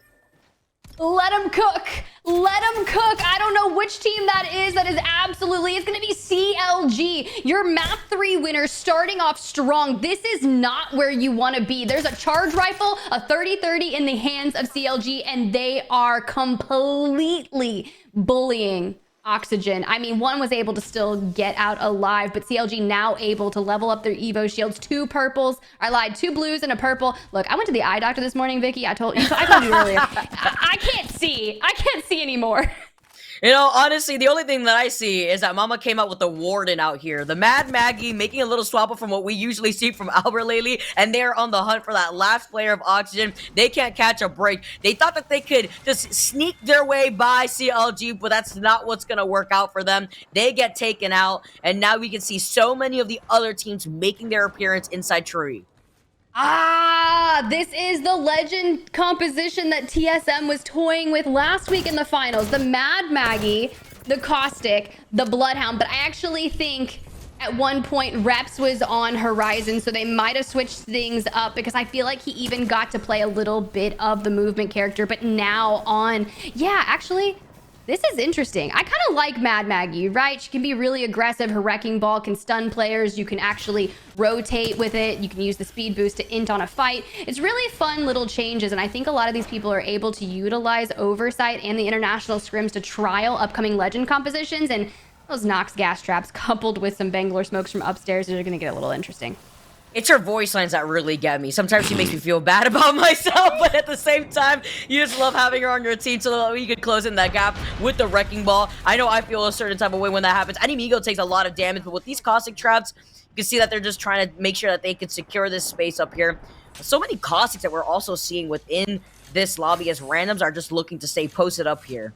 Let them cook. Let them cook. I don't know which team that is. That is absolutely, it's going to be CLG. Your map 3 winner starting off strong. This is not where you want to be. There's a charge rifle, a 30-30 in the hands of CLG, and they are completely bullying Oxygen. I mean, one was able to still get out alive, but CLG now able to level up their Evo shields. 2 purples. I lied. 2 blues and a purple. Look, I went to the eye doctor this morning, Vicky. I told you earlier. I can't see. I can't see anymore. You know, honestly, the only thing that I see is that Mama came out with the Warden out here. The Mad Maggie making a little swap up from what we usually see from Albert lately, and they're on the hunt for that last player of Oxygen. They can't catch a break. They thought that they could just sneak their way by CLG, but that's not what's going to work out for them. They get taken out, and now we can see so many of the other teams making their appearance inside Tree. This is the legend composition that TSM was toying with last week in the finals. The Mad Maggie, the Caustic, the Bloodhound. But I actually think at one point Reps was on Horizon, so they might have switched things up because I feel like he even got to play a little bit of the movement character. But now on, yeah, actually, this is interesting. I kind of like Mad Maggie, right? She can be really aggressive. Her Wrecking Ball can stun players. You can actually rotate with it. You can use the speed boost to int on a fight. It's really fun little changes, and I think a lot of these people are able to utilize Oversight and the international scrims to trial upcoming legend compositions, and those Nox gas traps coupled with some Bangalore smokes from upstairs are going to get a little interesting. It's her voice lines that really get me. Sometimes she makes me feel bad about myself, but at the same time, you just love having her on your team so that you can close in that gap with the Wrecking Ball. I know I feel a certain type of way when that happens. Animigo takes a lot of damage, but with these Caustic traps, you can see that they're just trying to make sure that they can secure this space up here. So many Caustics that we're also seeing within this lobby as randoms are just looking to stay posted up here.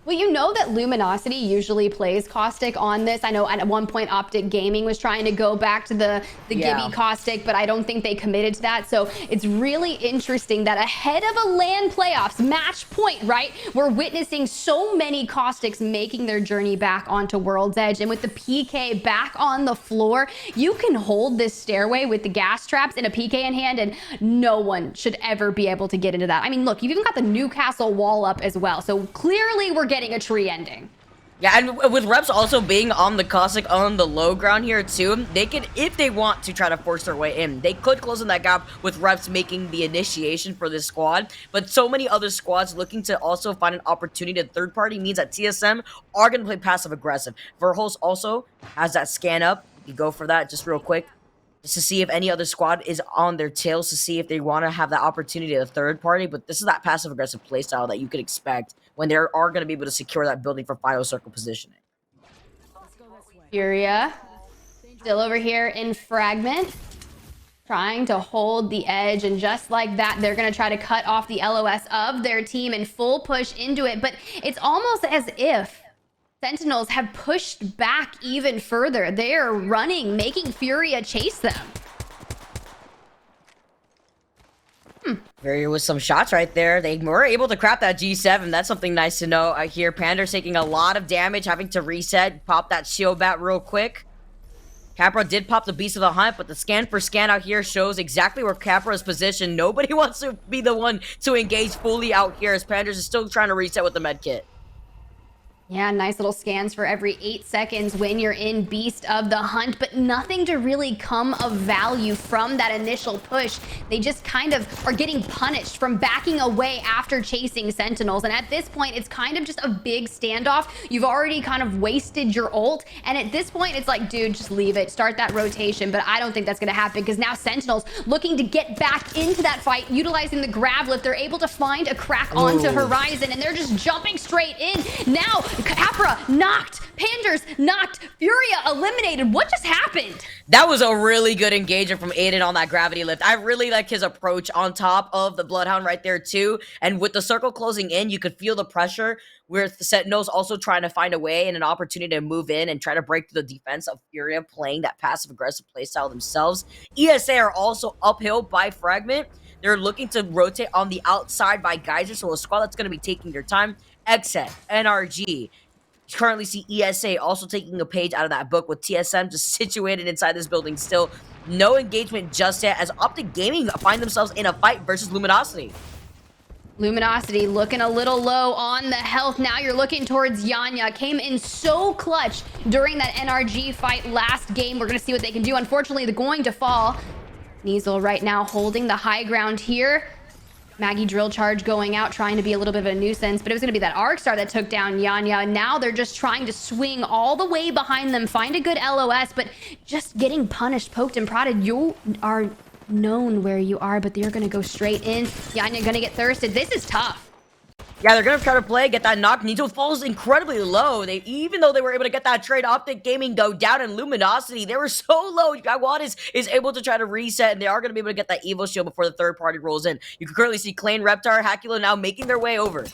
Well, you know that Luminosity usually plays Caustic on this. I know at one point Optic Gaming was trying to go back to the Gibby Caustic, but I don't think they committed to that. So it's really interesting that ahead of a LAN playoffs, match point, right? We're witnessing so many Caustics making their journey back onto World's Edge. And with the PK back on the floor, you can hold this stairway with the gas traps and a PK in hand, and no one should ever be able to get into that. I mean, look, you've even got the Newcastle wall up as well. So clearly we're getting a tree ending. Yeah, and with Reps also being on the Caustic on the low ground here too, they could, if they want to try to force their way in, they could close in that gap with Reps making the initiation for this squad. But so many other squads looking to also find an opportunity to third party means that TSM are going to play passive aggressive. Verholst also has that scan up. You go for that just real quick, just to see if any other squad is on their tails, to see if they want to have that opportunity to third party. But this is that passive aggressive playstyle that you could expect when they are going to be able to secure that building for final circle positioning. Furia still over here in Fragment, trying to hold the edge, and just like that, they're going to try to cut off the LOS of their team and full push into it. But it's almost as if Sentinels have pushed back even further. They are running, making Furia chase them. Furia with some shots right there. They were able to craft that G7. That's something nice to know. I hear Panda's taking a lot of damage, having to reset, pop that shield bat real quick. Capra did pop the Beast of the Hunt, but the scan for scan out here shows exactly where Capra is positioned. Nobody wants to be the one to engage fully out here as Pandas is still trying to reset with the med kit. Yeah, nice little scans for every 8 seconds when you're in Beast of the Hunt, but nothing to really come of value from that initial push. They just kind of are getting punished from backing away after chasing Sentinels. And at this point, it's kind of just a big standoff. You've already kind of wasted your ult. And at this point, it's like, dude, just leave it. Start that rotation. But I don't think that's going to happen because now Sentinels looking to get back into that fight, utilizing the grab lift. They're able to find a crack onto Horizon, and they're just jumping straight in. Now, Capra knocked, Panders knocked, Furia eliminated. What just happened? That was a really good engagement from Aiden on that gravity lift. I really like his approach on top of the Bloodhound right there too. And with the circle closing in, you could feel the pressure with the Sentinels also trying to find a way and an opportunity to move in and try to break through the defense of Furia playing that passive-aggressive playstyle themselves. ESA are also uphill by Fragment. They're looking to rotate on the outside by Geyser, so a squad that's going to be taking their time. Exet, NRG, currently see ESA also taking a page out of that book with TSM just situated inside this building still. No engagement just yet as Optic Gaming find themselves in a fight versus Luminosity. Luminosity looking a little low on the health. Now you're looking towards Yanya. Came in so clutch during that NRG fight last game. We're going to see what they can do. Unfortunately, they're going to fall. Niesel right now holding the high ground here. Maggie drill charge going out, trying to be a little bit of a nuisance, but it was going to be that Arc Star that took down Yanya. Now they're just trying to swing all the way behind them, find a good LOS, but just getting punished, poked and prodded. You are known where you are, but they're going to go straight in. Yanya going to get thirsted. This is tough. Yeah, they're going to try to play, get that knock. Nijo falls incredibly low. Even though they were able to get that trade, Optic Gaming go down, and Luminosity, they were so low. Jaguares is able to try to reset, and they are going to be able to get that Evo Shield before the third party rolls in. You can currently see Klane, Reptar, Hakula now making their way over.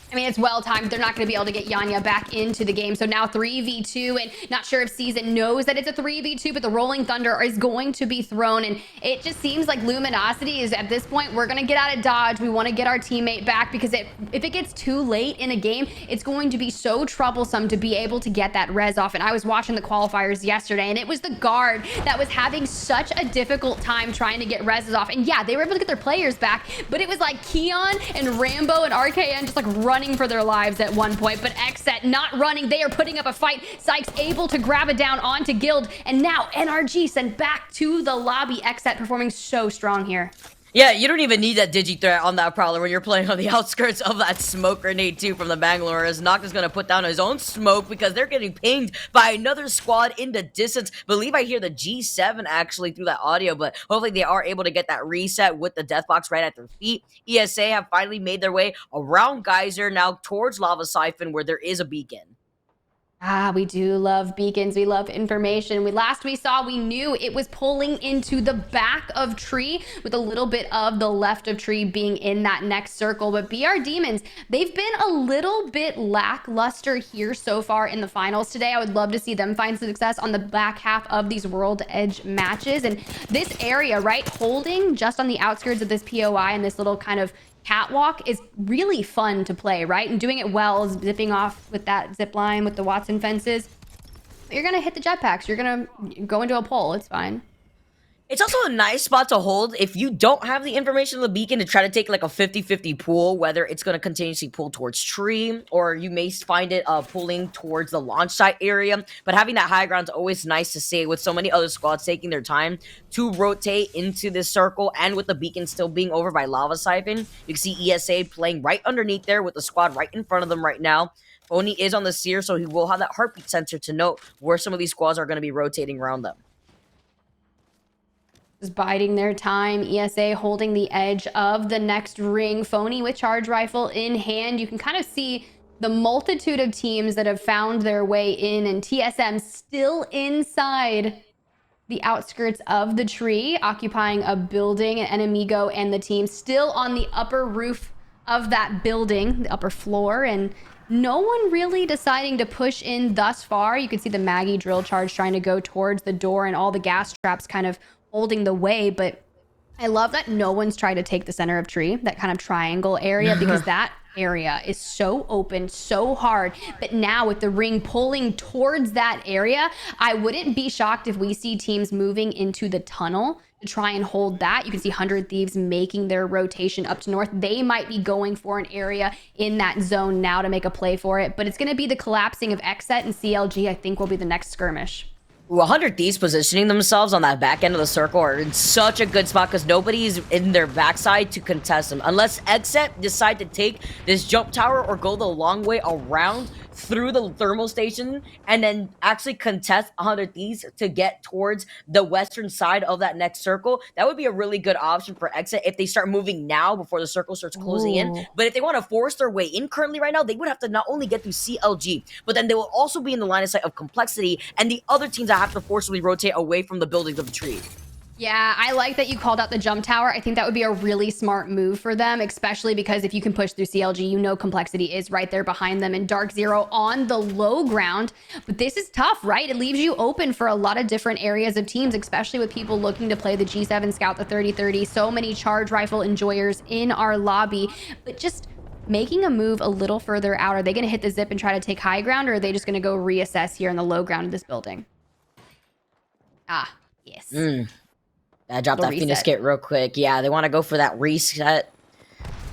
I mean, it's well timed. They're not going to be able to get Yanya back into the game. So now 3v2, and not sure if Season knows that it's a 3v2, but the Rolling Thunder is going to be thrown. And it just seems like Luminosity is at this point, we're going to get out of dodge. We want to get our teammate back because if it gets too late in a game, it's going to be so troublesome to be able to get that res off. And I was watching the qualifiers yesterday, and it was the guard that was having such a difficult time trying to get reses off. And yeah, they were able to get their players back, but it was like Keon and Rambo and RKN just like running for their lives at one point. But Xset not running. They are putting up a fight. Sykes able to grab it down onto Guild, and now NRG sent back to the lobby. Xset performing so strong here. Yeah, you don't even need that digi threat on that Prowler when you're playing on the outskirts of that smoke grenade too from the Bangalore, as Nocta's going to put down his own smoke because they're getting pinged by another squad in the distance. Believe I hear the G7 actually through that audio, but hopefully they are able to get that reset with the death box right at their feet. ESA have finally made their way around Geyser now towards Lava Siphon where there is a beacon. Ah, we do love beacons. We love information. We knew it was pulling into the back of tree with a little bit of the left of tree being in that next circle. But BR Demons, they've been a little bit lackluster here so far in the finals today. I would love to see them find success on the back half of these World Edge matches. And this area, right, holding just on the outskirts of this POI and this little kind of catwalk is really fun to play, right? And doing it well is zipping off with that zip line with the Watson fences. You're gonna hit the jetpacks. You're gonna go into a pole. It's fine. It's also a nice spot to hold if you don't have the information of the beacon to try to take like a 50-50 pool, whether it's going to continuously pull towards tree or you may find it pulling towards the launch site area. But having that high ground is always nice to see with so many other squads taking their time to rotate into this circle, and with the beacon still being over by Lava Siphon. You can see ESA playing right underneath there with the squad right in front of them right now. Oni is on the seer, so he will have that heartbeat sensor to note where some of these squads are going to be rotating around them. Just biding their time. ESA holding the edge of the next ring. Phony with charge rifle in hand. You can kind of see the multitude of teams that have found their way in, and TSM still inside the outskirts of the tree, occupying a building, and Enemigo and the team still on the upper roof of that building, the upper floor, and no one really deciding to push in thus far. You can see the Maggie drill charge trying to go towards the door and all the gas traps kind of holding the way, but I love that no one's tried to take the center of tree, that kind of triangle area, because that area is so open, so hard. But now with the ring pulling towards that area, I wouldn't be shocked if we see teams moving into the tunnel to try and hold that. You can see 100 Thieves making their rotation up to north. They might be going for an area in that zone now to make a play for it, but it's going to be the collapsing of Xset and CLG, I think, will be the next skirmish. Ooh, 100 Thieves positioning themselves on that back end of the circle are in such a good spot because nobody's in their backside to contest them. Unless Xset decide to take this jump tower or go the long way around through the thermal station and then actually contest 100 Thieves to get towards the western side of that next circle, that would be a really good option for Xset if they start moving now before the circle starts closing in. But if they want to force their way in currently right now, they would have to not only get through CLG, but then they will also be in the line of sight of Complexity and the other teams that have to forcibly rotate away from the buildings of the tree. Yeah, I like that you called out the jump tower. I think that would be a really smart move for them, especially because if you can push through CLG, you know Complexity is right there behind them and Dark Zero on the low ground. But this is tough, right? It leaves you open for a lot of different areas of teams, especially with people looking to play the G7 Scout, the 3030. So many charge rifle enjoyers in our lobby, but just making a move a little further out. Are they going to hit the zip and try to take high ground, or are they just going to go reassess here in the low ground of this building? Ah, yes. I dropped that Phoenix kit real quick. Yeah, they want to go for that reset.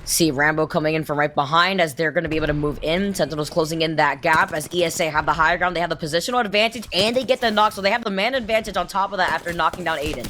See Rambo coming in from right behind as they're going to be able to move in. Sentinels closing in that gap as ESA have the higher ground. They have the positional advantage and they get the knock. So they have the man advantage on top of that after knocking down Aiden.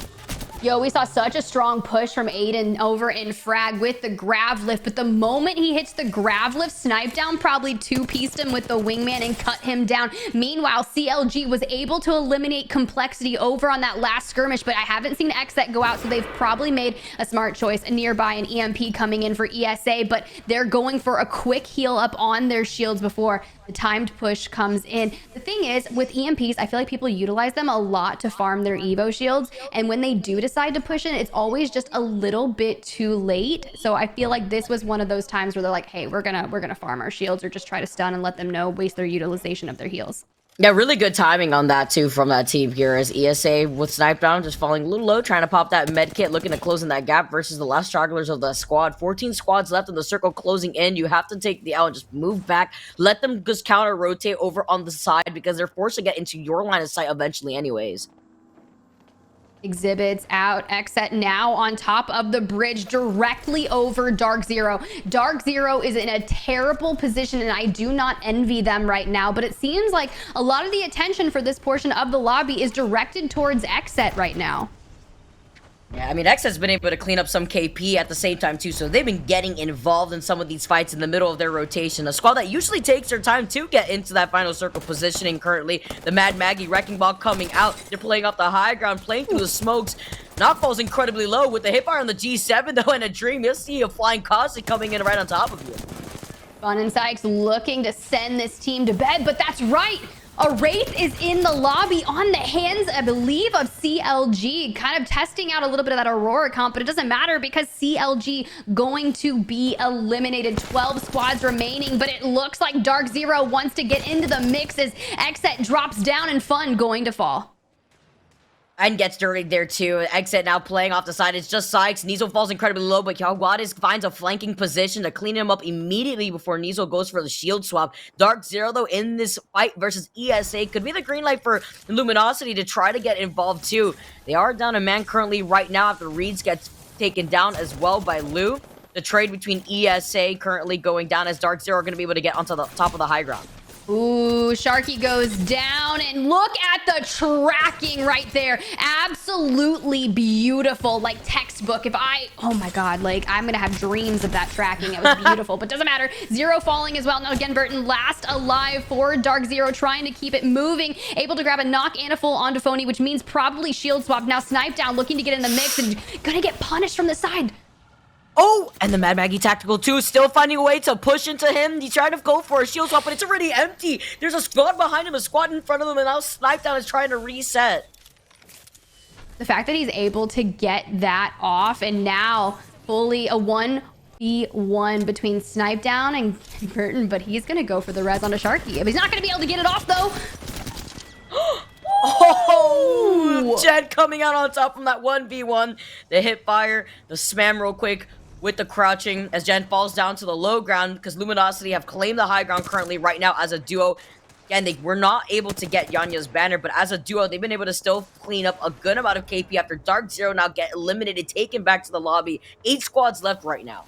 Yo, we saw such a strong push from Aiden over in frag with the grav lift, but the moment he hits the grav lift, Snipe Down probably two-pieced him with the wingman and cut him down. Meanwhile, CLG was able to eliminate Complexity over on that last skirmish, but I haven't seen Xset go out, so they've probably made a smart choice. A nearby an EMP coming in for ESA, but they're going for a quick heal up on their shields before the timed push comes in. The thing is, with EMPs, I feel like people utilize them a lot to farm their Evo shields, and when they do decide to push in, it's always just a little bit too late. So I feel like this was one of those times where they're like, hey, we're gonna farm our shields or just try to stun and let them know, waste their utilization of their heals. Yeah, really good timing on that too from that team here as ESA with Snipe Down just falling a little low, trying to pop that med kit, looking to close in that gap versus the last stragglers of the squad. 14 squads left in the circle closing in. You have to take the L and just move back. Let them just counter rotate over on the side because they're forced to get into your line of sight eventually anyways. Exhibits out. Xset now on top of the bridge directly over Dark Zero. Dark Zero is in a terrible position and I do not envy them right now, but it seems like a lot of the attention for this portion of the lobby is directed towards Xset right now. Yeah, I mean, X has been able to clean up some KP at the same time, too, so they've been getting involved in some of these fights in the middle of their rotation. A squad that usually takes their time to get into that final circle positioning currently. The Mad Maggie Wrecking Ball coming out. They're playing off the high ground, playing through the smokes. Knockfall's incredibly low with the hitfire on the G7, though, and a Dream. You'll see a Flying Caustic coming in right on top of you. Fun and Sykes looking to send this team to bed, but that's right. A Wraith is in the lobby on the hands, I believe, of CLG, kind of testing out a little bit of that Aurora comp, but it doesn't matter because CLG going to be eliminated. 12 squads remaining, but it looks like Dark Zero wants to get into the mix as Xset drops down and Fun going to fall. And gets dirty there too. Exit now playing off the side. It's just Sykes. Nizo falls incredibly low, but Yaguadis finds a flanking position to clean him up immediately before Nizo goes for the shield swap. Dark Zero, though, in this fight versus ESA could be the green light for Luminosity to try to get involved too. They are down a man currently right now after Reeds gets taken down as well by Lou. The trade between ESA currently going down as Dark Zero are going to be able to get onto the top of the high ground. Ooh, Sharky goes down and look at the tracking right there. Absolutely beautiful, like textbook. Oh my God, like I'm gonna have dreams of that tracking. It was beautiful, but doesn't matter. Zero falling as well. Now again, Burton last alive for Dark Zero, trying to keep it moving. Able to grab a knock and a full onto Phony, which means probably shield swap. Now Snipe Down looking to get in the mix and gonna get punished from the side. Oh, and the Mad Maggie Tactical 2 still finding a way to push into him. He's trying to go for a shield swap, but it's already empty. There's a squad behind him, a squad in front of him, and now Snipe Down is trying to reset. The fact that he's able to get that off and now fully a 1v1 between Snipe Down and Burton, but he's going to go for the res onto Sharky. He's not going to be able to get it off, though. Oh, Jed coming out on top from that 1v1. The hip fire, the spam real quick with the crouching as Jen falls down to the low ground because Luminosity have claimed the high ground currently right now as a duo. And they were not able to get Yanya's banner, but as a duo, they've been able to still clean up a good amount of KP after Dark Zero now get eliminated, taken back to the lobby. 8 squads left right now.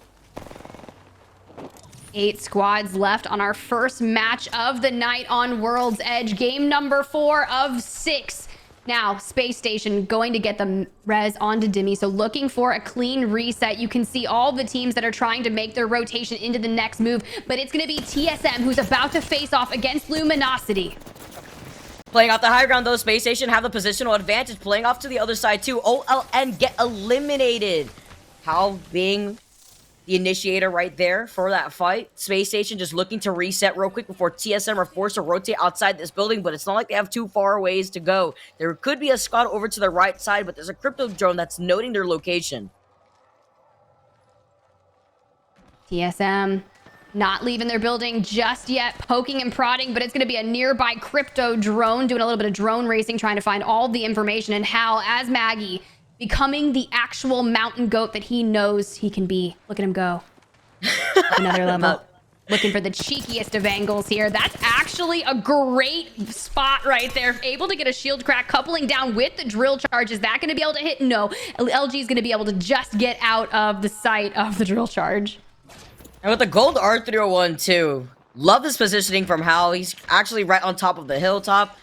8 squads left on our first match of the night on World's Edge. Game number 4 of 6. Now, Space Station going to get the res onto Dimmy, so looking for a clean reset. You can see all the teams that are trying to make their rotation into the next move, but it's going to be TSM who's about to face off against Luminosity. Playing off the high ground, though, Space Station have the positional advantage. Playing off to the other side, too. OLN get eliminated. How being the initiator right there for that fight. Space Station just looking to reset real quick before TSM are forced to rotate outside this building, but it's not like they have too far ways to go. There could be a squad over to the right side, but there's a crypto drone that's noting their location. TSM not leaving their building just yet, poking and prodding, but it's going to be a nearby crypto drone doing a little bit of drone racing, trying to find all the information. And Hal, as Maggie, becoming the actual mountain goat that he knows he can be. Look at him go. Another level. Looking for the cheekiest of angles here. That's actually a great spot right there. Able to get a shield crack, coupling down with the drill charge. Is that going to be able to hit? No. LG is going to be able to just get out of the sight of the drill charge. And with the gold R301 too. Love this positioning from Hal. He's actually right on top of the hilltop.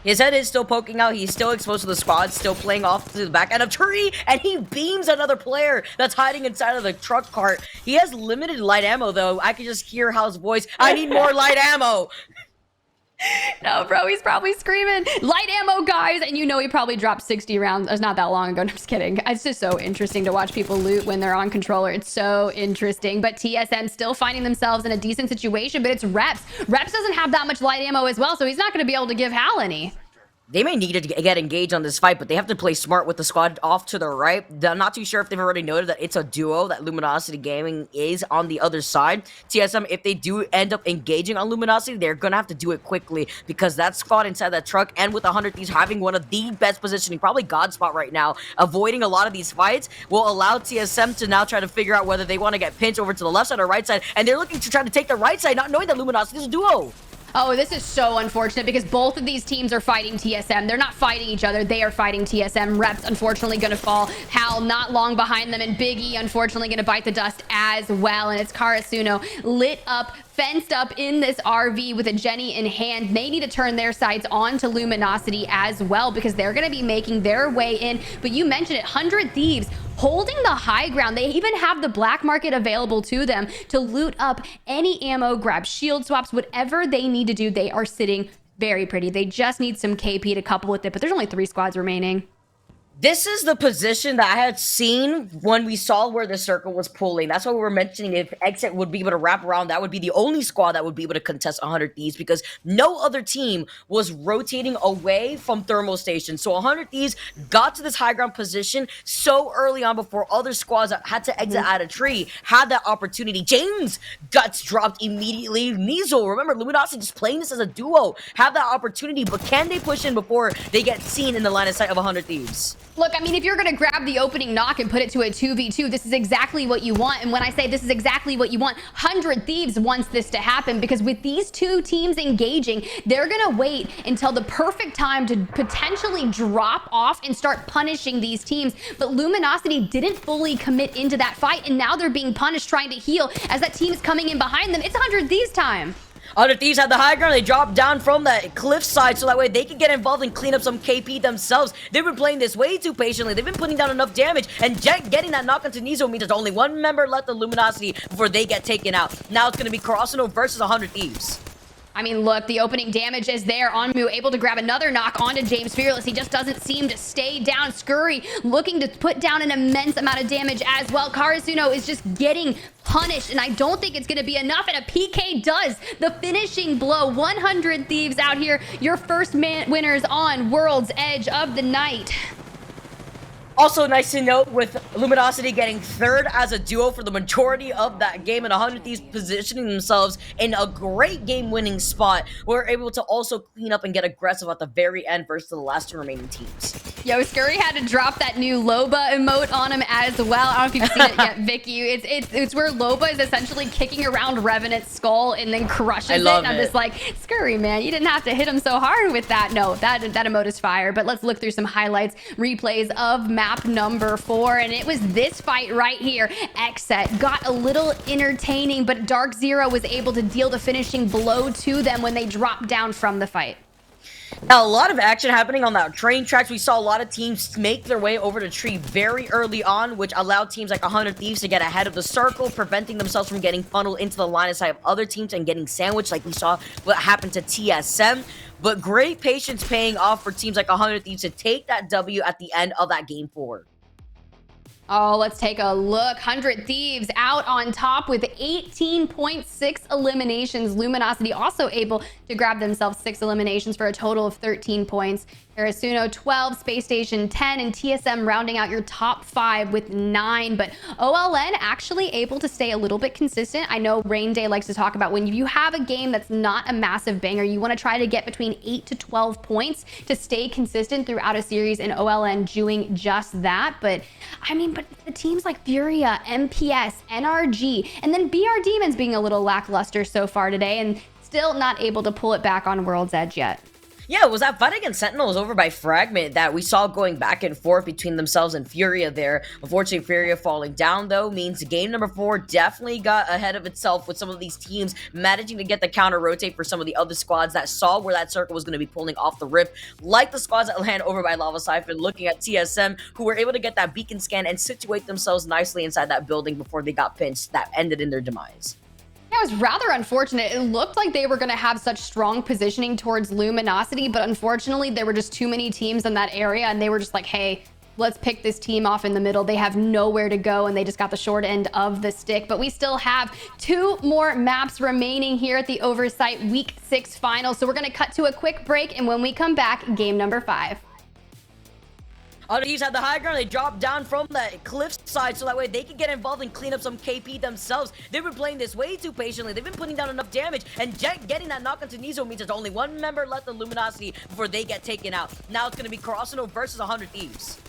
His head is still poking out. He's still exposed to the squad, still playing off to the back end of tree, and he beams another player that's hiding inside of the truck cart. He has limited light ammo, though. I can just hear Hal's voice. I need more light ammo. No, bro, he's probably screaming, light ammo, guys. And you know he probably dropped 60 rounds. It's not that long ago. No, I'm just kidding. It's just so interesting to watch people loot when they're on controller. It's so interesting. But TSM still finding themselves in a decent situation, but it's Reps. Reps doesn't have that much light ammo as well, so he's not going to be able to give Hal any. They may need to get engaged on this fight, but they have to play smart with the squad off to the right. I'm not too sure if they've already noted that it's a duo that Luminosity Gaming is on the other side. TSM, if they do end up engaging on Luminosity, they're going to have to do it quickly because that squad inside that truck and with 100 Thieves having one of the best positioning, probably God spot right now, avoiding a lot of these fights will allow TSM to now try to figure out whether they want to get pinched over to the left side or right side, and they're looking to try to take the right side, not knowing that Luminosity is a duo. Oh, this is so unfortunate because both of these teams are fighting TSM. They're not fighting each other. They are fighting TSM. Reps, unfortunately, going to fall. Hal not long behind them, and Big E, unfortunately, going to bite the dust as well. And it's Karasuno lit up, fenced up in this RV with a Jenny in hand. They need to turn their sights on to Luminosity as well because they're going to be making their way in. But you mentioned it, 100 Thieves holding the high ground. They even have the black market available to them to loot up any ammo, grab shield swaps, whatever they need to do. They are sitting very pretty. They just need some KP to couple with it, but there's only 3 squads remaining. This is the position that I had seen when we saw where the circle was pulling. That's why we were mentioning if Exit would be able to wrap around, that would be the only squad that would be able to contest 100 Thieves because no other team was rotating away from Thermal Station. So 100 Thieves got to this high ground position so early on before other squads that had to exit out of tree had that opportunity. James guts dropped immediately. Nizel, remember, Luminosity just playing this as a duo, have that opportunity, but can they push in before they get seen in the line of sight of 100 Thieves? Look, I mean, if you're going to grab the opening knock and put it to a 2v2, this is exactly what you want. And when I say this is exactly what you want, 100 Thieves wants this to happen because with these two teams engaging, they're going to wait until the perfect time to potentially drop off and start punishing these teams. But Luminosity didn't fully commit into that fight, and now they're being punished trying to heal as that team is coming in behind them. It's 100 Thieves time. 100 Thieves had the high ground. They dropped down from that cliff side so that way they can get involved and clean up some KP themselves. They've been playing this way too patiently. They've been putting down enough damage. And Jet getting that knock onto Nizo means there's only one member left of Luminosity before they get taken out. Now it's going to be Karasuno versus 100 Thieves. I mean, look, the opening damage is there. Onmu able to grab another knock onto James Fearless. He just doesn't seem to stay down. Scurry looking to put down an immense amount of damage as well. Karasuno is just getting punished, and I don't think it's going to be enough, and a PK does the finishing blow. 100 Thieves out here, your first winners on World's Edge of the night. Also nice to note with Luminosity getting third as a duo for the majority of that game and 100 Thieves positioning themselves in a great game-winning spot. We're able to also clean up and get aggressive at the very end versus the last 2 remaining teams. Yo, Scurry had to drop that new Loba emote on him as well. I don't know if you've seen it yet, Vicky. It's where Loba is essentially kicking around Revenant's skull and then crushes it. And I'm just like, Scurry, man, you didn't have to hit him so hard with that. No, that emote is fire. But let's look through some highlights, replays of map number 4. And it was this fight right here. Xset got a little entertaining, but Dark Zero was able to deal the finishing blow to them when they dropped down from the fight. Now, a lot of action happening on that train tracks. We saw a lot of teams make their way over the tree very early on, which allowed teams like 100 Thieves to get ahead of the circle, preventing themselves from getting funneled into the line of sight of other teams and getting sandwiched, like we saw what happened to TSM. But great patience paying off for teams like 100 Thieves to take that W at the end of that game 4. Oh, let's take a look. 100 Thieves out on top with 18.6 eliminations. Luminosity also able to grab themselves 6 eliminations for a total of 13 points. Arasuno 12, Space Station 10, and TSM rounding out your top 5 with 9. But OLN actually able to stay a little bit consistent. I know Rain Day likes to talk about when you have a game that's not a massive banger, you want to try to get between 8 to 12 points to stay consistent throughout a series, and OLN doing just that. But I mean, but the teams like Furia, MPS, NRG, and then BR Demons being a little lackluster so far today and still not able to pull it back on World's Edge yet. Yeah, it was that fight against Sentinel was over by Fragment that we saw going back and forth between themselves and Furia there. Unfortunately, Furia falling down, though, means game number 4 definitely got ahead of itself with some of these teams managing to get the counter-rotate for some of the other squads that saw where that circle was going to be pulling off the rip, like the squads that land over by Lava Siphon, looking at TSM, who were able to get that beacon scan and situate themselves nicely inside that building before they got pinched. That ended in their demise. It was rather unfortunate. It looked like they were going to have such strong positioning towards Luminosity, but unfortunately there were just too many teams in that area, and they were just like, hey, let's pick this team off in the middle. They have nowhere to go, and they just got the short end of the stick. But we still have 2 more maps remaining here at the Oversight Week 6 Finals. So we're going to cut to a quick break, and when we come back, game number 5. Other teams had the high ground. They dropped down from the cliff side so that way they could get involved and clean up some KP themselves. They've been playing this way too patiently. They've been putting down enough damage, and Jet getting that knock onto Nizo means there's only one member left of Luminosity before they get taken out. Now it's going to be Crossino versus 100 Thieves.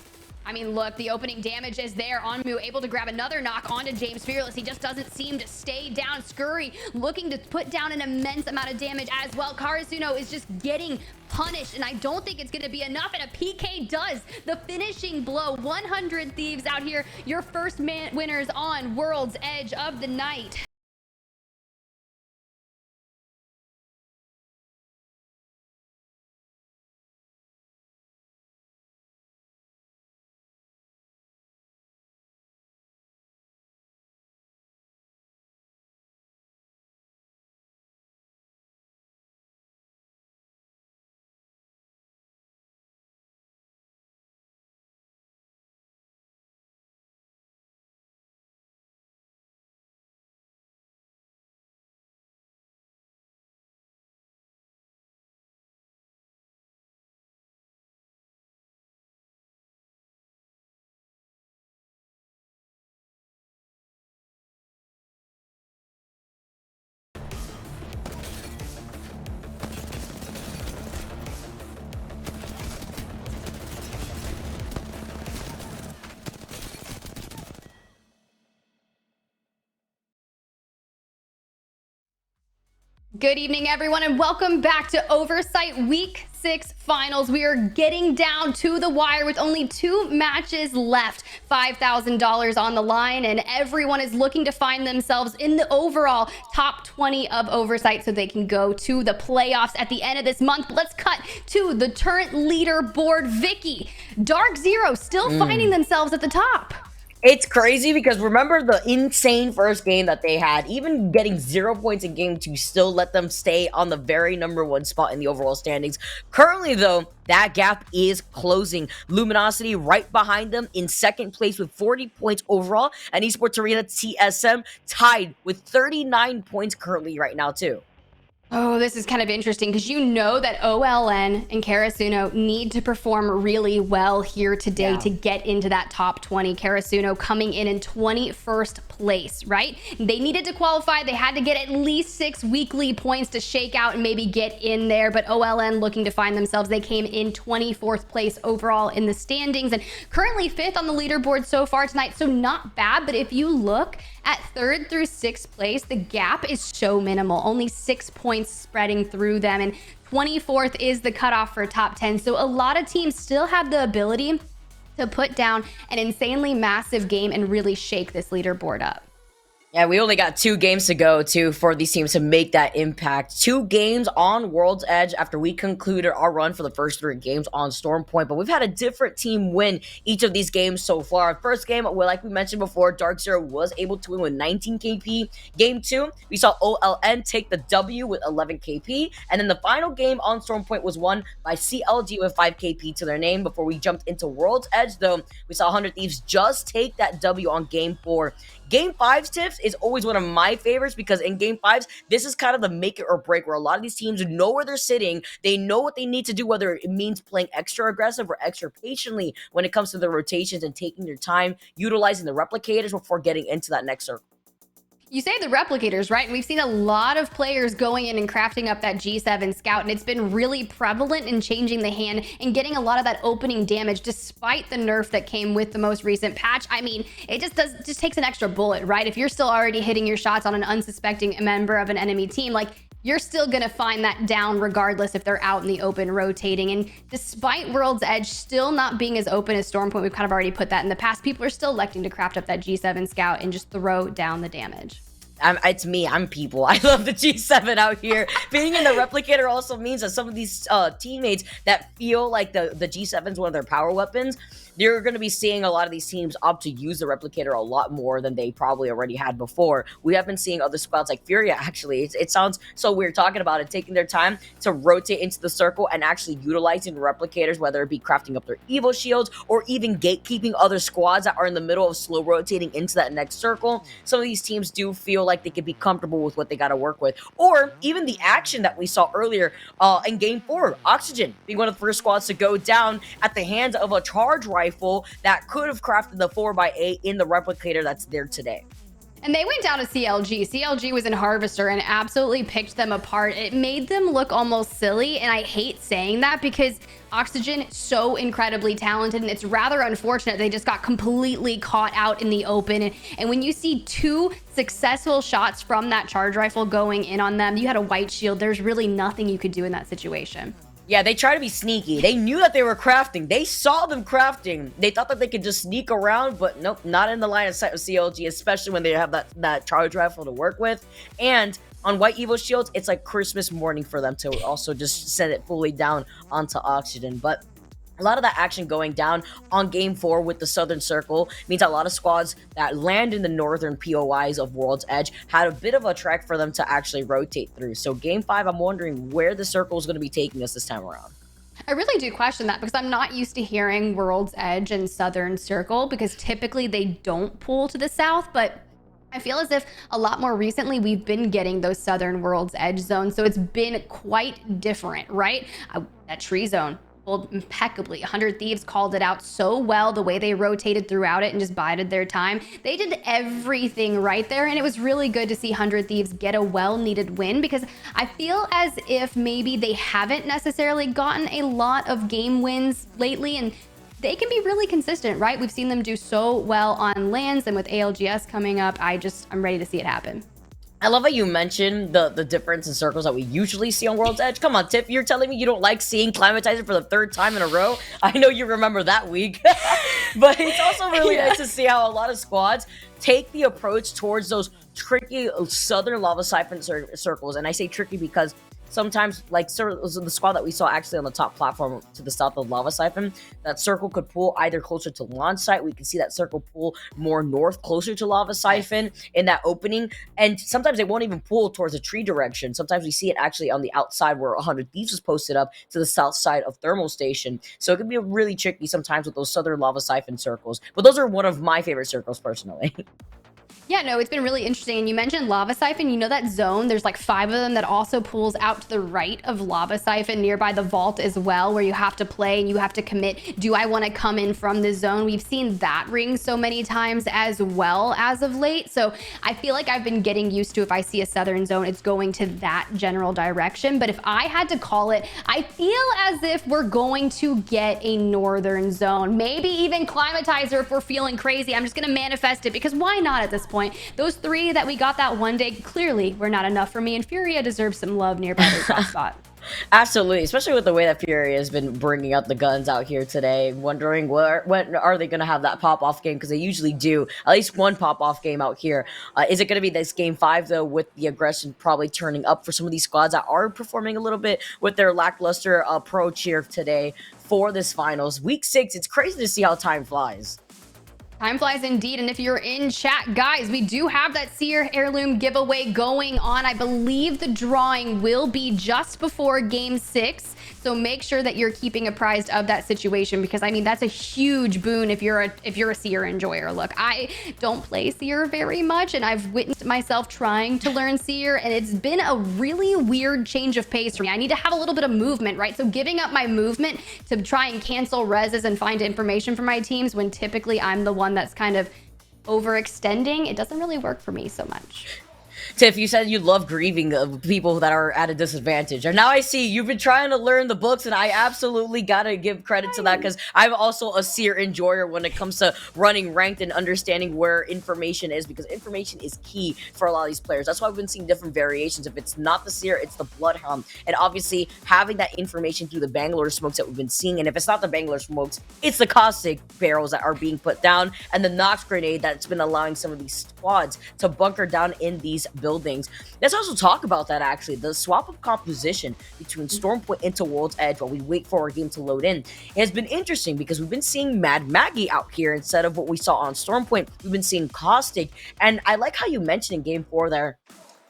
I mean, look, the opening damage is there. Onmu able to grab another knock onto James Fearless. He just doesn't seem to stay down. Scurry looking to put down an immense amount of damage as well. Karasuno is just getting punished, and I don't think it's going to be enough, and a PK does the finishing blow. 100 Thieves out here, your first winners on World's Edge of the night. Good evening, everyone, and welcome back to Oversight Week 6 Finals. We are getting down to the wire with only 2 matches left. $5,000 on the line, and everyone is looking to find themselves in the overall top 20 of Oversight so they can go to the playoffs at the end of this month. But let's cut to the current leaderboard. Vicky, Dark Zero still finding themselves at the top. It's crazy because remember the insane first game that they had, even getting 0 points in game 2 still let them stay on the very #1 spot in the overall standings. Currently, though, that gap is closing. Luminosity right behind them in second place with 40 points overall, and Esports Arena TSM tied with 39 points currently right now, too. Oh, this is kind of interesting because you know that OLN and Karasuno need to perform really well here today to get into that top 20. Karasuno coming in 21st place, right? They needed to qualify. They had to get at least 6 weekly points to shake out and maybe get in there. But OLN looking to find themselves. They came in 24th place overall in the standings and currently 5th on the leaderboard so far tonight. So not bad. But if you look at 3rd through 6th place, the gap is so minimal, only 6 points spreading through them, and 24th is the cutoff for top 10. So a lot of teams still have the ability to put down an insanely massive game and really shake this leaderboard up. Yeah, we only got 2 games to go for these teams to make that impact. 2 games on World's Edge after we concluded our run for the first 3 games on Storm Point, but we've had a different team win each of these games so far. First game, well, like we mentioned before, Dark Zero was able to win with 19 KP. Game 2, we saw OLN take the W with 11 KP, and then the final game on Storm Point was won by CLG with 5 KP to their name. Before we jumped into World's Edge, though, we saw 100 Thieves just take that W on Game 4. Game 5's tips is always one of my favorites because in Game 5's, this is kind of the make it or break where a lot of these teams know where they're sitting. They know what they need to do, whether it means playing extra aggressive or extra patiently when it comes to the rotations and taking their time, utilizing the replicators before getting into that next circle. You say the replicators, right? And we've seen a lot of players going in and crafting up that G7 Scout, and it's been really prevalent in changing the hand and getting a lot of that opening damage despite the nerf that came with the most recent patch. I mean, it just takes an extra bullet, right? If you're still already hitting your shots on an unsuspecting member of an enemy team, like, you're still going to find that down regardless if they're out in the open rotating. And despite World's Edge still not being as open as Storm Point, we've kind of already put that in the past, people are still electing to craft up that G7 Scout and just throw down the damage. It's me. I'm people. I love the G7 out here. Being in the replicator also means that some of these teammates that feel like the G7 is one of their power weapons, you're going to be seeing a lot of these teams opt to use the replicator a lot more than they probably already had before. We have been seeing other squads like Furia, actually. It sounds so weird talking about it, taking their time to rotate into the circle and actually utilizing the replicators, whether it be crafting up their Evo shields or even gatekeeping other squads that are in the middle of slow rotating into that next circle. Some of these teams do feel like they could be comfortable with what they got to work with. Or even the action that we saw earlier in Game 4, Oxygen being one of the first squads to go down at the hands of a charge rifle that could have crafted the 4x8 in the replicator that's there today. And they went down to CLG. CLG was in Harvester and absolutely picked them apart. It made them look almost silly, and I hate saying that because Oxygen so incredibly talented, and it's rather unfortunate they just got completely caught out in the open. And when you see 2 successful shots from that charge rifle going in on them, you had a white shield. There's really nothing you could do in that situation. Yeah, they try to be sneaky. They knew that they were crafting. They saw them crafting. They thought that they could just sneak around, but nope, not in the line of sight of CLG, especially when they have that charge rifle to work with. And on White Evo shields, it's like Christmas morning for them to also just send it fully down onto Oxygen. But a lot of that action going down on Game 4 with the Southern Circle means a lot of squads that land in the northern POIs of World's Edge had a bit of a trek for them to actually rotate through. So Game 5, I'm wondering where the circle is going to be taking us this time around. I really do question that because I'm not used to hearing World's Edge and Southern Circle because typically they don't pull to the south, but I feel as if a lot more recently we've been getting those Southern World's Edge zones, so it's been quite different, right? That tree zone pulled impeccably. 100 Thieves called it out so well, the way they rotated throughout it and just bided their time. They did everything right there, and it was really good to see 100 Thieves get a well-needed win because I feel as if maybe they haven't necessarily gotten a lot of game wins lately, and they can be really consistent, right? We've seen them do so well on lands, and with ALGS coming up, I'm ready to see it happen. I love how you mentioned the difference in circles that we usually see on World's Edge. Come on, Tiff, you're telling me you don't like seeing Climatizer for the 3rd time in a row? I know you remember that week. But it's also really nice to see how a lot of squads take the approach towards those tricky Southern Lava Siphon circles. And I say tricky because sometimes, like the squad that we saw actually on the top platform to the south of Lava Siphon, that circle could pull either closer to launch site. We can see that circle pull more north, closer to Lava Siphon in that opening. And sometimes they won't even pull towards the tree direction. Sometimes we see it actually on the outside where 100 Thieves was posted up to the south side of Thermal Station. So it can be really tricky sometimes with those Southern Lava Siphon circles. But those are one of my favorite circles personally. Yeah, no, it's been really interesting. And you mentioned Lava Siphon. You know that zone? There's like 5 of them that also pulls out to the right of Lava Siphon nearby the vault as well, where you have to play and you have to commit. Do I want to come in from this zone? We've seen that ring so many times as well as of late. So I feel like I've been getting used to, if I see a southern zone, it's going to that general direction. But if I had to call it, I feel as if we're going to get a northern zone. Maybe even Climatizer if we're feeling crazy. I'm just going to manifest it, because why not at this point? Those 3 that we got that one day clearly were not enough for me, and Furia deserves some love nearby the top spot. Absolutely, especially with the way that Fury has been bringing out the guns out here today. Wondering when are they going to have that pop-off game, because they usually do at least one pop-off game out here. Is it going to be this game 5 though, with the aggression probably turning up for some of these squads that are performing a little bit with their lackluster approach here today for this finals week 6? It's crazy to see how time flies. Time flies indeed. And if you're in chat, guys, we do have that Seer Heirloom giveaway going on. I believe the drawing will be just before game 6. So make sure that you're keeping apprised of that situation, because I mean, that's a huge boon if you're a Seer enjoyer. Look, I don't play Seer very much, and I've witnessed myself trying to learn Seer, and it's been a really weird change of pace for me. I need to have a little bit of movement, right? So giving up my movement to try and cancel reses and find information for my teams, when typically I'm the one that's kind of overextending, it doesn't really work for me so much. Tiff, you said you love grieving people that are at a disadvantage. And now I see you've been trying to learn the books, and I absolutely gotta give credit to that, because I'm also a Seer enjoyer when it comes to running ranked and understanding where information is, because information is key for a lot of these players. That's why we've been seeing different variations. If it's not the Seer, it's the Bloodhound. And obviously, having that information through the Bangalore smokes that we've been seeing, and if it's not the Bangalore smokes, it's the caustic barrels that are being put down, and the Nox grenade that's been allowing some of these squads to bunker down in these buildings. Let's also talk about that, actually. The swap of composition between Stormpoint into World's Edge while we wait for our game to load in has been interesting, because we've been seeing Mad Maggie out here instead of what we saw on Stormpoint. We've been seeing Caustic, and I like how you mentioned in game 4 there,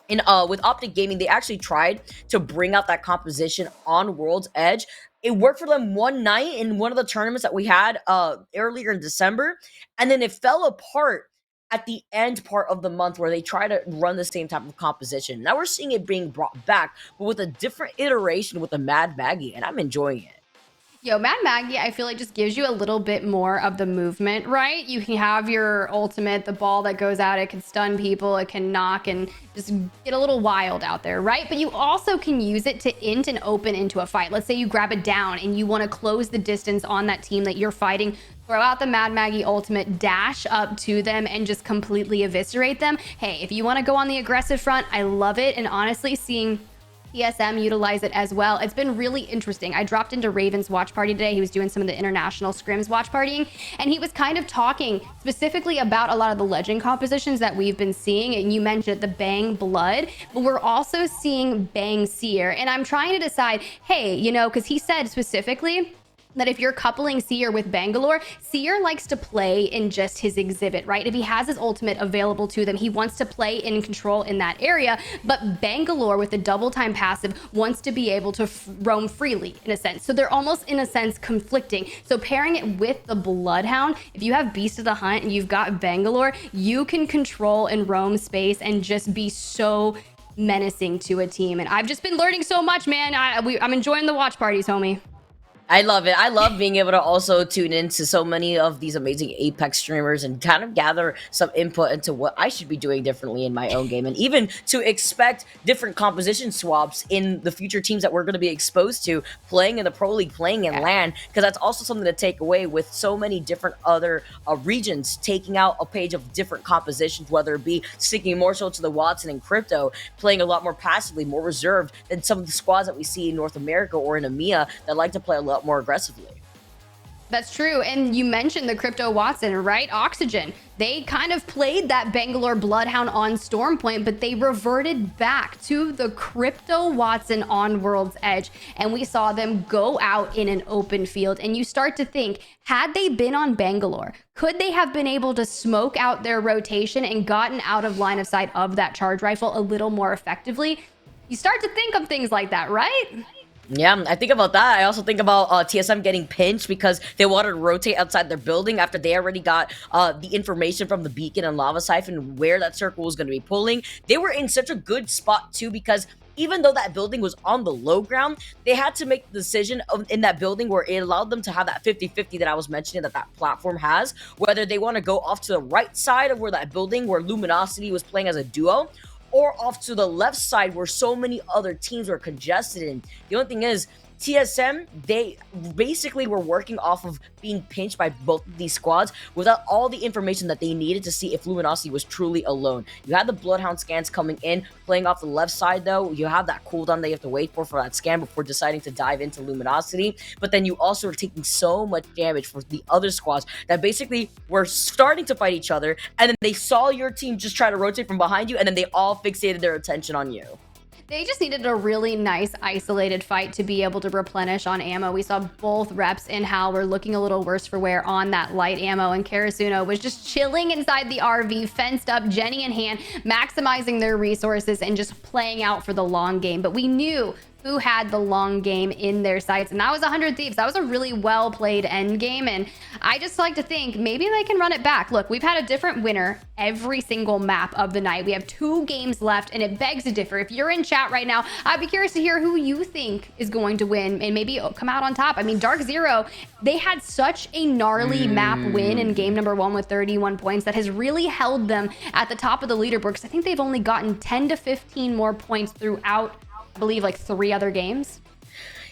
with Optic Gaming, they actually tried to bring out that composition on World's Edge. It worked for them one night in one of the tournaments that we had earlier in December, and then it fell apart at the end part of the month where they try to run the same type of composition. Now we're seeing it being brought back, but with a different iteration with the Mad Maggie, and I'm enjoying it. Yo, Mad Maggie, I feel like just gives you a little bit more of the movement, right? You can have your ultimate, the ball that goes out, it can stun people, it can knock and just get a little wild out there, right? But you also can use it to int and open into a fight. Let's say you grab it down and you want to close the distance on that team that you're fighting. Throw out the Mad Maggie ultimate, dash up to them, and just completely eviscerate them. Hey, if you want to go on the aggressive front, I love it. And honestly, seeing TSM utilize it as well, it's been really interesting. I dropped into Raven's watch party today. He was doing some of the international scrims watch partying, and he was kind of talking specifically about a lot of the legend compositions that we've been seeing. And you mentioned the Bang Blood, but we're also seeing Bang Seer. And I'm trying to decide, hey, you know, because he said specifically that if you're coupling Seer with Bangalore, Seer likes to play in just his exhibit, right? If he has his ultimate available to them, he wants to play in control in that area. But Bangalore, with the double time passive, wants to be able to roam freely, in a sense. So they're almost, in a sense, conflicting. So pairing it with the Bloodhound, if you have Beast of the Hunt and you've got Bangalore, you can control and roam space and just be so menacing to a team. And I've just been learning so much, man. I'm enjoying the watch parties, homie. I love it. I love being able to also tune into so many of these amazing Apex streamers and kind of gather some input into what I should be doing differently in my own game, and even to expect different composition swaps in the future teams that we're going to be exposed to playing in the Pro League, playing in LAN, because that's also something to take away with so many different other regions taking out a page of different compositions, whether it be sticking more so to the Watson and Crypto, playing a lot more passively, more reserved than some of the squads that we see in North America or in EMEA that like to play a lot more aggressively. That's true. And you mentioned the Crypto Watson, right? Oxygen. They kind of played that Bangalore Bloodhound on Stormpoint, but they reverted back to the Crypto Watson on World's Edge. And we saw them go out in an open field. And you start to think, had they been on Bangalore, could they have been able to smoke out their rotation and gotten out of line of sight of that charge rifle a little more effectively? You start to think of things like that, right? Yeah, I think about that. I also think about TSM getting pinched because they wanted to rotate outside their building after they already got the information from the beacon and lava siphon where that circle was going to be pulling. They were in such a good spot too because even though that building was on the low ground, they had to make the decision in that building where it allowed them to have that 50-50 that I was mentioning that platform has, whether they want to go off to the right side of where that building where Luminosity was playing as a duo, or off to the left side where so many other teams were congested in. The only thing is, TSM, they basically were working off of being pinched by both of these squads without all the information that they needed to see if Luminosity was truly alone. You had the Bloodhound scans coming in, playing off the left side though. You have that cooldown that you have to wait for that scan before deciding to dive into Luminosity. But then you also are taking so much damage for the other squads that basically were starting to fight each other, and then they saw your team just try to rotate from behind you, and then they all fixated their attention on you. They just needed a really nice isolated fight to be able to replenish on ammo. We saw both reps in Hal were looking a little worse for wear on that light ammo, and Karasuno was just chilling inside the RV, fenced up, Jenny in hand, maximizing their resources and just playing out for the long game. But we knew who had the long game in their sights, and that was 100 Thieves. That was a really well played end game, and I just like to think maybe they can run it back. Look, we've had a different winner every single map of the night. We have 2 games left, and it begs to differ. If you're in chat right now, I'd be curious to hear who you think is going to win and maybe come out on top. I mean, Dark Zero, they had such a gnarly map win in game number 1 with 31 points that has really held them at the top of the leaderboard, because I think they've only gotten 10 to 15 more points throughout, I believe, like 3 other games.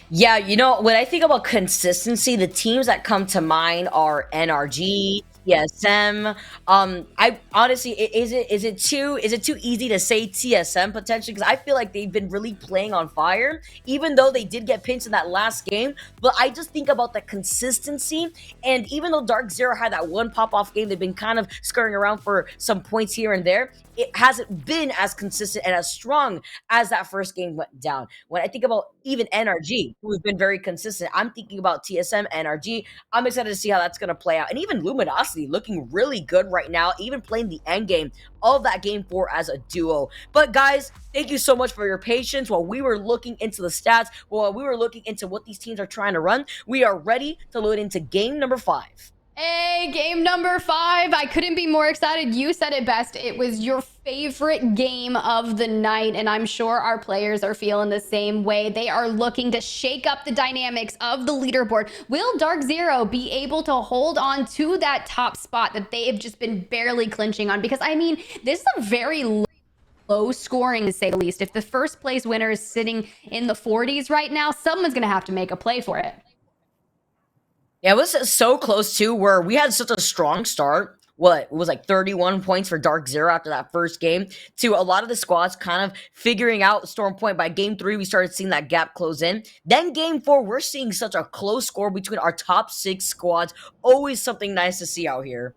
Yeah, you know, when I think about consistency, the teams that come to mind are NRG, TSM. I honestly, is it too easy to say TSM potentially? Because I feel like they've been really playing on fire, even though they did get pinched in that last game. But I just think about the consistency, and even though Dark Zero had that one pop-off game, they've been kind of scurrying around for some points here and there. It hasn't been as consistent and as strong as that first game went down. When I think about even NRG, who's been very consistent, I'm thinking about TSM, NRG. I'm excited to see how that's going to play out. And even Luminosity looking really good right now, even playing the end game of that game 4 as a duo. But guys, thank you so much for your patience while we were looking into the stats, while we were looking into what these teams are trying to run. We are ready to load into game number 5. Hey, game number 5. I couldn't be more excited. You said it best. It was your favorite game of the night, and I'm sure our players are feeling the same way. They are looking to shake up the dynamics of the leaderboard. Will Dark Zero be able to hold on to that top spot that they have just been barely clinching on? Because, I mean, this is a very low scoring, to say the least. If the first place winner is sitting in the 40s right now, someone's going to have to make a play for it. Yeah, it was so close too, where we had such a strong start. What, it was like 31 points for Dark Zero after that first game, to a lot of the squads kind of figuring out Storm Point. By game 3, we started seeing that gap close in. Then game 4, we're seeing such a close score between our top 6 squads. Always something nice to see out here.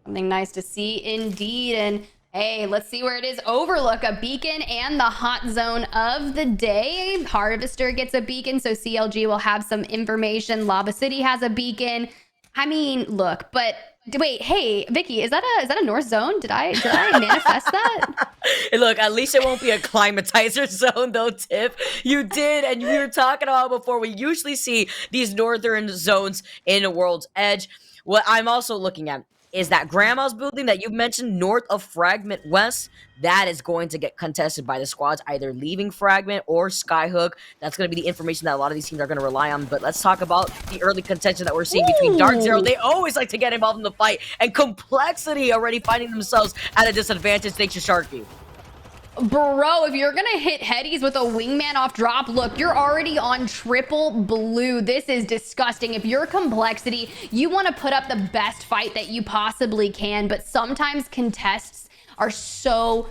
Something nice to see indeed. And hey, let's see where it is. Overlook, a beacon, and the hot zone of the day. Harvester gets a beacon, so CLG will have some information. Lava City has a beacon. I mean, look, but wait, hey, Vicky, is that a north zone? Did I manifest that? Hey, look, at least it won't be a climatizer zone though, Tiff. You did, and we were talking about before, we usually see these northern zones in a World's Edge. What I'm also looking at is that Grandma's building that you mentioned north of Fragment West. That is going to get contested by the squads either leaving Fragment or Skyhook. That's going to be the information that a lot of these teams are going to rely on. But let's talk about the early contention that we're seeing between Dark Zero. They always like to get involved in the fight, and Complexity already finding themselves at a disadvantage thanks to Sharky. Bro, if you're gonna hit headies with a wingman off drop, look, you're already on triple blue. This is disgusting. If you're Complexity, you want to put up the best fight that you possibly can, but sometimes contests are so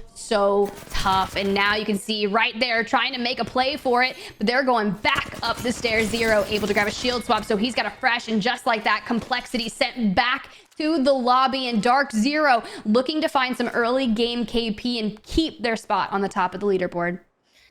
tough. And now you can see right there trying to make a play for it, but they're going back up the stairs. Zero able to grab a shield swap, so he's got a fresh, and just like that, Complexity sent back to the lobby, and Dark Zero looking to find some early game KP and keep their spot on the top of the leaderboard.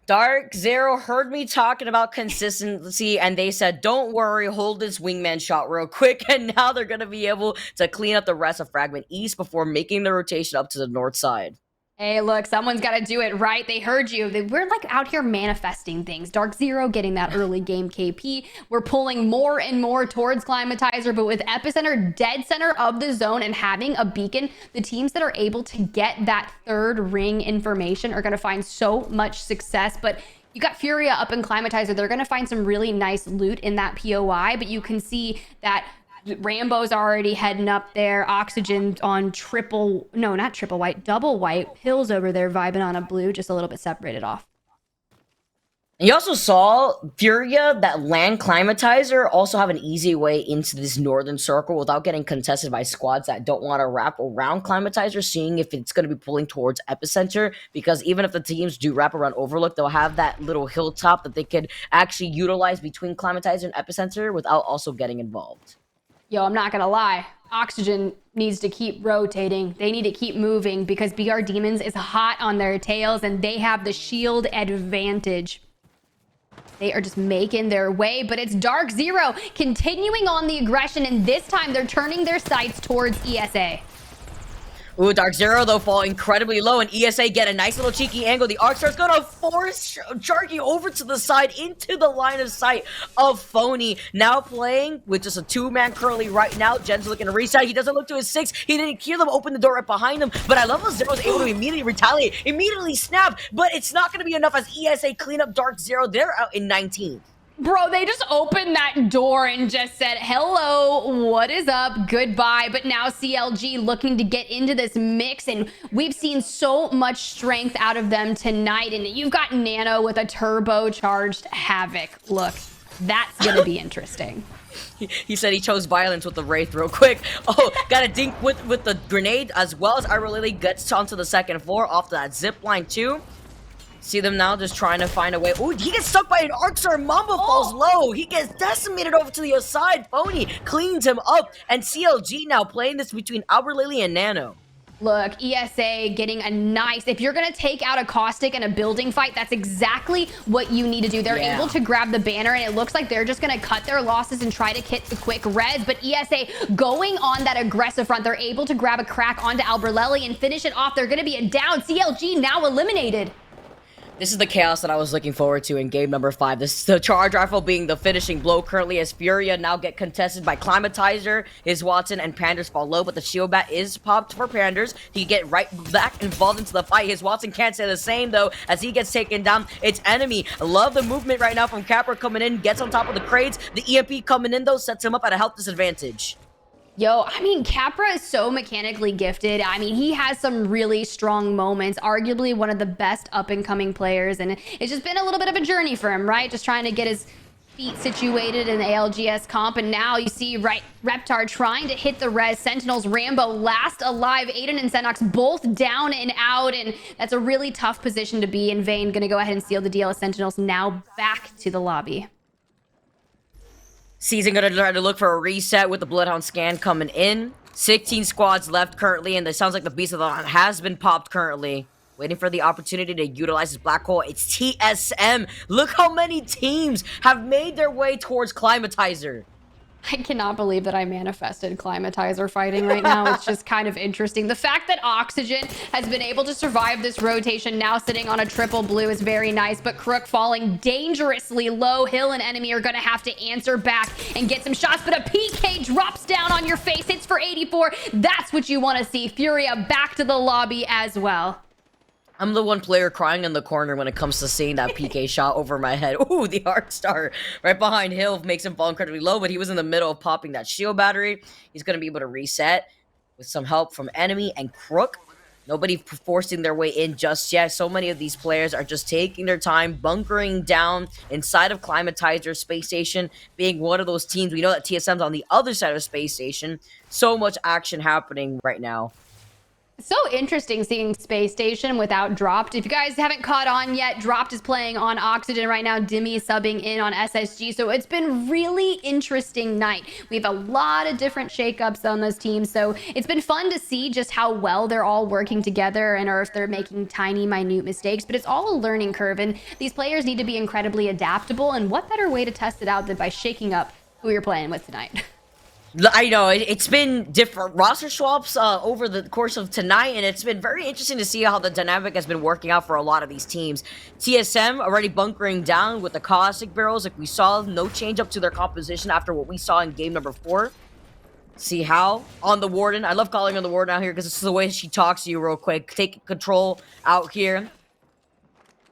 Dark Zero heard me talking about consistency, and they said, don't worry, hold this wingman shot real quick, and now they're going to be able to clean up the rest of Fragment East before making the rotation up to the north side. Hey, look, someone's got to do it, right? They heard you. We're like out here manifesting things. Dark Zero getting that early game KP. We're pulling more and more towards Climatizer, but with Epicenter dead center of the zone and having a beacon, the teams that are able to get that third ring information are going to find so much success. But you got Furia up in Climatizer. They're going to find some really nice loot in that POI, but you can see that Rambo's already heading up there. Oxygen on double white. Hills over there vibing on a blue, just a little bit separated off. And you also saw Furia, that land Climatizer, also have an easy way into this northern circle without getting contested by squads that don't want to wrap around Climatizer, seeing if it's going to be pulling towards Epicenter, because even if the teams do wrap around Overlook, they'll have that little hilltop that they could actually utilize between Climatizer and Epicenter without also getting involved. Yo, I'm not gonna lie. Oxygen needs to keep rotating. They need to keep moving because BR Demons is hot on their tails and they have the shield advantage. They are just making their way, but it's Dark Zero continuing on the aggression, and this time they're turning their sights towards ESA. Ooh, Dark Zero, though, fall incredibly low, and ESA get a nice little cheeky angle. The Arcstar's gonna force Sharky over to the side, into the line of sight of Phony. Now playing with just a two-man currently right now. Jen's looking to reset. He doesn't look to his 6. He didn't hear them open the door right behind him, but I love how Zero's able to immediately retaliate, immediately snap, but it's not gonna be enough as ESA clean up Dark Zero. They're out in 19th. Bro, they just opened that door and just said, hello, what is up, goodbye. But now CLG looking to get into this mix, and we've seen so much strength out of them tonight. And you've got Nano with a turbocharged Havoc. Look, that's going to be interesting. He said he chose violence with the Wraith real quick. Oh, got a dink with the grenade, as well as Ira Lily gets onto the second floor off that zip line too. See them now just trying to find a way. Ooh, he gets stuck by an Arcstar. Mamba falls low. He gets decimated over to the other side. Phony cleans him up. And CLG now playing this between Albert Lily and Nano. Look, ESA getting a nice... If you're going to take out a Caustic in a building fight, that's exactly what you need to do. They're able to grab the banner, and it looks like they're just going to cut their losses and try to hit the quick res. But ESA going on that aggressive front, they're able to grab a crack onto Albert Lily and finish it off. They're going to be a down. CLG now eliminated. This is the chaos that I was looking forward to in game number 5. This is the charge rifle being the finishing blow currently, as Furia now get contested by Climatizer. His Watson and Panders fall low, but the shield bat is popped for Panders. He get right back involved into the fight. His Watson can't say the same though, as he gets taken down. It's enemy. I love the movement right now from Capra coming in, gets on top of the crates. The EMP coming in though sets him up at a health disadvantage. Yo, I mean, Capra is so mechanically gifted. I mean, he has some really strong moments, arguably one of the best up-and-coming players, and it's just been a little bit of a journey for him, right? Just trying to get his feet situated in the ALGS comp, and now you see, right, Reptar trying to hit the res. Sentinels, Rambo last alive. Aiden and Xenox both down and out, and that's a really tough position to be in. Vayne gonna go ahead and seal the deal as Sentinels now back to the lobby. Season gonna try to look for a reset with the Bloodhound scan coming in. 16 squads left currently, and it sounds like the Beast of the Dawn has been popped currently. Waiting for the opportunity to utilize his black hole. It's TSM. Look how many teams have made their way towards Climatizer. I cannot believe that I manifested Climatizer fighting right now. It's just kind of interesting. The fact that Oxygen has been able to survive this rotation, now sitting on a triple blue, is very nice, but Crook falling dangerously low. Hill and enemy are going to have to answer back and get some shots, but a PK drops down on your face, hits for 84. That's what you want to see. Furia back to the lobby as well. I'm the one player crying in the corner when it comes to seeing that PK shot over my head. Ooh, the Arcstar right behind Hill makes him fall incredibly low, but he was in the middle of popping that shield battery. He's going to be able to reset with some help from enemy and Crook. Nobody forcing their way in just yet. So many of these players are just taking their time, bunkering down inside of Climatizer Space Station, being one of those teams. We know that TSM's on the other side of Space Station. So much action happening right now. So interesting seeing Space Station without Dropped. If you guys haven't caught on yet, Dropped is playing on Oxygen right now. Dimmy is subbing in on SSG. So it's been really interesting night. We have a lot of different shakeups on those teams. So it's been fun to see just how well they're all working together, and or if they're making tiny, minute mistakes. But it's all a learning curve, and these players need to be incredibly adaptable. And what better way to test it out than by shaking up who you're playing with tonight? I know it's been different roster swaps over the course of tonight, and it's been very interesting to see how the dynamic has been working out for a lot of these teams. TSM already bunkering down with the caustic barrels, like we saw. No change up to their composition after what we saw in game number 4. See how on the Warden. I love calling her the Warden out here because this is the way she talks to you real quick. Taking control out here.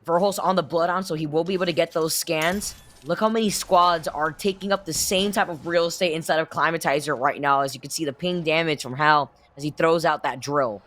Verhol's on the Bloodhound, so he will be able to get those scans. Look how many squads are taking up the same type of real estate inside of Climatizer right now. As you can see, the ping damage from Hal as he throws out that drill.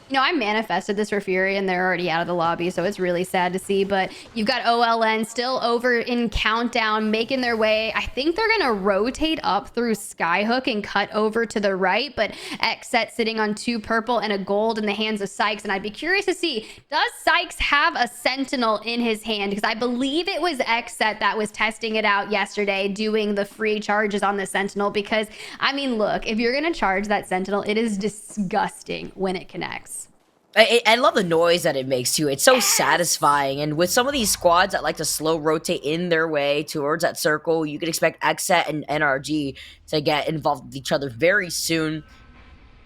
You know, I manifested this for Fury, and they're already out of the lobby, so it's really sad to see. But you've got OLN still over in Countdown, making their way. I think they're going to rotate up through Skyhook and cut over to the right. But Xset sitting on 2 purple and a gold in the hands of Sykes. And I'd be curious to see, does Sykes have a Sentinel in his hand? Because I believe it was Xset that was testing it out yesterday, doing the free charges on the Sentinel. Because, I mean, look, if you're going to charge that Sentinel, it is disgusting when it connects. I love the noise that it makes too. It's so satisfying. And with some of these squads that like to slow rotate in their way towards that circle, you could expect Xset and NRG to get involved with each other very soon.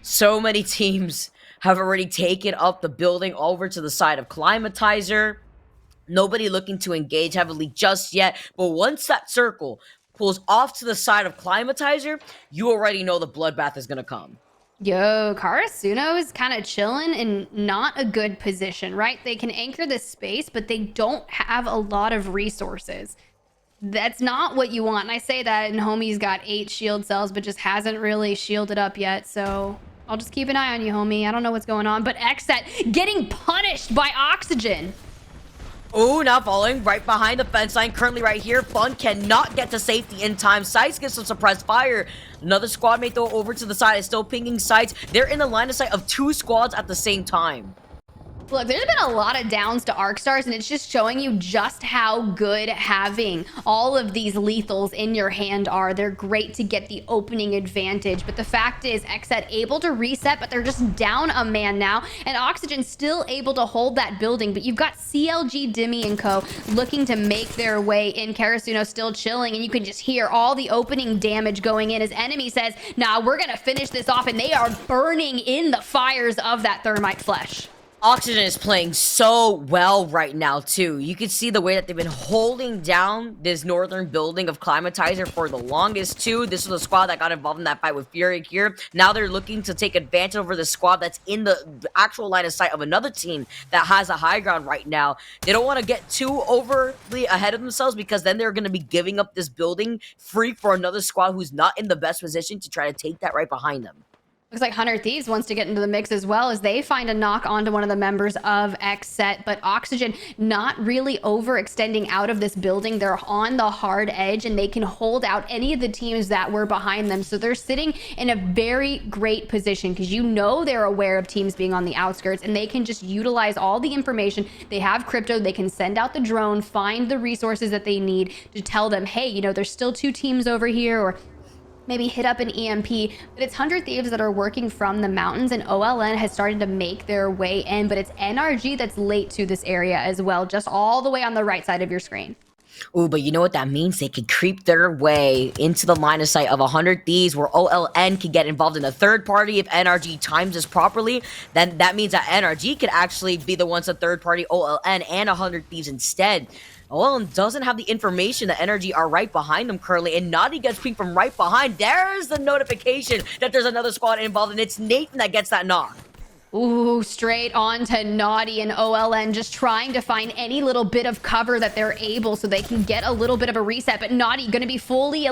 So many teams have already taken up the building over to the side of Climatizer. Nobody looking to engage heavily just yet. But once that circle pulls off to the side of Climatizer, you already know the bloodbath is going to come. Yo, Karasuno is kind of chilling in not a good position, right? They can anchor this space, but they don't have a lot of resources. That's not what you want. And I say that, and homie's got 8 shield cells, but just hasn't really shielded up yet. So I'll just keep an eye on you, homie. I don't know what's going on. But Xset getting punished by Oxygen. Oh, now falling right behind the fence line. Currently right here. Fun cannot get to safety in time. Sights gets some suppressed fire. Another squad mate though over to the side is still pinging sights. They're in the line of sight of 2 squads at the same time. Look, there's been a lot of downs to Arcstars, and it's just showing you just how good having all of these lethals in your hand are. They're great to get the opening advantage, but the fact is, Xset able to reset, but they're just down a man now, and Oxygen still able to hold that building, but you've got CLG, Dimmy, and co. looking to make their way in. Karasuno still chilling, and you can just hear all the opening damage going in as enemy says, nah, we're gonna finish this off, and they are burning in the fires of that thermite flesh. Oxygen is playing so well right now, too. You can see the way that they've been holding down this northern building of Climatizer for the longest, too. This was a squad that got involved in that fight with Fury here. Now they're looking to take advantage over the squad that's in the actual line of sight of another team that has a high ground right now. They don't want to get too overly ahead of themselves because then they're going to be giving up this building free for another squad who's not in the best position to try to take that right behind them. Looks like 100 Thieves wants to get into the mix as well as they find a knock onto one of the members of Xset, but Oxygen not really overextending out of this building. They're on the hard edge and they can hold out any of the teams that were behind them. So they're sitting in a very great position because you know they're aware of teams being on the outskirts and they can just utilize all the information. They have crypto. They can send out the drone, find the resources that they need to tell them, hey, you know, there's still 2 teams over here, or maybe hit up an EMP, but it's 100 Thieves that are working from the mountains, and OLN has started to make their way in, but it's NRG that's late to this area as well, just all the way on the right side of your screen. Ooh, but you know what that means? They could creep their way into the line of sight of 100 Thieves where OLN can get involved in a third party if NRG times this properly. Then that means that NRG could actually be the ones to third party OLN and 100 Thieves instead. OLN doesn't have the information that NRG are right behind them currently, and Naughty gets pinged from right behind. There's the notification that there's another squad involved, and it's Nathan that gets that knock. Ooh, straight on to Naughty and OLN, just trying to find any little bit of cover that they're able so they can get a little bit of a reset. But Naughty gonna be fully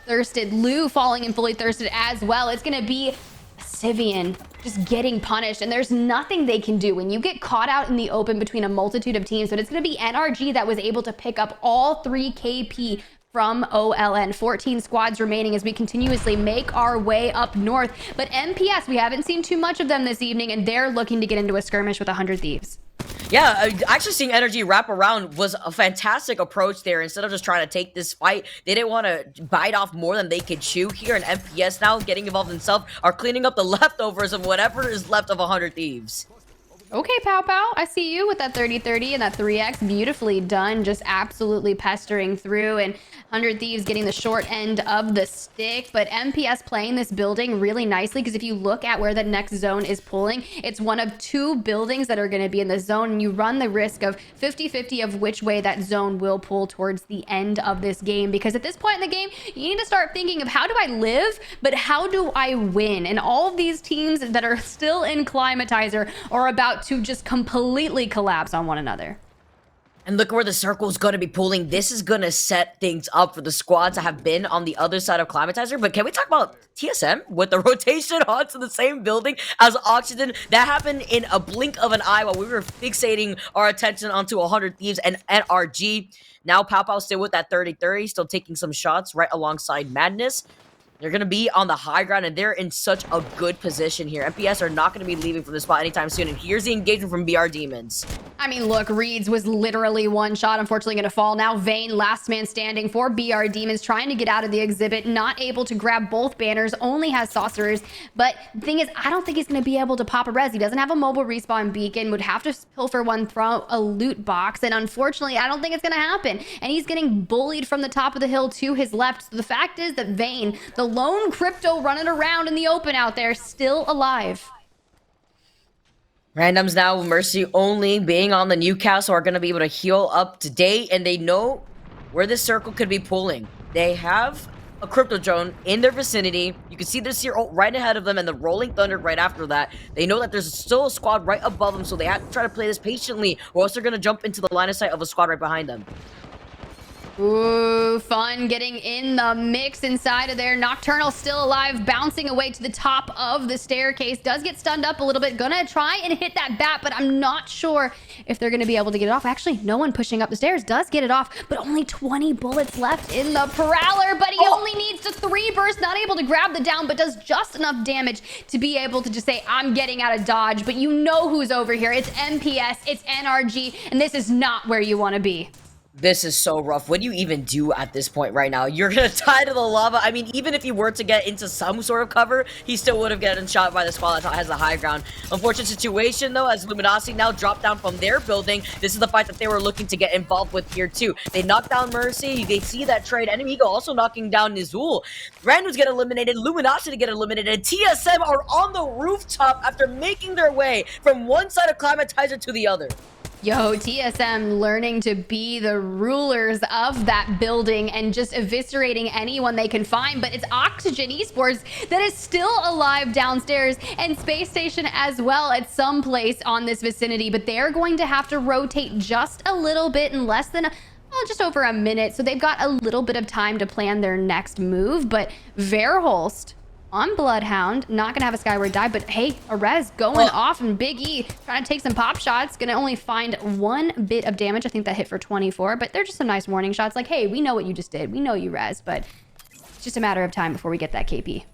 thirsted. Lou falling and fully thirsted as well. It's gonna be Sivian just getting punished, and there's nothing they can do when you get caught out in the open between a multitude of teams. But it's gonna be NRG that was able to pick up all 3 KP from OLN. 14 squads remaining as we continuously make our way up north. But MPS, we haven't seen too much of them this evening, and they're looking to get into a skirmish with 100 Thieves. Yeah, actually seeing NRG wrap around was a fantastic approach there. Instead of just trying to take this fight, they didn't want to bite off more than they could chew here. And MPS now getting involved themselves are cleaning up the leftovers of whatever is left of 100 Thieves. Okay, Pow Pow, I see you with that 30-30 and that 3x. Beautifully done, just absolutely pestering through, and 100 Thieves getting the short end of the stick. But MPS playing this building really nicely, because if you look at where the next zone is pulling, it's one of 2 buildings that are going to be in the zone, and you run the risk of 50-50 of which way that zone will pull towards the end of this game. Because at this point in the game, you need to start thinking of how do I live, but how do I win? And all of these teams that are still in Climatizer are about to just completely collapse on one another. And look where the circle is going to be pulling. This is going to set things up for the squads that have been on the other side of Climatizer. But can we talk about TSM with the rotation onto the same building as Oxygen? That happened in a blink of an eye while we were fixating our attention onto 100 Thieves and NRG. Now Pow Pow still with that 30-30, still taking some shots right alongside Madness. They're going to be on the high ground, and they're in such a good position here. MPS are not going to be leaving from this spot anytime soon, and here's the engagement from BR Demons. I mean, look, Reeds was literally one shot, unfortunately going to fall. Now Vayne, last man standing for BR Demons, trying to get out of the exhibit, not able to grab both banners, only has Sorcerers. But the thing is, I don't think he's going to be able to pop a res. He doesn't have a mobile respawn beacon, would have to pilfer one, throw a loot box, and unfortunately, I don't think it's going to happen. And he's getting bullied from the top of the hill to his left. So the fact is that Vayne, the lone crypto running around in the open out there, still alive. Randoms now, Mercy only being on the Newcastle are going to be able to heal up to date, and they know where this circle could be pulling. They have a crypto drone in their vicinity. You can see this here right ahead of them, and the Rolling Thunder right after that. They know that there's still a squad right above them, so they have to try to play this patiently, or else they're going to jump into the line of sight of a squad right behind them. Ooh, Fun getting in the mix inside of there. Nocturnal still alive, bouncing away to the top of the staircase. Does get stunned up a little bit. Gonna try and hit that bat, but I'm not sure if they're gonna be able to get it off. Actually, no one pushing up the stairs does get it off, but only 20 bullets left in the Prowler, but he only needs to 3 burst, not able to grab the down, but does just enough damage to be able to just say, I'm getting out of dodge. But you know who's over here. It's MPS, it's NRG, and this is not where you wanna be. This is so rough. What do you even do at this point right now? You're gonna die to the lava. I mean, even if he were to get into some sort of cover, he still would have gotten shot by the squad that has the high ground. Unfortunate situation, though, as Luminosity now dropped down from their building. This is the fight that they were looking to get involved with here, too. They knocked down Mercy. They see that trade. Enemy Eagle also knocking down Nizul. Randoms get eliminated. Luminosity get eliminated. And TSM are on the rooftop after making their way from one side of Climatizer to the other. Yo, TSM learning to be the rulers of that building and just eviscerating anyone they can find. But it's Oxygen Esports that is still alive downstairs, and Space Station as well at some place on this vicinity. But they're going to have to rotate just a little bit in less than just over a minute. So they've got a little bit of time to plan their next move. But Verholst on Bloodhound, not gonna have a skyward dive, but hey, a res going off, and Big E trying to take some pop shots, gonna only find 1 bit of damage. I think that hit for 24, but they're just some nice warning shots like, hey, we know what you just did, we know you res, but it's just a matter of time before we get that KP.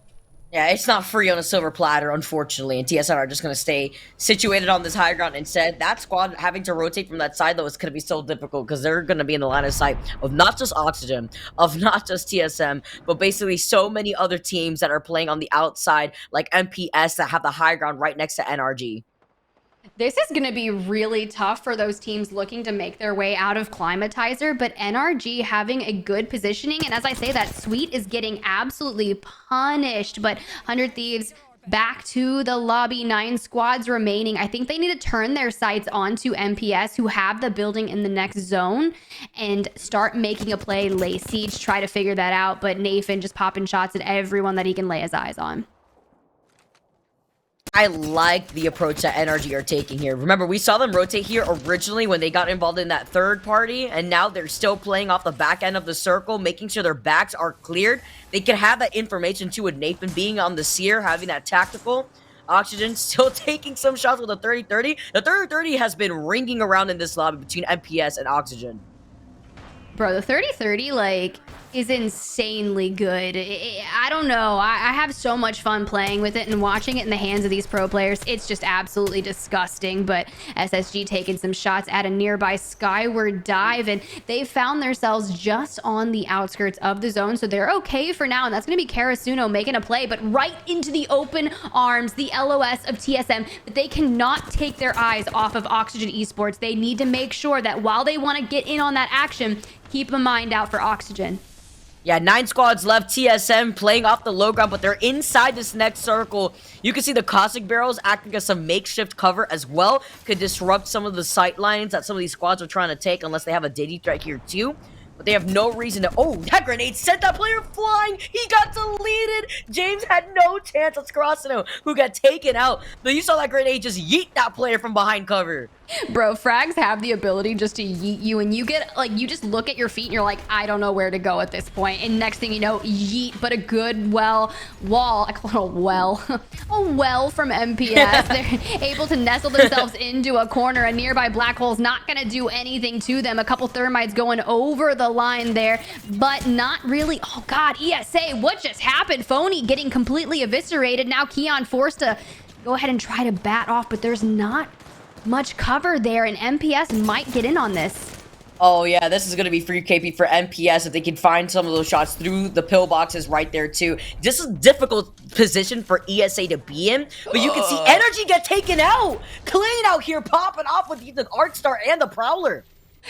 Yeah, it's not free on a silver platter, unfortunately, and TSM are just going to stay situated on this high ground instead. That squad having to rotate from that side, though, is going to be so difficult because they're going to be in the line of sight of not just Oxygen, of not just TSM, but basically so many other teams that are playing on the outside, like MPS, that have the high ground right next to NRG. This is going to be really tough for those teams looking to make their way out of Climatizer, but NRG having a good positioning. And as I say that, Sweet is getting absolutely punished, but 100 Thieves back to the lobby, 9 squads remaining. I think they need to turn their sights onto MPS, who have the building in the next zone, and start making a play, lay siege, try to figure that out. But Nathan just popping shots at everyone that he can lay his eyes on. I like the approach that NRG are taking here. Remember, we saw them rotate here originally when they got involved in that third party, and now they're still playing off the back end of the circle, making sure their backs are cleared. They can have that information too with Nathan being on the seer, having that tactical. Oxygen still taking some shots with a 30-30. The 30-30 has been ringing around in this lobby between MPS and Oxygen. Bro, the 30-30, like, is insanely good. I don't know. I have so much fun playing with it and watching it in the hands of these pro players. It's just absolutely disgusting. But SSG taking some shots at a nearby skyward dive, and they found themselves just on the outskirts of the zone. So they're okay for now. And that's going to be Karasuno making a play, but right into the open arms, the LOS of TSM. But they cannot take their eyes off of Oxygen Esports. They need to make sure that while they want to get in on that action, keep a mind out for Oxygen. Yeah, 9 squads left. TSM playing off the low ground, but they're inside this next circle. You can see the caustic barrels acting as some makeshift cover as well. Could disrupt some of the sight lines that some of these squads are trying to take, unless they have a Diddy threat here too. But they have no reason to... Oh, that grenade sent that player flying. He got deleted. James had no chance. That's Karasuno, who got taken out. But you saw that grenade just yeet that player from behind cover. Bro, frags have the ability just to yeet you, and you get, like, you just look at your feet and you're like, I don't know where to go at this point. And next thing you know, yeet, but a good wall, I call it a well, a well from MPS. They're able to nestle themselves into a corner. A nearby black hole's not going to do anything to them. A couple thermites going over the line there, but not really. Oh, God, ESA, what just happened? Phony getting completely eviscerated. Now Keon forced to go ahead and try to bat off, but there's not much cover there, and MPS might get in on this. Oh yeah, this is going to be free KP for MPS if they can find some of those shots through the pillboxes right there too. This is a difficult position for ESA to be in, but you can see energy get taken out. Clean out here popping off with the Art Star and the Prowler.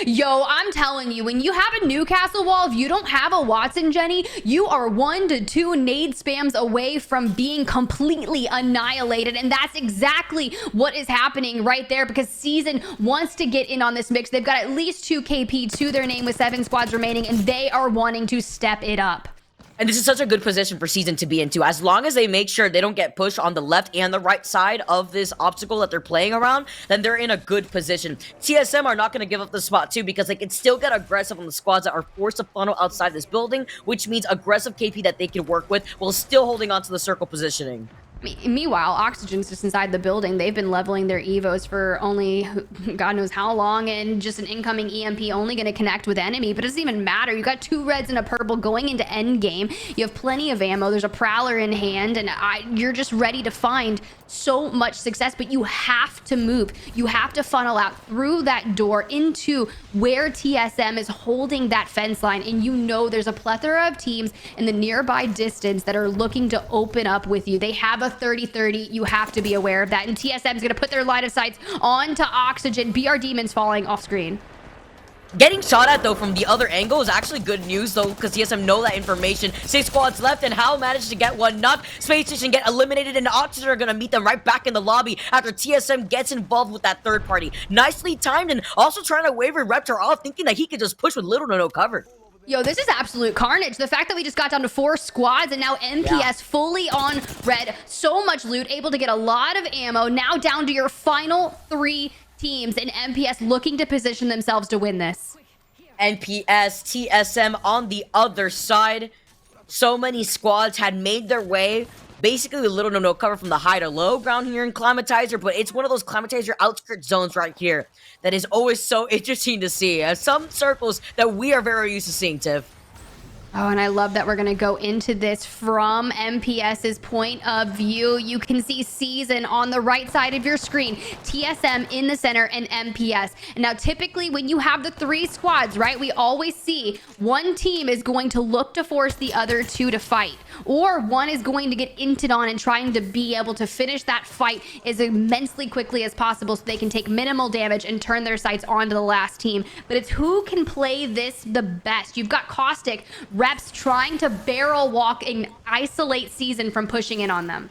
Yo, I'm telling you, when you have a Newcastle wall, if you don't have a Watson Jenny, you are 1 to 2 nade spams away from being completely annihilated. And that's exactly what is happening right there, because Season wants to get in on this mix. They've got at least 2 KP to their name with 7 squads remaining, and they are wanting to step it up. And this is such a good position for Season to be into. As long as they make sure they don't get pushed on the left and the right side of this obstacle that they're playing around, then they're in a good position. TSM are not going to give up the spot too, because they can still get aggressive on the squads that are forced to funnel outside this building, which means aggressive KP that they can work with while still holding on to the circle positioning. Meanwhile, Oxygen's just inside the building. They've been leveling their Evos for only God knows how long, and just an incoming EMP only going to connect with enemy, but it doesn't even matter. You got 2 reds and a purple going into end game. You have plenty of ammo. There's a Prowler in hand, and you're just ready to find so much success, but you have to move. You have to funnel out through that door into where TSM is holding that fence line, and you know there's a plethora of teams in the nearby distance that are looking to open up with you. They have a 30-30. You have to be aware of that, and TSM is going to put their line of sights onto Oxygen. BR Demons falling off screen. Getting shot at, though, from the other angle is actually good news, though, because TSM know that information. 6 squads left, and Hal managed to get one knock. Space Station get eliminated, and Oxygen are going to meet them right back in the lobby after TSM gets involved with that third party. Nicely timed, and also trying to waver Reptar off, thinking that he could just push with little to no cover. Yo, this is absolute carnage. The fact that we just got down to 4 squads and now MPS fully on red. So much loot, able to get a lot of ammo. Now down to your final 3 teams, and MPS looking to position themselves to win this. NPS, TSM on the other side. So many squads had made their way basically with little to no cover from the high to low ground here in Climatizer, but it's one of those Climatizer outskirts zones right here that is always so interesting to see. Some circles that we are very used to seeing, Tiff. Oh, and I love that we're going to go into this from MPS's point of view. You can see Season on the right side of your screen, TSM in the center, and MPS. And now, typically, when you have the 3 squads, right, we always see one team is going to look to force the other 2 to fight, or one is going to get inted on and trying to be able to finish that fight as immensely quickly as possible so they can take minimal damage and turn their sights onto the last team. But it's who can play this the best. You've got Caustic, Reps trying to barrel walk and isolate Season from pushing in on them.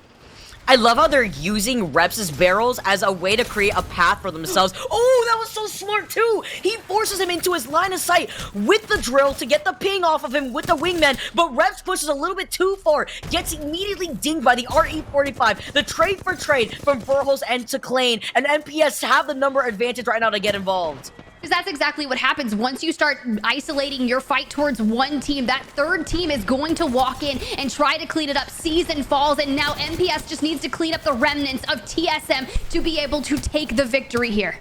I love how they're using Reps' barrels as a way to create a path for themselves. Oh, that was so smart too. He forces him into his line of sight with the drill to get the ping off of him with the wingman, but Reps pushes a little bit too far, gets immediately dinged by the RE45. The trade for trade from Burhos and to Klein, and MPS have the number advantage right now to get involved. Because that's exactly what happens once you start isolating your fight towards one team. That third team is going to walk in and try to clean it up. Season falls, and now MPS just needs to clean up the remnants of TSM to be able to take the victory here.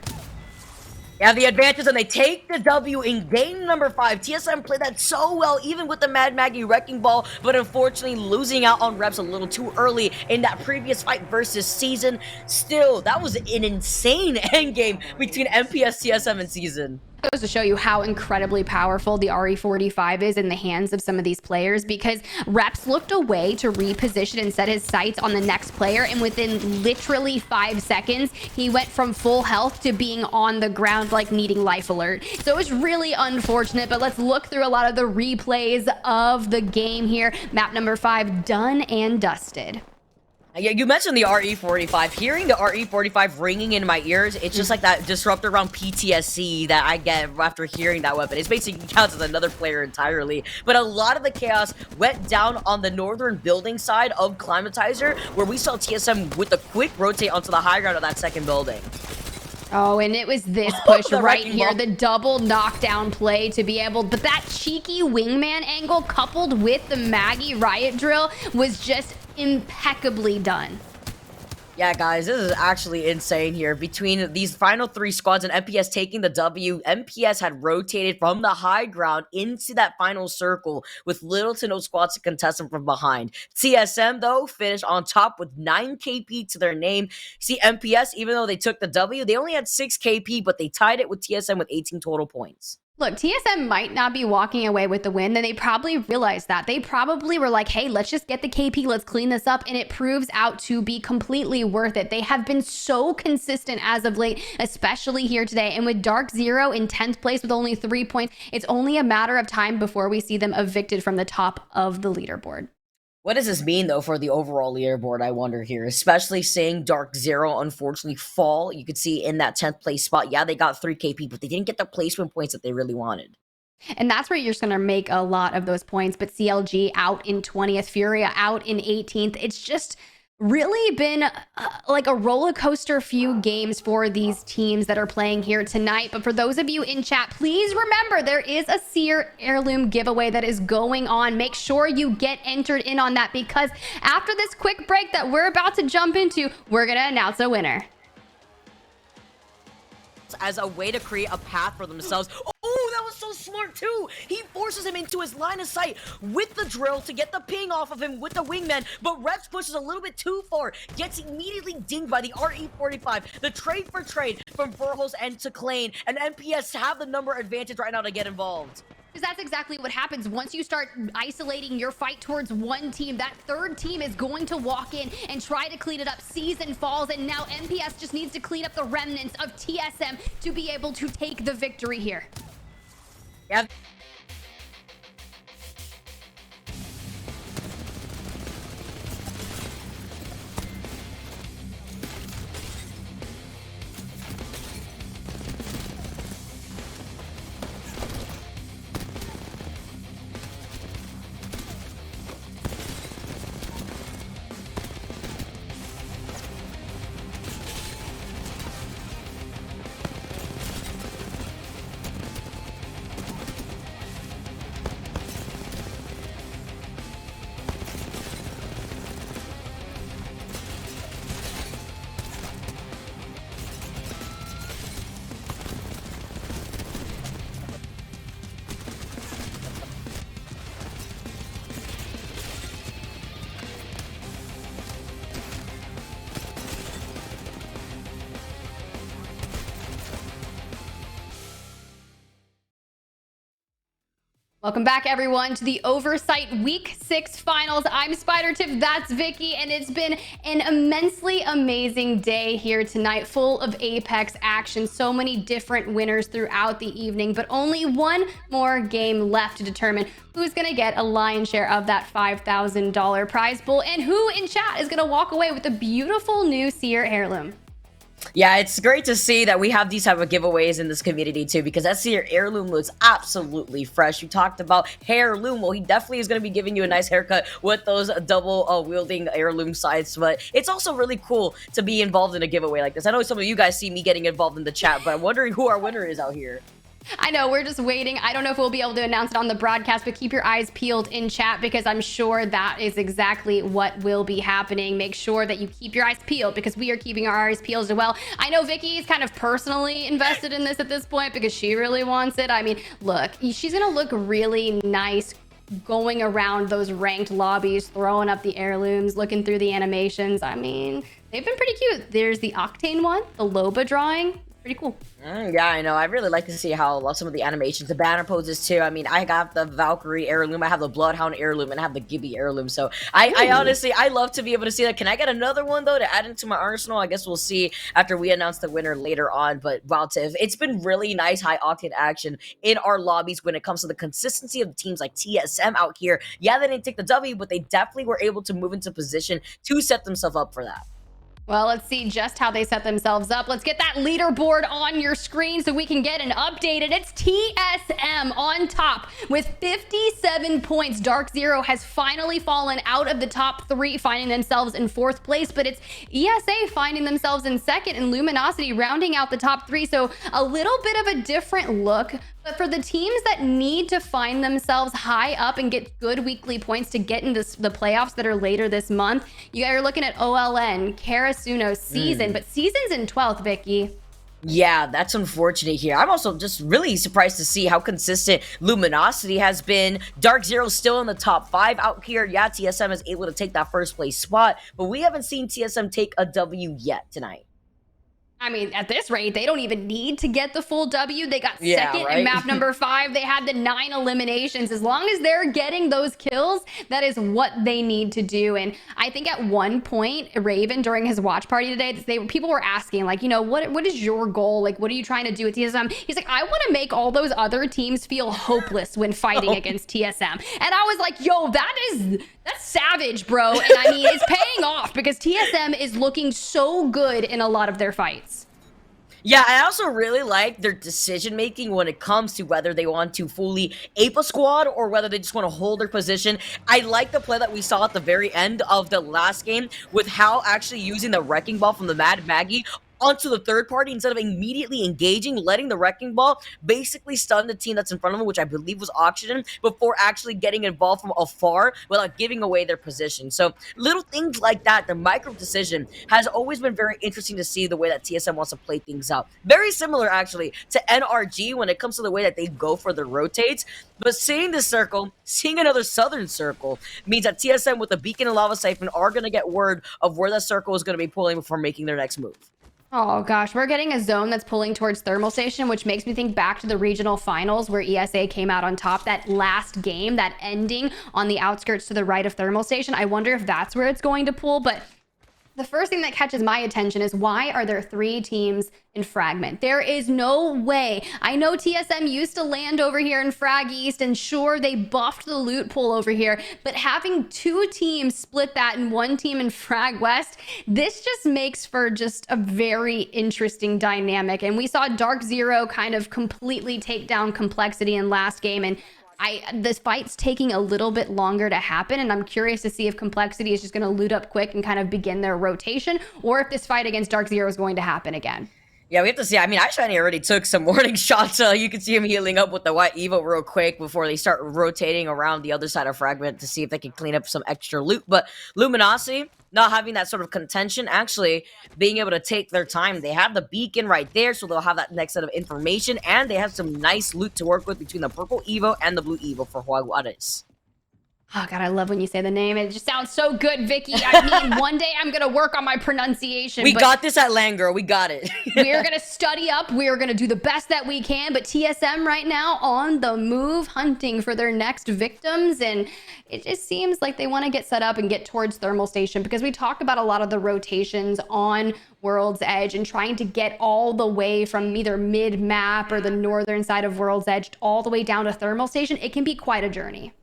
have the advantage and they take the W in game number 5. TSM played that so well, even with the Mad Maggie Wrecking Ball, but unfortunately losing out on reps a little too early in that previous fight versus Season. Still, that was an insane endgame between MPS, TSM, and Season. Goes to show you how incredibly powerful the RE45 is in the hands of some of these players, because Reps looked away to reposition and set his sights on the next player, and within literally 5 seconds he went from full health to being on the ground like needing life alert. So it was really unfortunate, but let's look through a lot of the replays of the game here. Map number 5 done and dusted. Yeah, you mentioned the RE45. Hearing the RE45 ringing in my ears, it's just like that disruptor round PTSD that I get after hearing that weapon. It basically counts as another player entirely. But a lot of the chaos went down on the northern building side of Climatizer, where we saw TSM with the quick rotate onto the high ground of that second building. Oh, and it was this push The right wrecking here, ball. the double knockdown play to be able, but that cheeky wingman angle coupled with the Maggie riot drill was just impeccably done. Yeah, guys, this is actually insane here. Between these final 3 squads and MPS taking the W, MPS had rotated from the high ground into that final circle with little to no squads to contest them from behind. TSM, though, finished on top with 9 KP to their name. See, MPS, even though they took the W, they only had 6 KP, but they tied it with TSM with 18 total points. Look, TSM might not be walking away with the win, then they probably realized that. They probably were like, hey, let's just get the KP, let's clean this up, and it proves out to be completely worth it. They have been so consistent as of late, especially here today, and with Dark Zero in 10th place with only 3 points, it's only a matter of time before we see them evicted from the top of the leaderboard. What does this mean, though, for the overall leaderboard, I wonder here? Especially seeing Dark Zero, unfortunately, fall. You could see in that 10th place spot, yeah, they got 3 KP, but they didn't get the placement points that they really wanted. And that's where you're just going to make a lot of those points. But CLG out in 20th, Furia out in 18th. It's just really been like a roller coaster few games for these teams that are playing here tonight. But for those of you in chat, please remember there is a Seer heirloom giveaway that is going on. Make sure you get entered in on that, because after this quick break that we're about to jump into, we're going to announce a winner. As a way to create a path for themselves. Oh, that was so smart too. He forces him into his line of sight with the drill to get the ping off of him with the wingman, but Reps pushes a little bit too far, gets immediately dinged by the RE45. The trade for trade from Verhulst and to Klein, and MPS have the number advantage right now to get involved. Because that's exactly what happens once you start isolating your fight towards one team. That third team is going to walk in and try to clean it up. Season falls, and now MPS just needs to clean up the remnants of TSM to be able to take the victory here. Yeah. Welcome back, everyone, to the Oversight Week 6 Finals. I'm SpiderTip, that's Vicky, and it's been an immensely amazing day here tonight, full of Apex action. So many different winners throughout the evening, but only one more game left to determine who's going to get a lion's share of that $5,000 prize pool, and who in chat is going to walk away with a beautiful new Seer heirloom. Yeah, it's great to see that we have these type of giveaways in this community too, because that Seer heirloom looks absolutely fresh. You talked about heirloom. Well, he definitely is going to be giving you a nice haircut with those double wielding heirloom sides, but it's also really cool to be involved in a giveaway like this. I know some of you guys see me getting involved in the chat, but I'm wondering who our winner is out here. I know, we're just waiting. I don't know if we'll be able to announce it on the broadcast, but keep your eyes peeled in chat because I'm sure that is exactly what will be happening. Make sure that you keep your eyes peeled because we are keeping our eyes peeled as well. I know Vicky is kind of personally invested in this at this point because she really wants it. I mean, look, she's going to look really nice going around those ranked lobbies, throwing up the heirlooms, looking through the animations. I mean, they've been pretty cute. There's the Octane one, the Loba drawing. Pretty cool. Yeah, I know. I really like to see how some of the animations, the banner poses too. I mean, I got the Valkyrie heirloom, I have the Bloodhound heirloom, and I have the Gibby heirloom. So I honestly, I love to be able to see that. Can I get another one though to add into my arsenal? I guess we'll see after we announce the winner later on. But wow, Tiff, it's been really nice high octane action in our lobbies when it comes to the consistency of the teams like TSM out here. Yeah, they didn't take the W, but they definitely were able to move into position to set themselves up for that. Well, let's see just how they set themselves up. Let's get that leaderboard on your screen so we can get an updated. It's TSM on top with 57 points. Dark Zero has finally fallen out of the top 3, finding themselves in 4th place, but it's ESA finding themselves in 2nd and Luminosity rounding out the top 3. So a little bit of a different look. But for the teams that need to find themselves high up and get good weekly points to get into the playoffs that are later this month, you guys are looking at OLN, Karasuno, Season, but Season's in 12th, Vicky. Yeah, that's unfortunate here. I'm also just really surprised to see how consistent Luminosity has been. Dark Zero's still in the top 5 out here. Yeah, TSM is able to take that 1st place spot, but we haven't seen TSM take a W yet tonight. I mean, at this rate, they don't even need to get the full W. They got 2nd in map number 5. They had the 9 eliminations. As long as they're getting those kills, that is what they need to do. And I think at one point, Raven, during his watch party today, people were asking, like, you know, what is your goal? Like, what are you trying to do with TSM? He's like, I want to make all those other teams feel hopeless when fighting against TSM. And I was like, yo, that's savage, bro. And I mean, it's paying off because TSM is looking so good in a lot of their fights. Yeah, I also really like their decision-making when it comes to whether they want to fully ape a squad or whether they just want to hold their position. I like the play that we saw at the very end of the last game with how actually using the Wrecking Ball from the Mad Maggie onto the third party instead of immediately engaging, letting the Wrecking Ball basically stun the team that's in front of them, which I believe was Oxygen, before actually getting involved from afar without giving away their position. So little things like that, the micro decision has always been very interesting to see the way that TSM wants to play things out. Very similar actually to NRG when it comes to the way that they go for the rotates. But seeing this circle, seeing another southern circle, means that TSM with the Beacon and Lava Siphon are going to get word of where that circle is going to be pulling before making their next move. Oh gosh, we're getting a zone that's pulling towards Thermal Station, which makes me think back to the regional finals where ESA came out on top. That last game, that ending on the outskirts to the right of Thermal Station. I wonder if that's where it's going to pull, but the first thing that catches my attention is why are there 3 teams in Fragment? There is no way. I know TSM used to land over here in Frag East, and sure, they buffed the loot pool over here, but having 2 teams split that and 1 team in Frag West, this just makes for just a very interesting dynamic. And we saw Dark Zero kind of completely take down Complexity in last game, and this fight's taking a little bit longer to happen, and I'm curious to see if Complexity is just going to loot up quick and kind of begin their rotation, or if this fight against Dark Zero is going to happen again. Yeah, we have to see. I mean, iShiny already took some warning shots. You can see him healing up with the White Evo real quick before they start rotating around the other side of Fragment to see if they can clean up some extra loot. But Luminosity, not having that sort of contention, actually being able to take their time. They have the beacon right there, so they'll have that next set of information, and they have some nice loot to work with between the purple Evo and the blue Evo for Jaguares. Oh, God, I love when you say the name. It just sounds so good, Vicky. I mean, one day I'm going to work on my pronunciation. We got this at Langro. We got it. We're going to study up. We're going to do the best that we can. But TSM right now on the move, hunting for their next victims. And it just seems like they want to get set up and get towards Thermal Station, because we talk about a lot of the rotations on World's Edge and trying to get all the way from either mid-map or the northern side of World's Edge all the way down to Thermal Station. It can be quite a journey.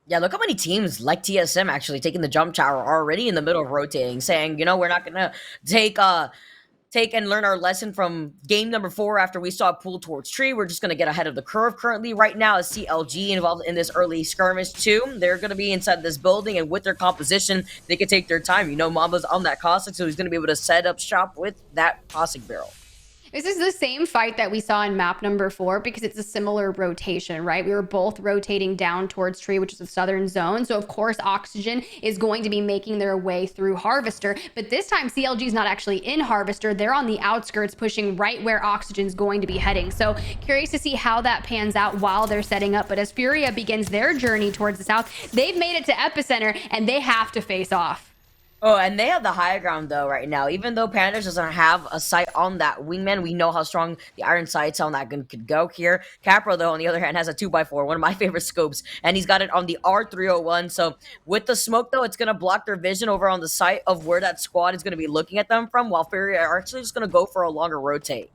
Yeah, look how many teams like TSM actually taking the jump tower already in the middle of rotating, saying, you know, we're not going to take and learn our lesson from game number 4 after we saw pull towards tree. We're just going to get ahead of the curve currently. Right now is CLG involved in this early skirmish too. They're going to be inside this building, and with their composition, they can take their time. You know, Mamba's on that Cossack, so he's going to be able to set up shop with that Cossack barrel. This is the same fight that we saw in map number 4 because it's a similar rotation, right? We were both rotating down towards tree, which is the southern zone. So of course, Oxygen is going to be making their way through Harvester. But this time, CLG is not actually in Harvester. They're on the outskirts, pushing right where Oxygen's going to be heading. So curious to see how that pans out while they're setting up. But as Furia begins their journey towards the south, they've made it to Epicenter and they have to face off. Oh, and they have the high ground though right now. Even though Pandas doesn't have a sight on that wingman, we know how strong the iron sights on that gun could go here. Capro though, on the other hand, has a 2x4, one of my favorite scopes, and he's got it on the R301. So with the smoke though, it's gonna block their vision over on the site of where that squad is gonna be looking at them from, while Fury are actually just gonna go for a longer rotate.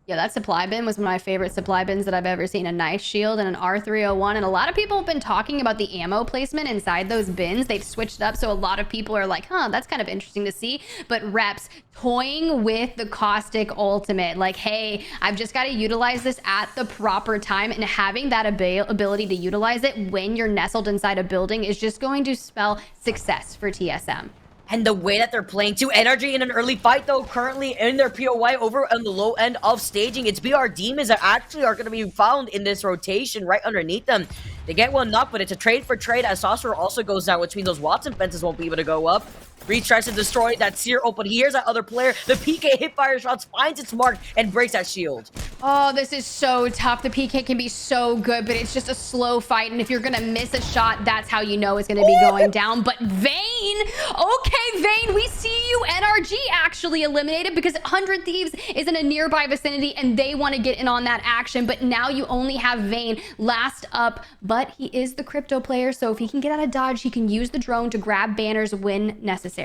Yeah, that supply bin was one of my favorite supply bins that I've ever seen. A nice shield and an R301. And a lot of people have been talking about the ammo placement inside those bins. They've switched up, so a lot of people are like, huh, that's kind of interesting to see. But Reps toying with the Caustic Ultimate. Like, hey, I've just got to utilize this at the proper time. And having that ability to utilize it when you're nestled inside a building is just going to spell success for TSM. And the way that they're playing too, energy in an early fight though, currently in their POY over on the low end of staging. It's BR Demons that actually are going to be found in this rotation right underneath them. They get one up, but it's a trade for trade as Saucer also goes down, which means those Watson fences won't be able to go up. Reach tries to destroy that Seer open. Here's that other player. The PK hipfire shots finds its mark and breaks that shield. Oh, this is so tough. The PK can be so good, but it's just a slow fight. And if you're going to miss a shot, that's how you know it's going to be going down. But Vayne, okay, Vayne, we see you. NRG actually eliminated because 100 Thieves is in a nearby vicinity and they want to get in on that action. But now you only have Vayne last up, but he is the crypto player. So if he can get out of dodge, he can use the drone to grab banners when necessary.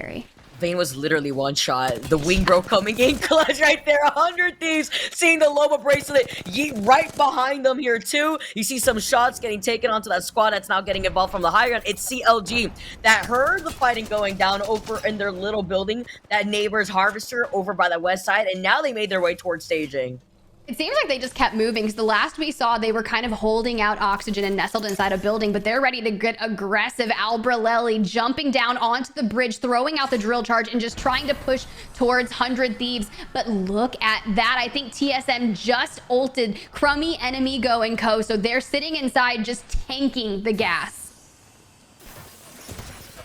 Vayne was literally one shot. The wing bro coming in clutch right there. 100 Thieves seeing the Loba bracelet yeet right behind them here too. You see some shots getting taken onto that squad that's now getting involved from the high ground. It's CLG that heard the fighting going down over in their little building, that neighbor's Harvester over by the west side, and now they made their way towards staging. It seems like they just kept moving because the last we saw, they were kind of holding out Oxygen and nestled inside a building, but they're ready to get aggressive. Albrelelli jumping down onto the bridge, throwing out the drill charge and just trying to push towards 100 Thieves. But look at that. I think TSM just ulted Crummy, Enemigo, and Co. So they're sitting inside just tanking the gas.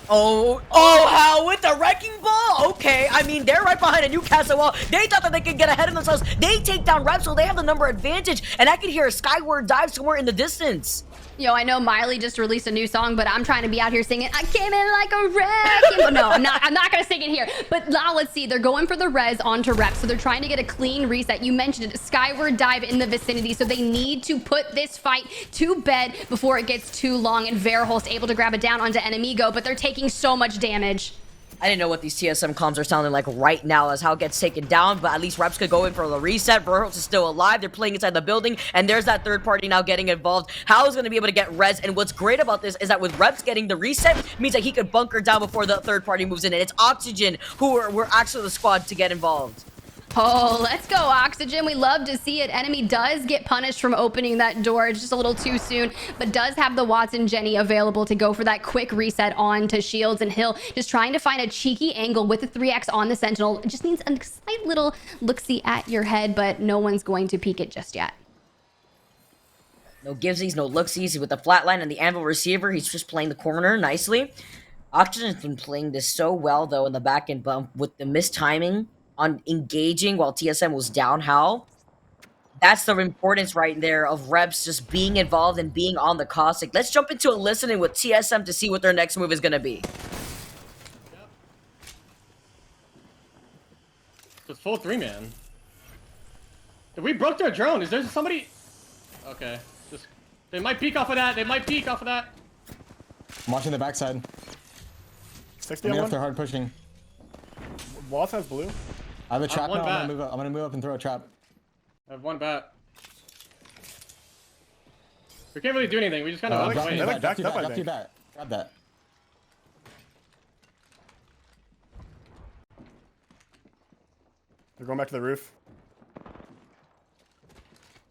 Oh, how with the wrecking ball? Okay, I mean, they're right behind a Newcastle wall. They thought that they could get ahead of themselves. They take down Reps, so they have the number advantage. And I could hear a skyward dive somewhere in the distance. Yo, I know Miley just released a new song, but I'm trying to be out here singing, I came in like a wrecking ball. No, I'm not gonna sing it here. But now let's see, they're going for the res onto Reps, so they're trying to get a clean reset. You mentioned it, a skyward dive in the vicinity, so they need to put this fight to bed before it gets too long, and Verholst able to grab it down onto Enemigo, but they're taking so much damage. I didn't know what these TSM comms are sounding like right now as how it gets taken down, but at least Reps could go in for the reset. Verholst is still alive. They're playing inside the building, and there's that third party now getting involved. How is going to be able to get res, and what's great about this is that with Reps getting the reset, means that he could bunker down before the third party moves in, and it's Oxygen who were actually the squad to get involved. Oh, let's go, Oxygen. We love to see it. Enemy does get punished from opening that door. It's just a little too soon, but does have the Watson Jenny available to go for that quick reset onto Shields, and Hill just trying to find a cheeky angle with the 3x on the Sentinel. It just needs a slight little look-see at your head, but no one's going to peek it just yet. No givesies, no looksies. With the flatline and the Anvil receiver, he's just playing the corner nicely. Oxygen's been playing this so well, though, in the back end bump with the mistiming on engaging while TSM was down. How? That's the importance right there of Reps just being involved and being on the Caustic. Let's jump into a listening with TSM to see what their next move is going to be. It's full 3-man. If we broke their drone, is there somebody? Okay. They might peek off of that. I'm watching the backside. 60 I mean, on if they're one. hard pushing. Walls has blue. I have a trap one now. bat. I'm gonna move up and throw a trap. I have one bat. We can't really do anything. We just kind of Drop wait. your They bat, backed up, I drop your think. bat. Grab that. They're going back to the roof.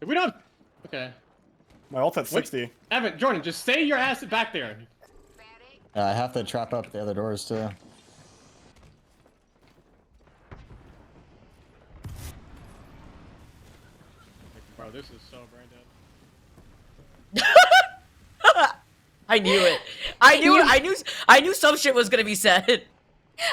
If we don't... Okay. My ult's at 60. Evan, Jordan, just stay your ass back there. I have to trap up the other doors too. Bro, this is so brain dead. I knew it. I knew some shit was gonna be said.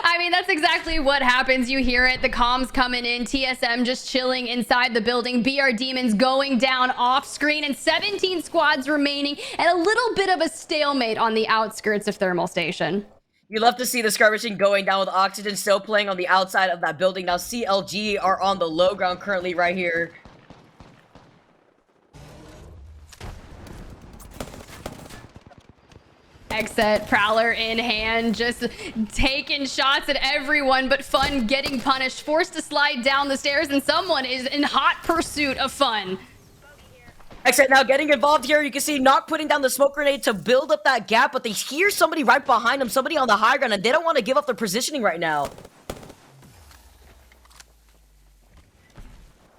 I mean, that's exactly what happens. You hear it, the comms coming in, TSM just chilling inside the building, BR Demons going down off screen, and 17 squads remaining, and a little bit of a stalemate on the outskirts of Thermal Station. You love to see the skirmishing going down with Oxygen still playing on the outside of that building. Now CLG are on the low ground currently right here. Exit, Prowler in hand, just taking shots at everyone, but Fun getting punished, forced to slide down the stairs, and someone is in hot pursuit of Fun. Exit now getting involved here. You can see Knock putting down the smoke grenade to build up that gap, but they hear somebody right behind them, somebody on the high ground, and they don't want to give up their positioning right now.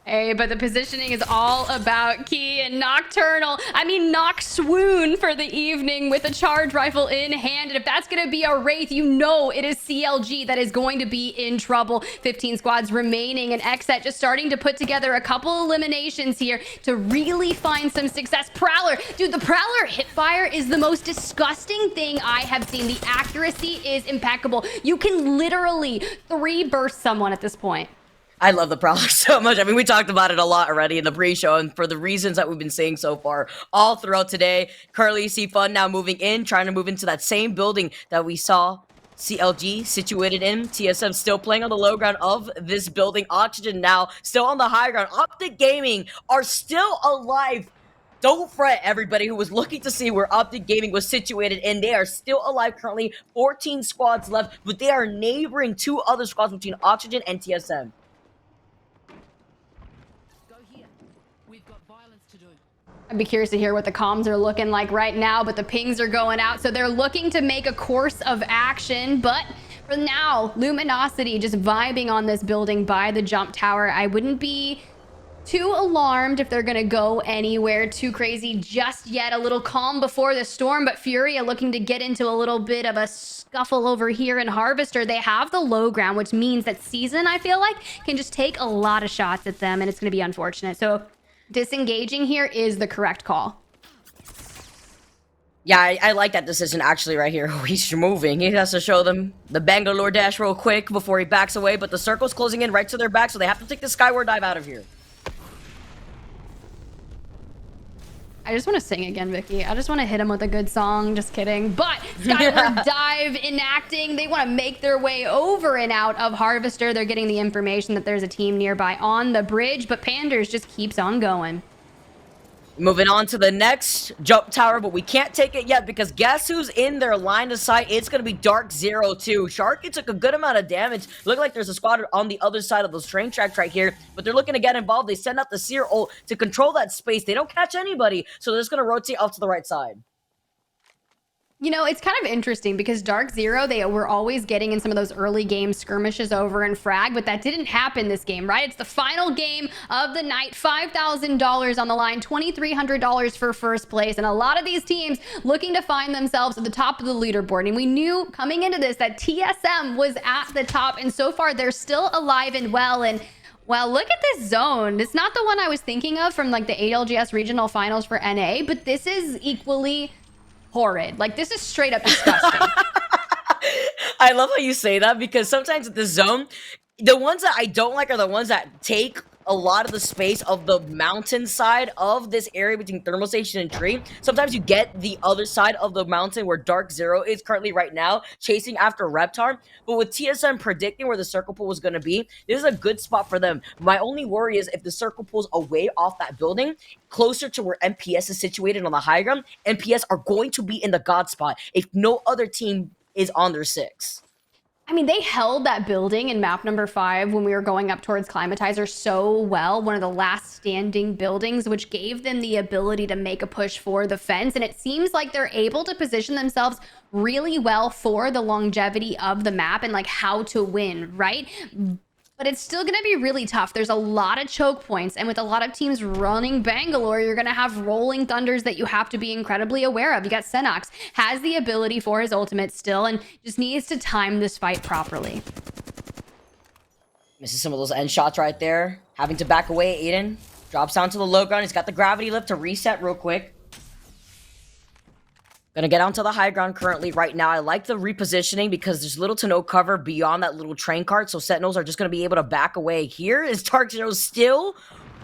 Hey, but the positioning is all about Key and Nocturnal. I mean, Nock swoon for the evening with a charge rifle in hand. And if that's going to be a Wraith, you know it is CLG that is going to be in trouble. 15 squads remaining, and Xset just starting to put together a couple eliminations here to really find some success. Prowler, dude, the Prowler hipfire is the most disgusting thing I have seen. The accuracy is impeccable. You can literally 3-burst someone at this point. I love the Prowler so much. I mean, we talked about it a lot already in the pre-show, and for the reasons that we've been saying so far all throughout today. Currently, you see Fun now moving in, trying to move into that same building that we saw CLG situated in. TSM still playing on the low ground of this building. Oxygen now still on the high ground. Optic Gaming are still alive. Don't fret, everybody who was looking to see where Optic Gaming was situated, and they are still alive currently. 14 squads left, but they are neighboring 2 other squads between Oxygen and TSM. I'd be curious to hear what the comms are looking like right now, but the pings are going out, so they're looking to make a course of action. But for now, Luminosity just vibing on this building by the jump tower. I wouldn't be too alarmed if they're gonna go anywhere too crazy just yet. A little calm before the storm, but Furia looking to get into a little bit of a scuffle over here in Harvester. They have the low ground, which means that Season, I feel like, can just take a lot of shots at them, and it's gonna be unfortunate. So disengaging here is the correct call. Yeah, I like that decision actually right here. He's moving. He has to show them the Bangalore dash real quick before he backs away, but the circle's closing in right to their back, so they have to take the Skyward dive out of here. I just want to sing again, Vicky. I just want to hit him with a good song. Just kidding. But Skyward dive enacting. They want to make their way over and out of Harvester. They're getting the information that there's a team nearby on the bridge, but Panders just keeps on going. Moving on to the next jump tower, but we can't take it yet because guess who's in their line of sight? It's going to be Dark Zero 2. Sharky took a good amount of damage. Look like there's a squad on the other side of those train tracks right here, but they're looking to get involved. They send out the Seer ult to control that space. They don't catch anybody, so they're just going to rotate off to the right side. You know, it's kind of interesting because Dark Zero, they were always getting in some of those early game skirmishes over in Frag, but that didn't happen this game, right? It's the final game of the night, $5,000 on the line, $2,300 for first place, and a lot of these teams looking to find themselves at the top of the leaderboard. And we knew coming into this that TSM was at the top, and so far they're still alive and well. And well, look at this zone. It's not the one I was thinking of from like the ALGS regional finals for NA, but this is equally horrid. Like, this is straight up disgusting. I love how you say that because sometimes at the zone, the ones that I don't like are the ones that take a lot of the space of the mountain side of this area between Thermal Station and Tree. Sometimes you get the other side of the mountain where Dark Zero is currently right now, chasing after Reptar. But with TSM predicting where the circle pool was going to be, this is a good spot for them. My only worry is if the circle pool's away off that building, closer to where MPS is situated on the high ground, MPS are going to be in the God spot if no other team is on their 6. I mean, they held that building in map number 5 when we were going up towards Climatizer so well, one of the last standing buildings, which gave them the ability to make a push for the fence. And it seems like they're able to position themselves really well for the longevity of the map and like how to win, right? But it's still going to be really tough. There's a lot of choke points, and with a lot of teams running Bangalore, you're going to have rolling thunders that you have to be incredibly aware of. You got Senox, has the ability for his ultimate still, and just needs to time this fight properly. Misses some of those end shots right there. Having to back away, Aiden. Drops down to the low ground. He's got the gravity lift to reset real quick. Gonna get onto the high ground currently right now. I like the repositioning because there's little to no cover beyond that little train cart, so Sentinels are just gonna be able to back away. Here is Dark Zero still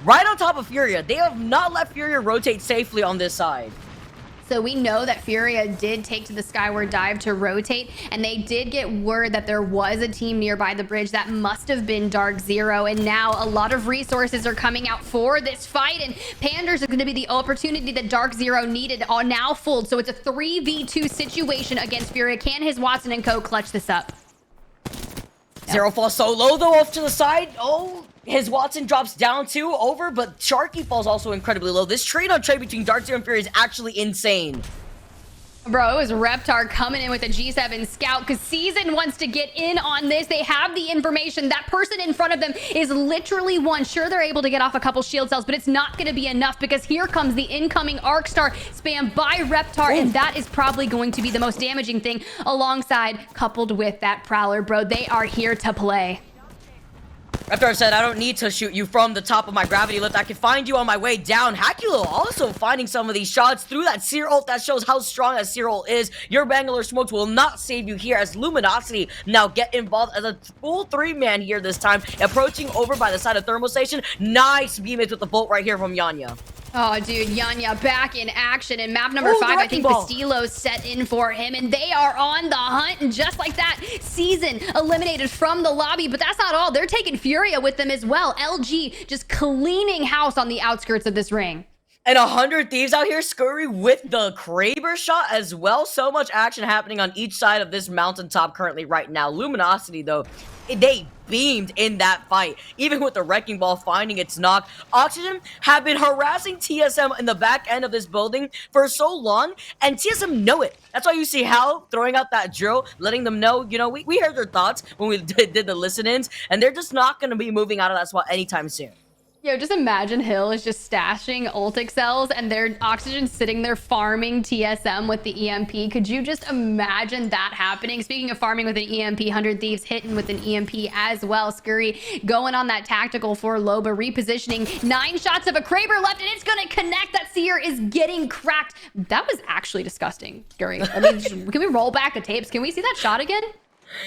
right on top of Furia. They have not let Furia rotate safely on this side. So we know that Furia did take to the skyward dive to rotate, and they did get word that there was a team nearby the bridge. That must have been Dark Zero, and now a lot of resources are coming out for this fight, and Panders is going to be the opportunity that Dark Zero needed are now full. So it's a 3v2 situation against Furia. Can his Watson and co clutch this up? Zero falls so low though off to the side. Oh, his Watson drops down too, over, but Sharky falls also incredibly low. This trade on trade between Dark Zero and Fury is actually insane. Bro, it was Reptar coming in with a G7 scout because Season wants to get in on this. They have the information. That person in front of them is literally one. Sure, they're able to get off a couple shield cells, but it's not going to be enough because here comes the incoming Arc Star spam by Reptar, and that is probably going to be the most damaging thing alongside, coupled with that Prowler. Bro, they are here to play. Reptar said, I don't need to shoot you from the top of my gravity lift. I can find you on my way down. Hakulo also finding some of these shots through that Seer ult. That shows how strong that Seer ult is. Your Bangalore smokes will not save you here as Luminosity now get involved as a full 3-man here this time. Approaching over by the side of Thermal Station. Nice beamage with the bolt right here from Yanya. Oh, dude, Yanya back in action. And map number 5, I think the Steelos set in for him, and they are on the hunt. And just like that, Season eliminated from the lobby. But that's not all. They're taking Furia with them as well. LG just cleaning house on the outskirts of this ring. And 100 Thieves out here scurry with the Kraber shot as well. So much action happening on each side of this mountaintop currently right now. Luminosity, though, they beamed in that fight. Even with the Wrecking Ball finding its knock, Oxygen have been harassing TSM in the back end of this building for so long, and TSM know it. That's why you see Hal throwing out that drill, letting them know, you know, we heard their thoughts when we did the listen-ins, and they're just not going to be moving out of that spot anytime soon. Yo, just imagine Hill is just stashing ultic cells and their Oxygen sitting there farming TSM with the EMP. Could you just imagine that happening? Speaking of farming with an EMP, 100 Thieves hitting with an EMP as well. Scurry going on that tactical for Loba, repositioning. 9 shots of a Kraber left, and it's going to connect. That Seer is getting cracked. That was actually disgusting, Scurry. I mean, can we roll back the tapes? Can we see that shot again?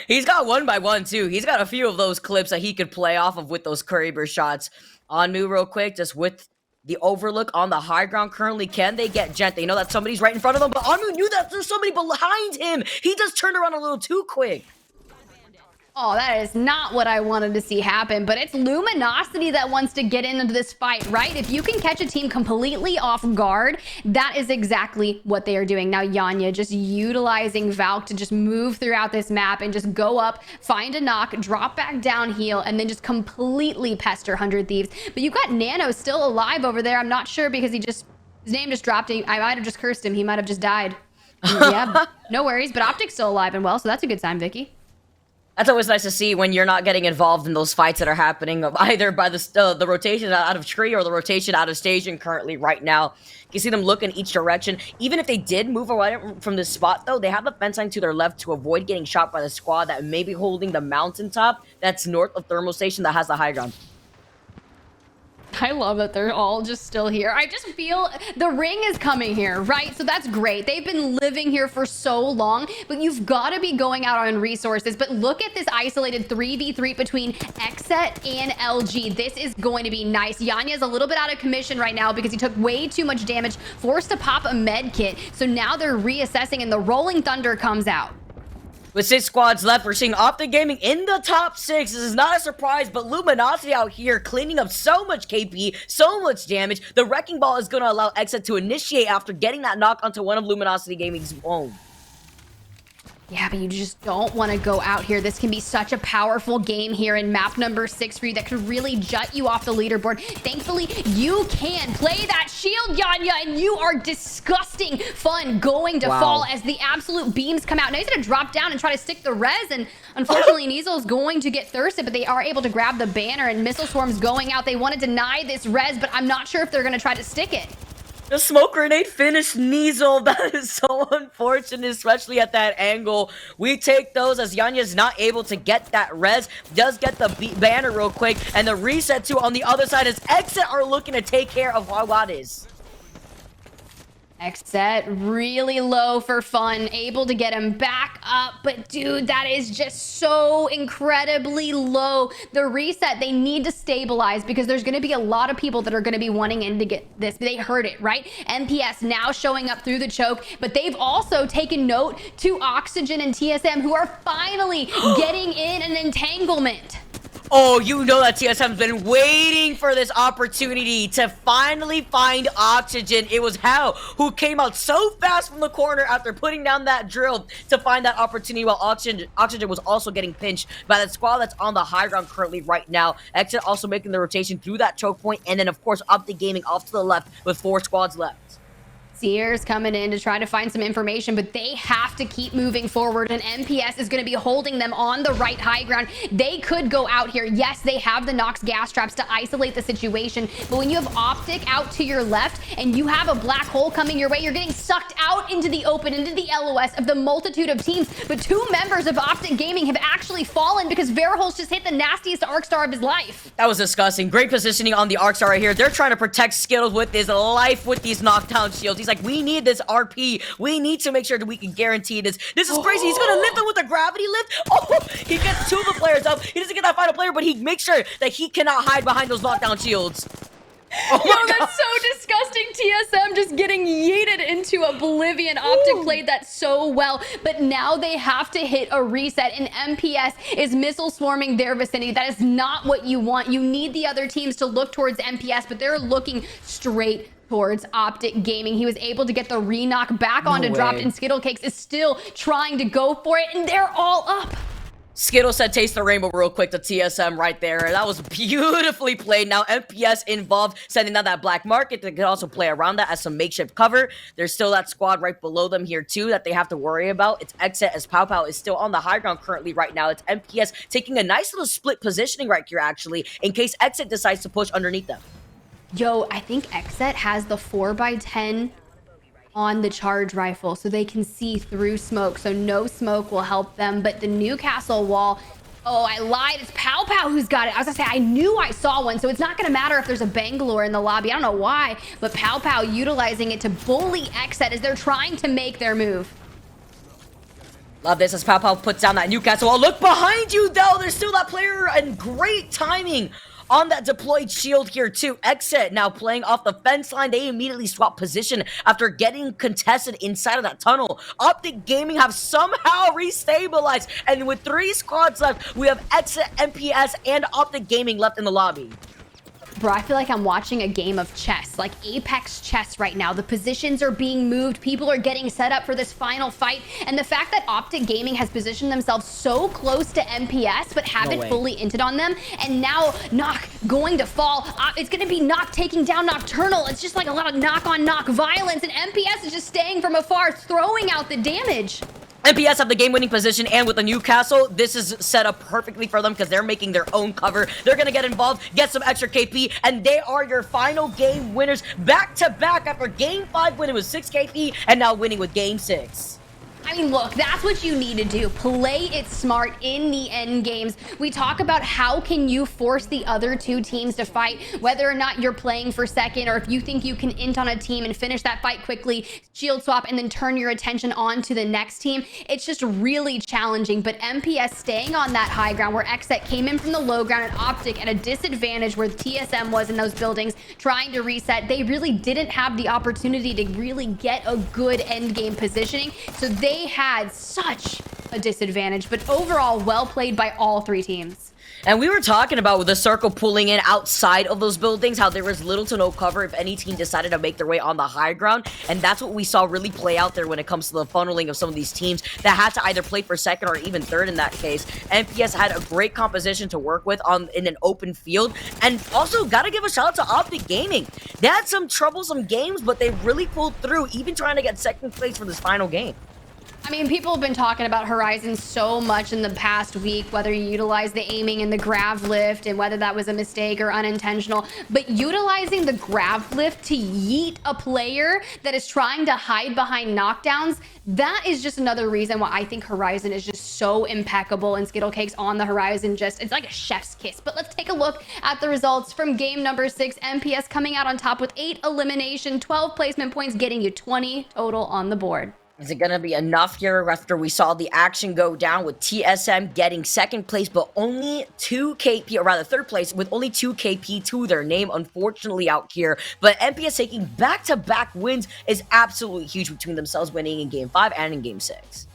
He's got 1 by 1 too. He's got a few of those clips that he could play off of with those Kraber shots. Anu real quick, just with the overlook on the high ground currently. Can they get Gent? They know that somebody's right in front of them, but Anu knew that there's somebody behind him. He just turned around a little too quick. Oh, that is not what I wanted to see happen, but it's Luminosity that wants to get into this fight, right? If you can catch a team completely off guard, that is exactly what they are doing. Now, Yanya just utilizing Valk to just move throughout this map and just go up, find a knock, drop back down, heal, and then just completely pester 100 Thieves. But you've got Nano still alive over there. I'm not sure because his name just dropped. I might have just cursed him. He might have just died. Yeah, no worries, but Optic's still alive and well, so that's a good sign, Vicky. That's always nice to see when you're not getting involved in those fights that are happening either by the rotation out of tree or the rotation out of station currently right now. You can see them look in each direction. Even if they did move away from this spot, though, they have a fence line to their left to avoid getting shot by the squad that may be holding the mountaintop that's north of Thermal Station that has the high ground. I love that they're all just still here. I just feel the ring is coming here, right? So that's great. They've been living here for so long, but you've got to be going out on resources. But look at this isolated 3v3 between Xset and LG. This is going to be nice. Yanya's a little bit out of commission right now because he took way too much damage, forced to pop a med kit. So now they're reassessing and the Rolling Thunder comes out. With 6 squads left, we're seeing Optic Gaming in the top 6. This is not a surprise, but Luminosity out here cleaning up so much KP, so much damage. The Wrecking Ball is going to allow Exit to initiate after getting that knock onto one of Luminosity Gaming's own. Yeah, but you just don't want to go out here. This can be such a powerful game here in map number 6 for you that could really jut you off the leaderboard. Thankfully, you can play that shield, Yanya, and you are disgusting fun going to fall as the absolute beams come out. Now he's going to drop down and try to stick the res, and unfortunately, Neasel's going to get thirsted, but they are able to grab the banner, and Missile Swarm's going out. They want to deny this res, but I'm not sure if they're going to try to stick it. The smoke grenade finished Nizel. That is so unfortunate, especially at that angle. We take those as Yanya is not able to get that res. Does get the banner real quick. And the reset too on the other side as Exit are looking to take care of Wawades. Exet really low for fun, able to get him back up, but dude, that is just so incredibly low. The reset, they need to stabilize because there's going to be a lot of people that are going to be wanting in to get this. They heard it, right? MPS now showing up through the choke, but they've also taken note to Oxygen and TSM who are finally getting in an entanglement. Oh, you know that TSM's been waiting for this opportunity to finally find Oxygen. It was Hao who came out so fast from the corner after putting down that drill to find that opportunity, while Oxygen was also getting pinched by that squad that's on the high ground currently right now. Exit also making the rotation through that choke point, and then of course Optic Gaming off to the left with 4 squads left. Sears coming in to try to find some information, but they have to keep moving forward, and MPS is going to be holding them on the right high ground. They could go out here. Yes, they have the Nox gas traps to isolate the situation, but when you have Optic out to your left and you have a black hole coming your way, you're getting sucked out into the open, into the LOS of the multitude of teams. But 2 members of Optic Gaming have actually fallen because Verholz just hit the nastiest arc star of his life. That was disgusting. Great positioning on the arc star right here. They're trying to protect Skittles with his life with these knockdown shields. He's like, we need this RP. We need to make sure that we can guarantee this. This is crazy. He's gonna lift him with a gravity lift. Oh, he gets 2 of the players up. He doesn't get that final player, but he makes sure that he cannot hide behind those knockdown shields. Oh Yo, that's so disgusting. TSM just getting yeeted into oblivion. Optic played that so well, but now they have to hit a reset, and MPS is missile swarming their vicinity. That is not what you want. You need the other teams to look towards MPS, but they're looking straight towards Optic Gaming. He was able to get the re-knock back onto dropped, and Skittlecakes is still trying to go for it, and they're all up. Skittle said taste the rainbow real quick to TSM right there. That was beautifully played. Now MPS involved, sending out that black market. They could also play around that as some makeshift cover. There's still that squad right below them here too that they have to worry about. It's Exit as Pow Pow is still on the high ground currently right now. It's MPS taking a nice little split positioning right here actually, in case Exit decides to push underneath them. Yo, I think Exit has the 4x10 on the charge rifle so they can see through smoke, so no smoke will help them. But the Newcastle wall, oh, I lied, it's Pow Pow who's got it. I was gonna say, I knew I saw one, so it's not gonna matter if there's a Bangalore in the lobby. I don't know why, but Pow Pow utilizing it to bully Exit as they're trying to make their move. Love this as Pow Pow puts down that Newcastle wall. Look behind you though, there's still that player, and great timing on that deployed shield here too. Exit now playing off the fence line. They immediately swap position after getting contested inside of that tunnel. Optic Gaming have somehow restabilized, and with 3 squads left, we have Exit, MPS, and Optic Gaming left in the lobby. Bro, I feel like I'm watching a game of chess, like Apex chess right now. The positions are being moved. People are getting set up for this final fight. And the fact that Optic Gaming has positioned themselves so close to MPS, but haven't fully inted on them. And now Knock going to fall. It's going to be Knock taking down Nocturnal. It's just like a lot of knock on knock violence. And MPS is just staying from afar, throwing out the damage. MPS have the game-winning position, and with the Newcastle, this is set up perfectly for them because they're making their own cover. They're going to get involved, get some extra KP, and they are your final game winners back-to-back after Game 5 winning with 6 KP and now winning with Game 6. I mean, look, that's what you need to do. Play it smart in the end games. We talk about how can you force the other 2 teams to fight, whether or not you're playing for second, or if you think you can int on a team and finish that fight quickly, shield swap, and then turn your attention on to the next team. It's just really challenging, but MPS staying on that high ground where Exet came in from the low ground and Optic at a disadvantage where TSM was in those buildings trying to reset. They really didn't have the opportunity to really get a good end game positioning, so they had such a disadvantage, but overall well played by all 3 teams. And we were talking about with the circle pulling in outside of those buildings, how there was little to no cover if any team decided to make their way on the high ground. And that's what we saw really play out there when it comes to the funneling of some of these teams that had to either play for second or even third in that case. MPS had a great composition to work with in an open field. And also, gotta give a shout out to Optic Gaming. They had some troublesome games, but they really pulled through, even trying to get second place for this final game. I mean, people have been talking about Horizon so much in the past week, whether you utilize the aiming and the grav lift and whether that was a mistake or unintentional, but utilizing the grav lift to yeet a player that is trying to hide behind knockdowns, that is just another reason why I think Horizon is just so impeccable, and Skittlecakes on the Horizon it's like a chef's kiss. But let's take a look at the results from game number 6. MPS coming out on top with 8 elimination, 12 placement points, getting you 20 total on the board. Is it going to be enough here after we saw the action go down with TSM getting second place, but only 2 KP, or rather third place, with only 2 KP to their name, unfortunately, out here. But MPS taking back-to-back wins is absolutely huge between themselves, winning in Game 5 and in Game 6.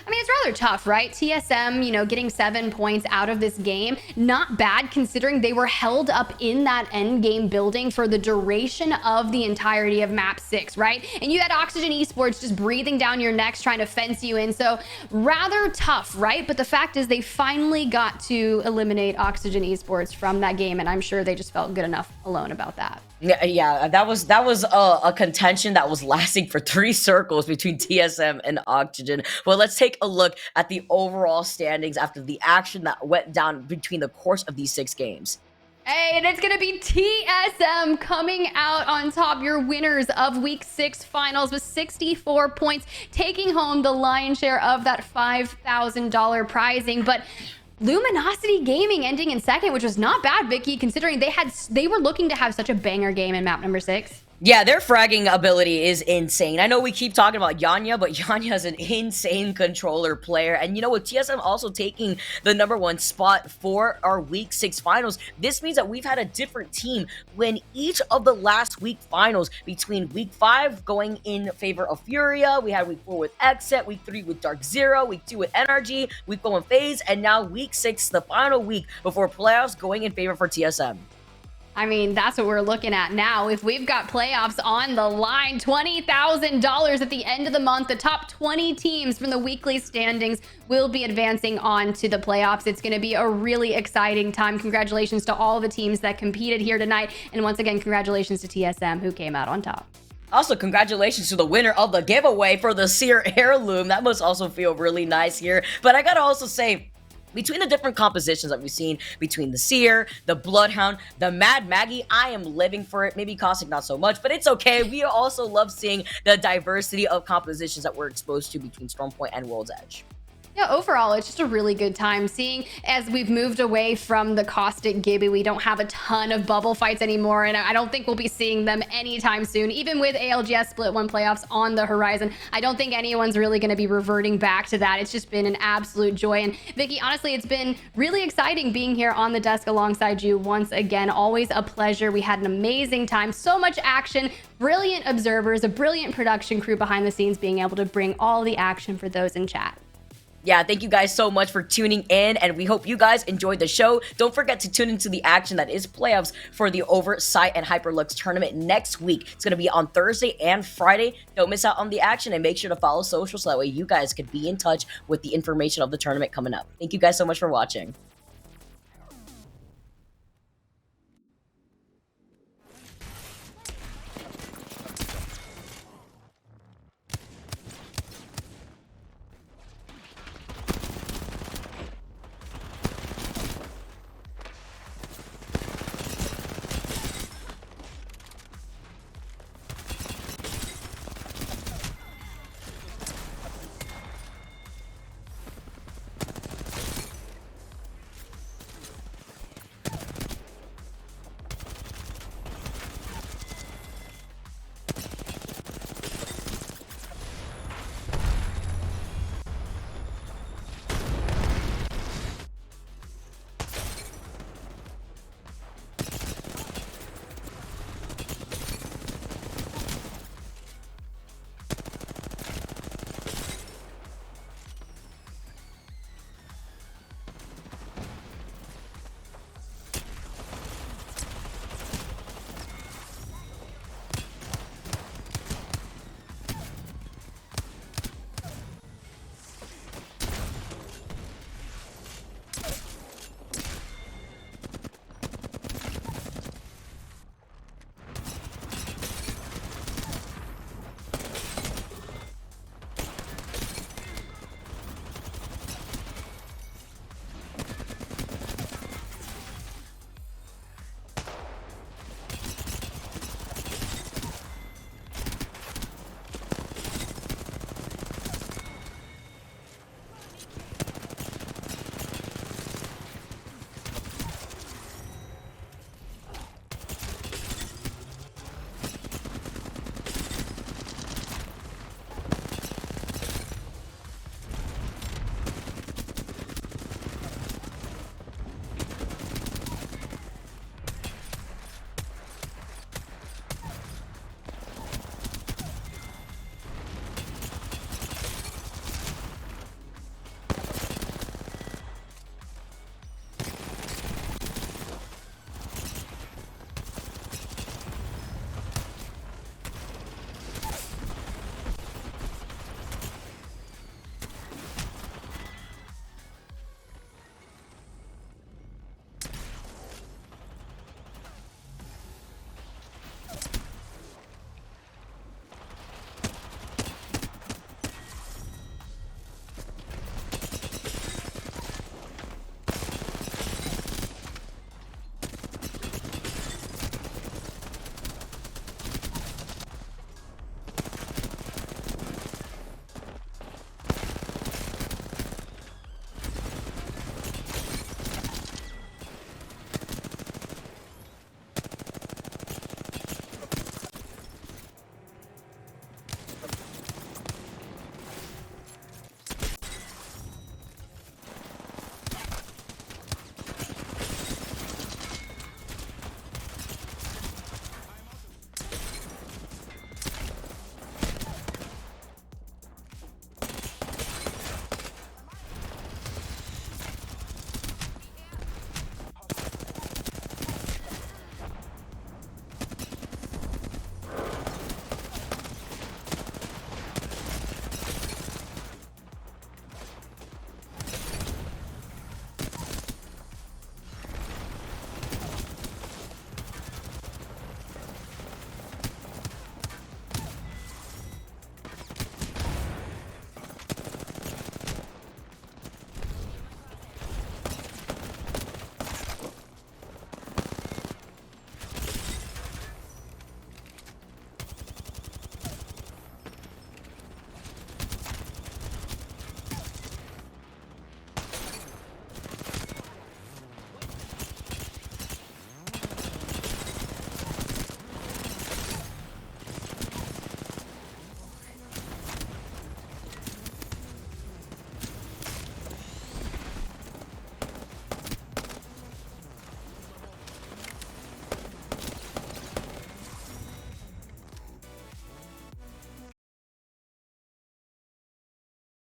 I mean, it's rather tough, right? TSM, getting 7 points out of this game. Not bad considering they were held up in that end game building for the duration of the entirety of map 6, right? And you had Oxygen Esports just breathing down your necks trying to fence you in. So rather tough, right? But the fact is they finally got to eliminate Oxygen Esports from that game. And I'm sure they just felt good enough alone about that. Yeah, that was a contention that was lasting for 3 circles between TSM and Oxygen. Well, let's take a look at the overall standings after the action that went down between the course of these 6 games. Hey, and it's going to be TSM coming out on top, your winners of Week 6 finals with 64 points, taking home the lion's share of that $5,000 prizing. But Luminosity Gaming ending in second, which was not bad, Vicky, considering they were looking to have such a banger game in map number 6. Yeah, their fragging ability is insane. I know we keep talking about Yanya, but Yanya is an insane controller player. And you know, with TSM also taking the #1 spot for our Week 6 finals, this means that we've had a different team win each of the last week finals, between Week 5 going in favor of Furia, we had Week 4 with Exit, Week 3 with Dark Zero, Week 2 with NRG, Week 4 with FaZe, and now Week 6, the final week before playoffs, going in favor for TSM. I mean, that's what we're looking at now. If we've got playoffs on the line, $20,000 at the end of the month, the top 20 teams from the weekly standings will be advancing on to the playoffs. It's going to be a really exciting time. Congratulations to all the teams that competed here tonight. And once again, congratulations to TSM, who came out on top. Also, congratulations to the winner of the giveaway for the Seer Heirloom. That must also feel really nice here. But I gotta also say, between the different compositions that we've seen between the Seer, the Bloodhound, the Mad Maggie, I am living for it. Maybe Caustic not so much, but it's okay. We also love seeing the diversity of compositions that we're exposed to between Stormpoint and World's Edge. Yeah, overall, it's just a really good time seeing as we've moved away from the Caustic Gibby. We don't have a ton of bubble fights anymore, and I don't think we'll be seeing them anytime soon. Even with ALGS Split 1 playoffs on the horizon, I don't think anyone's really going to be reverting back to that. It's just been an absolute joy. And Vicky, honestly, it's been really exciting being here on the desk alongside you once again. Always a pleasure. We had an amazing time, so much action, brilliant observers, a brilliant production crew behind the scenes being able to bring all the action for those in chat. Yeah, thank you guys so much for tuning in, and we hope you guys enjoyed the show. Don't forget to tune into the action that is playoffs for the Oversight and Hyperlux tournament next week. It's going to be on Thursday and Friday. Don't miss out on the action, and make sure to follow social so that way you guys can be in touch with the information of the tournament coming up. Thank you guys so much for watching.